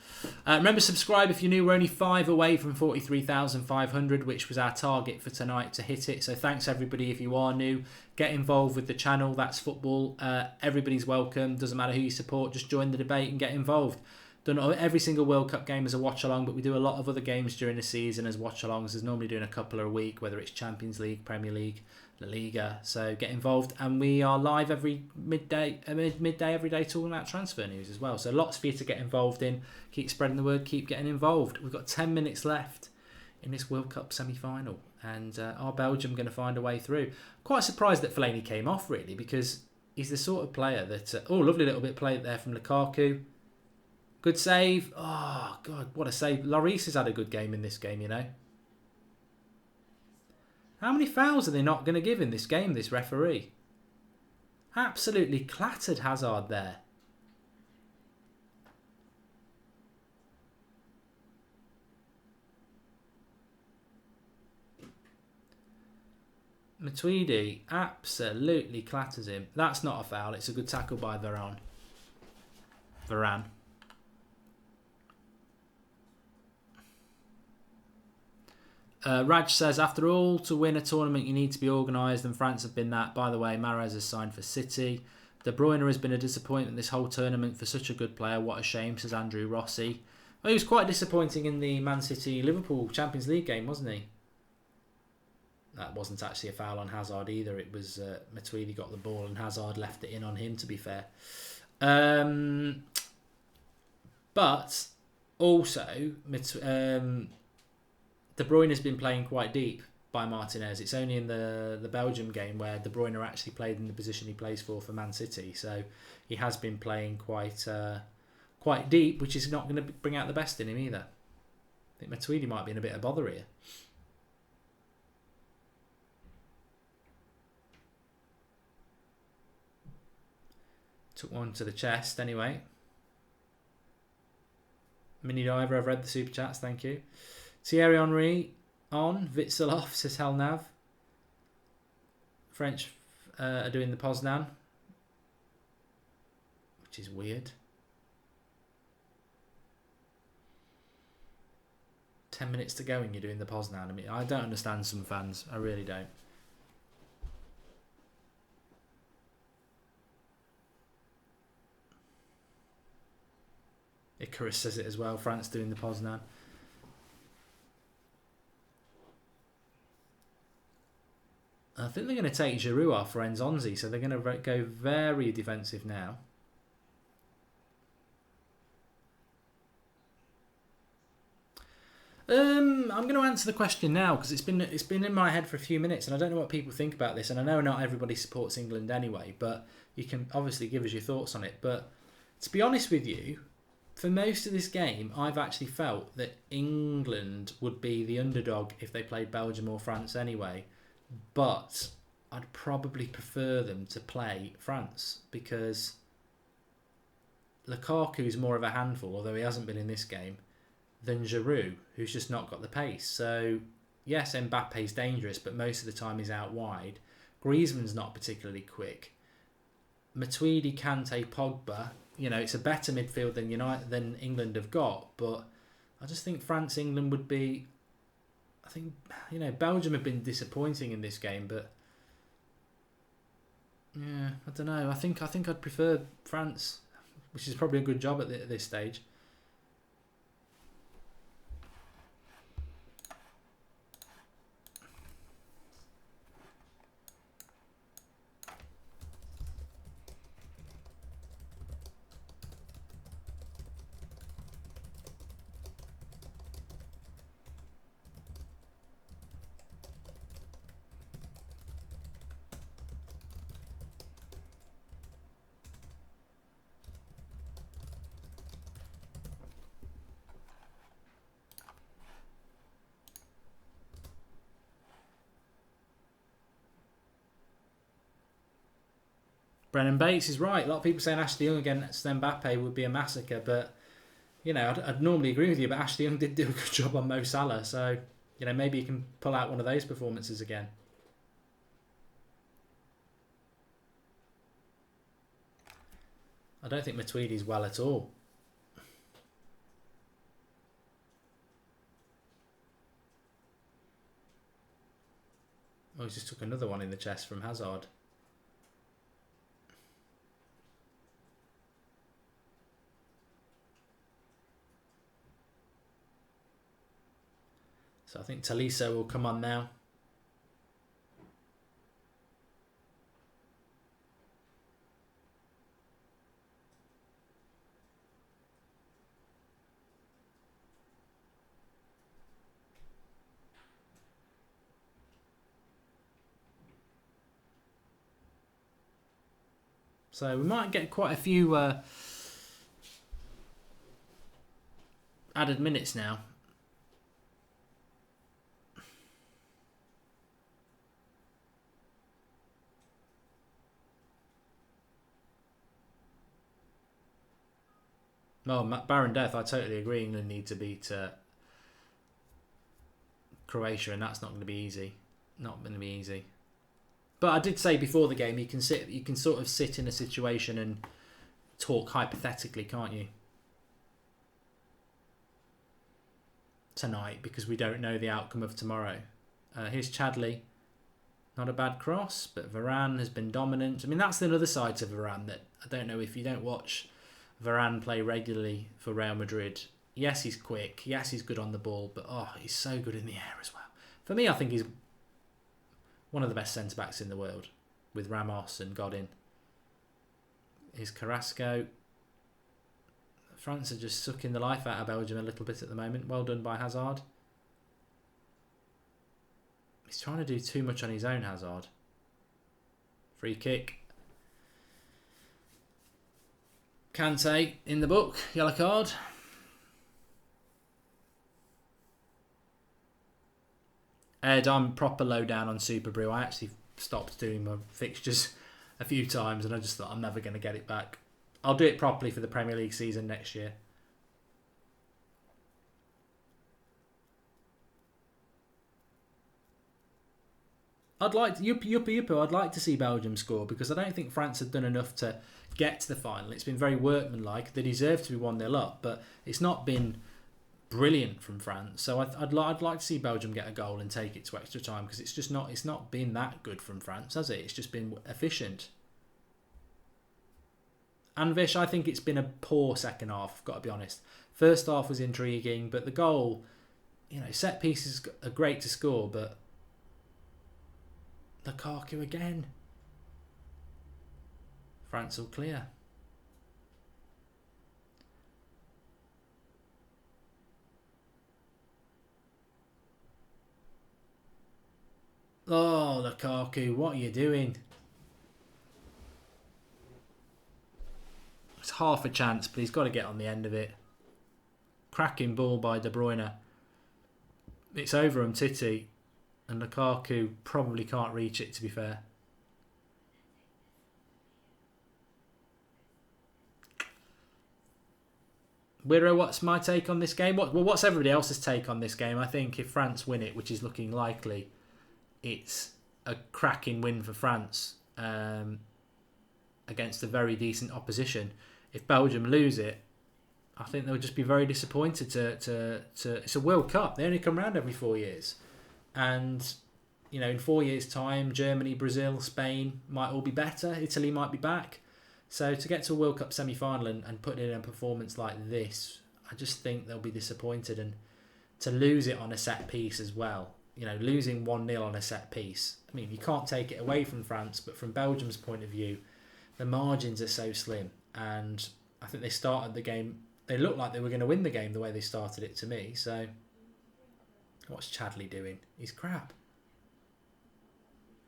Remember, subscribe if you're new. We're only 5 away from 43,500, which was our target for tonight to hit it. So thanks everybody if you are new. Get involved with the channel. That's football. Everybody's welcome. Doesn't matter who you support. Just join the debate and get involved. Done every single World Cup game as a watch-along, but we do a lot of other games during the season as watch-alongs. There's normally doing a couple a week, whether it's Champions League, Premier League, La Liga. So get involved, and we are live every midday every day talking about transfer news as well. So lots for you to get involved in. Keep spreading the word, keep getting involved. We've got 10 minutes left in this World Cup semi-final, and are Belgium going to find a way through? Quite surprised that Fellaini came off, really, because he's the sort of player that... oh, lovely little bit played there from Lukaku. Good save. Oh, God, what a save. Lloris has had a good game in this game, you know. How many fouls are they not going to give in this game, this referee? Absolutely clattered Hazard there. Matuidi absolutely clatters him. That's not a foul. It's a good tackle by Varane. Raj says, after all, to win a tournament you need to be organised, and France have been that. By the way, Mahrez has signed for City. De Bruyne has been a disappointment this whole tournament for such a good player. What a shame, says Andrew Rossi. Well, he was quite disappointing in the Man City-Liverpool Champions League game, wasn't he? That wasn't actually a foul on Hazard either. It was Matuidi got the ball and Hazard left it in on him, to be fair. But also... De Bruyne has been playing quite deep by Martinez. It's only in the Belgium game where De Bruyne actually played in the position he plays for Man City. So he has been playing quite deep, which is not going to bring out the best in him either. I think Matuidi might be in a bit of bother here. Took one to the chest anyway. Mini Diver, I've read the super chats, thank you. Thierry Henry on. Witsel off, says Helnav. French are doing the Poznan, which is weird. 10 minutes to go and you're doing the Poznan. I mean, I don't understand some fans. I really don't. Icarus says it as well. France doing the Poznan. I think they're going to take Giroud off for Enzonzi, so they're going to go very defensive now. I'm going to answer the question now because it's been in my head for a few minutes, and I don't know what people think about this. And I know not everybody supports England anyway, but you can obviously give us your thoughts on it. But to be honest with you, for most of this game, I've actually felt that England would be the underdog if they played Belgium or France anyway. But I'd probably prefer them to play France because Lukaku's more of a handful, although he hasn't been in this game, than Giroud, who's just not got the pace. So, yes, Mbappe's dangerous, but most of the time he's out wide. Griezmann's not particularly quick. Matuidi, Kante, Pogba, it's a better midfield than England have got, but I just think France-England would be... I think, Belgium have been disappointing in this game, but... Yeah, I don't know. I think I'd prefer France, which is probably a good job at this stage. Brennan Bates is right. A lot of people saying Ashley Young against Mbappe would be a massacre, but I'd normally agree with you. But Ashley Young did do a good job on Mo Salah, so maybe he can pull out one of those performances again. I don't think Matuidi's well at all. Oh, he just took another one in the chest from Hazard. So I think Tolisso will come on now. So we might get quite a few added minutes now. Oh, Baron Death, I totally agree. England need to beat Croatia, and that's not going to be easy. Not going to be easy. But I did say before the game, you can sort of sit in a situation and talk hypothetically, can't you? Tonight, because we don't know the outcome of tomorrow. Here's Chadley. Not a bad cross, but Varane has been dominant. I mean, that's the other side to Varane that I don't know if you don't watch Varane play regularly for Real Madrid. Yes, he's quick. Yes, he's good on the ball, but he's so good in the air as well. For me, I think he's one of the best centre-backs in the world, with Ramos and Godin. Here's Carrasco. France are just sucking the life out of Belgium a little bit at the moment. Well done by Hazard. He's trying to do too much on his own, Hazard. Free kick. Kante in the book. Yellow card. Ed, I'm proper low down on Super Brew. I actually stopped doing my fixtures a few times and I just thought I'm never going to get it back. I'll do it properly for the Premier League season next year. I'd like to see Belgium score because I don't think France have done enough to get to the final. It's been very workmanlike. They deserve to be 1-0 up, but it's not been brilliant from France. So I'd like to see Belgium get a goal and take it to extra time because it's not been that good from France, has it? It's just been efficient. Anvish, I think it's been a poor second half, I've got to be honest. First half was intriguing, but the goal, set pieces are great to score, but Lukaku again. France will clear. Oh, Lukaku, what are you doing? It's half a chance, but he's got to get on the end of it. Cracking ball by De Bruyne. It's over Titi, and Lukaku probably can't reach it, to be fair. Wiro, what's my take on this game? What's everybody else's take on this game? I think if France win it, which is looking likely, it's a cracking win for France against a very decent opposition. If Belgium lose it, I think they'll just be very disappointed to it's a World Cup. They only come round every 4 years. And, you know, in 4 years' time, Germany, Brazil, Spain might all be better. Italy might be back. So to get to a World Cup semi-final and put in a performance like this, I just think they'll be disappointed. And to lose it on a set piece as well, you know, losing 1-0 on a set piece. I mean, you can't take it away from France, but from Belgium's point of view, the margins are so slim. And I think they started the game, they looked like they were going to win the game the way they started it to me. So what's Chadli doing? He's crap.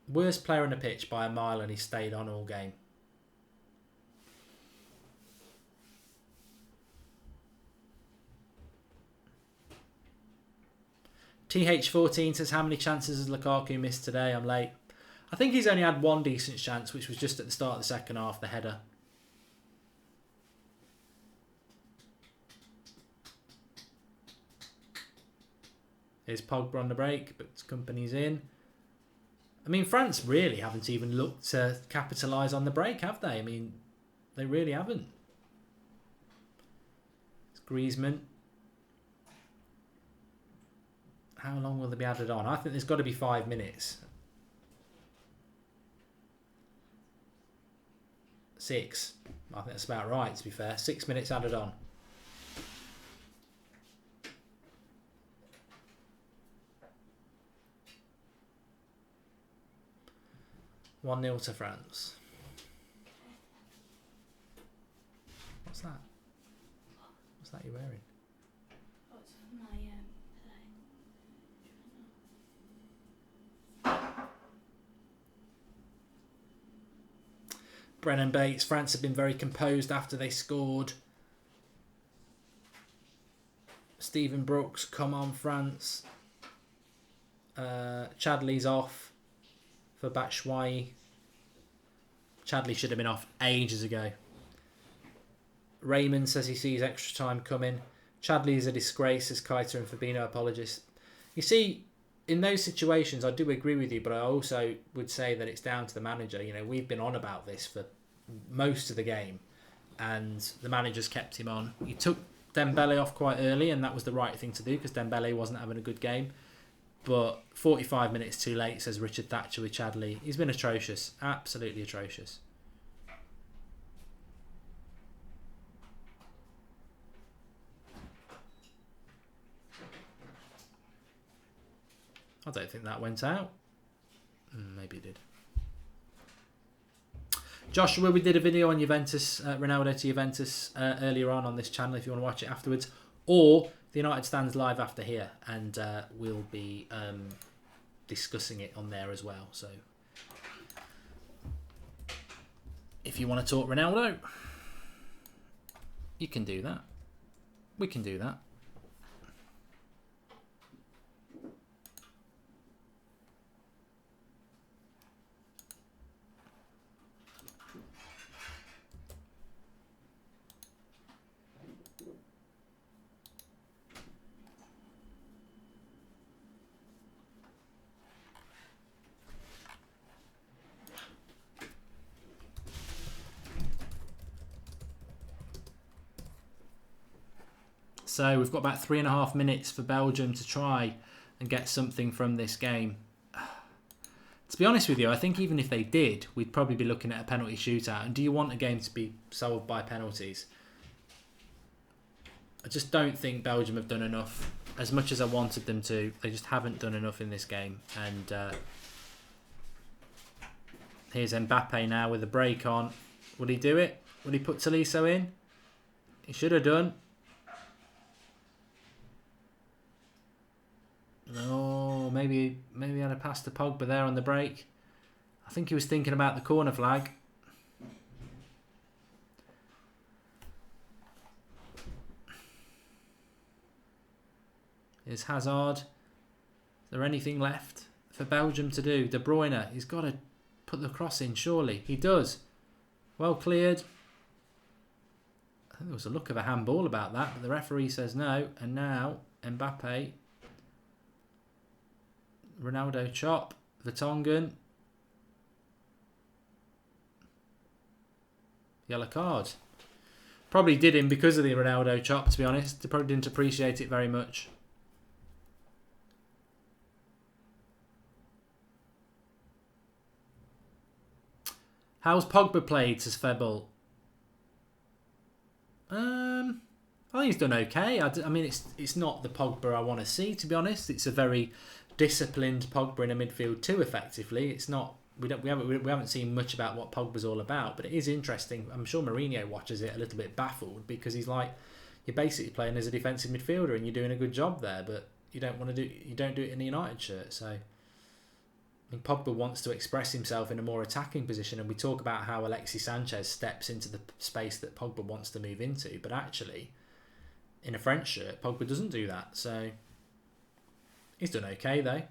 Worst player on the pitch by a mile, and he stayed on all game. TH14 says, how many chances has Lukaku missed today? I'm late. I think he's only had one decent chance, which was just at the start of the second half, the header. Here's Pogba on the break, but company's in. I mean, France really haven't even looked to capitalise on the break, have they? I mean, they really haven't. It's Griezmann. How long will they be added on? I think there's got to be 5 minutes. 6. I think that's about right, to be fair. 6 minutes added on. One 0 to France. What's that? What's that you're wearing? Oh, it's my today. Brennan Bates. France have been very composed after they scored. Stephen Brooks, come on France. Chadley's off for Batshuayi. Chadley should have been off ages ago. Raymond says he sees extra time coming. Chadley is a disgrace, says Keita and Fabinho apologist. You see, in those situations, I do agree with you, but I also would say that it's down to the manager. You know, we've been on about this for most of the game, and the manager's kept him on. He took Dembele off quite early, and that was the right thing to do because Dembele wasn't having a good game. But 45 minutes too late, says Richard Thatcher with Chadley. He's been atrocious. Absolutely atrocious. I don't think that went out. Maybe it did. Joshua, we did a video on Juventus, Ronaldo to Juventus earlier on this channel if you want to watch it afterwards. Or the United stands live after here, and we'll be discussing it on there as well. So if you want to talk Ronaldo, you can do that. We can do that. So we've got about 3.5 minutes for Belgium to try and get something from this game. To be honest with you, I think even if they did, we'd probably be looking at a penalty shootout. And do you want a game to be solved by penalties? I just don't think Belgium have done enough. As much as I wanted them to, they just haven't done enough in this game. And here's Mbappe now with a break on. Would he do it? Would he put Tolisso in? He should have done. No, maybe I'd have passed to Pogba there on the break. I think he was thinking about the corner flag. Here's Hazard. Is there anything left for Belgium to do? De Bruyne, he's got to put the cross in, surely. He does. Well cleared. There was a look of a handball about that, but the referee says no. And now Mbappe, Ronaldo chop, Vertonghen, yellow card. Probably did him because of the Ronaldo chop, to be honest. They probably didn't appreciate it very much. How's Pogba played, says Febble? I think he's done okay. I mean, it's not the Pogba I want to see, to be honest. It's a very disciplined Pogba in a midfield too. Effectively, it's not. We haven't seen much about what Pogba's all about, but it is interesting. I'm sure Mourinho watches it a little bit baffled because he's like, you're basically playing as a defensive midfielder and you're doing a good job there, but you don't do it in the United shirt. So, I mean, Pogba wants to express himself in a more attacking position, and we talk about how Alexis Sanchez steps into the space that Pogba wants to move into, but actually, in a French shirt, Pogba doesn't do that. So, he's done okay though.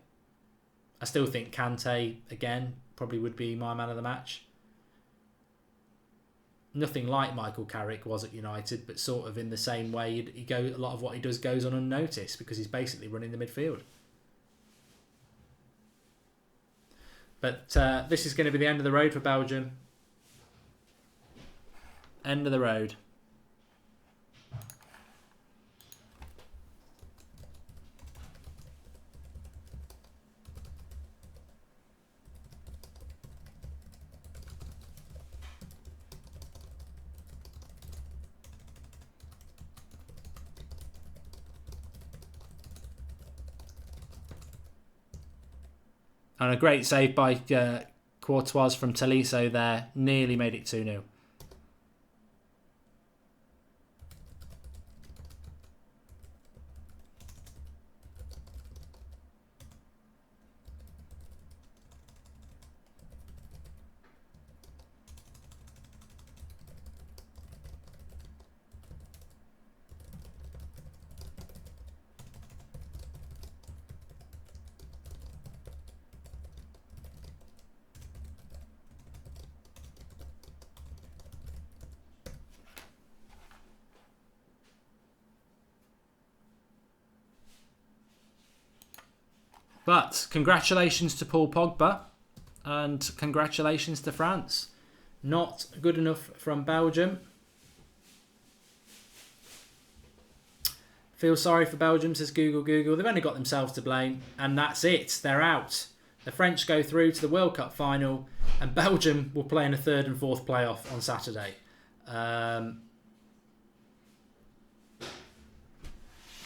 I still think Kante, again, probably would be my man of the match. Nothing like Michael Carrick was at United, but sort of in the same way, a lot of what he does goes on unnoticed because he's basically running the midfield. But this is going to be the end of the road for Belgium. End of the road. And a great save by Courtois from Tolisso there. Nearly made it 2-0. But congratulations to Paul Pogba and congratulations to France. Not good enough from Belgium. Feel sorry for Belgium, says Google. They've only got themselves to blame, and that's it. They're out. The French go through to the World Cup final, and Belgium will play in a third and fourth playoff on Saturday.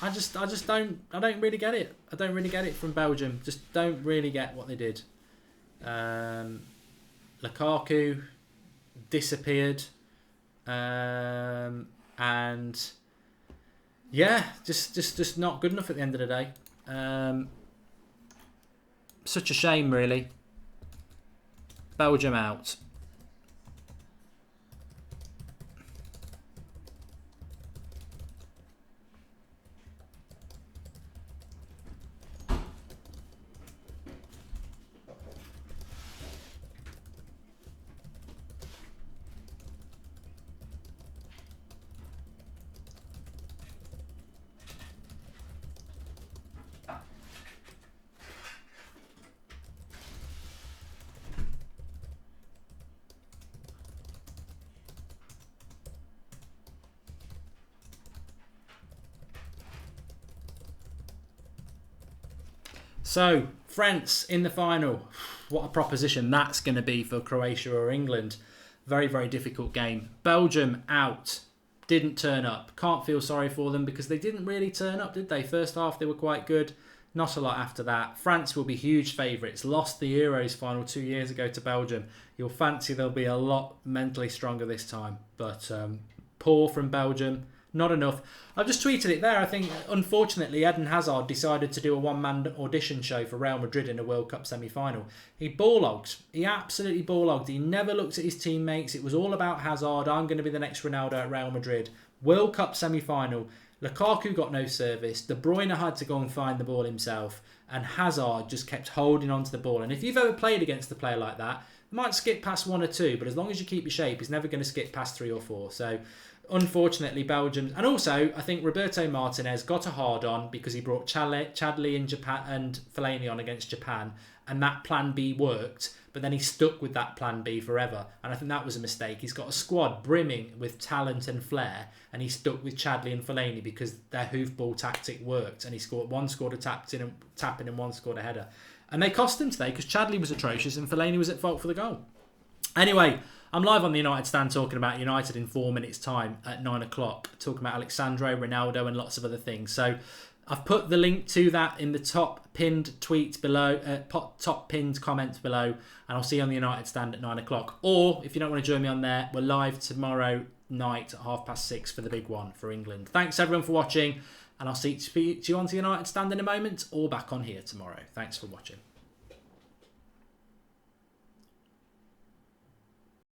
I don't really get it. I don't really get it from Belgium. Just don't really get what they did. Lukaku disappeared. And yeah, just not good enough at the end of the day. Such a shame, really. Belgium out. So, France in the final. What a proposition that's going to be for Croatia or England. Very, very difficult game. Belgium out. Didn't turn up. Can't feel sorry for them because they didn't really turn up, did they? First half, they were quite good. Not a lot after that. France will be huge favourites. Lost the Euros final 2 years ago to Belgium. You'll fancy they'll be a lot mentally stronger this time. But poor from Belgium. Not enough. I've just tweeted it there. I think, unfortunately, Eden Hazard decided to do a one-man audition show for Real Madrid in a World Cup semi-final. He ball-logged. He absolutely ball-logged. He never looked at his teammates. It was all about Hazard. I'm going to be the next Ronaldo at Real Madrid. World Cup semi-final. Lukaku got no service. De Bruyne had to go and find the ball himself. And Hazard just kept holding on to the ball. And if you've ever played against a player like that, you might skip past one or two, but as long as you keep your shape, he's never going to skip past 3 or 4. So, unfortunately, Belgium, and also I think Roberto Martinez got a hard on because he brought Chadley and Japan and Fellaini on against Japan, and that plan B worked. But then he stuck with that plan B forever, and I think that was a mistake. He's got a squad brimming with talent and flair, and he stuck with Chadley and Fellaini because their hoofball tactic worked, and one scored a tapping and one scored a header, and they cost him today because Chadley was atrocious and Fellaini was at fault for the goal. Anyway, I'm live on the United Stand talking about United in 4 minutes' time at 9 o'clock, talking about Alexandro, Ronaldo and lots of other things. So I've put the link to that in the top pinned tweet below, top pinned comment below, and I'll see you on the United Stand at 9 o'clock. Or if you don't want to join me on there, we're live tomorrow night at 6:30 for the big one for England. Thanks everyone for watching, and I'll see you on the United Stand in a moment or back on here tomorrow. Thanks for watching.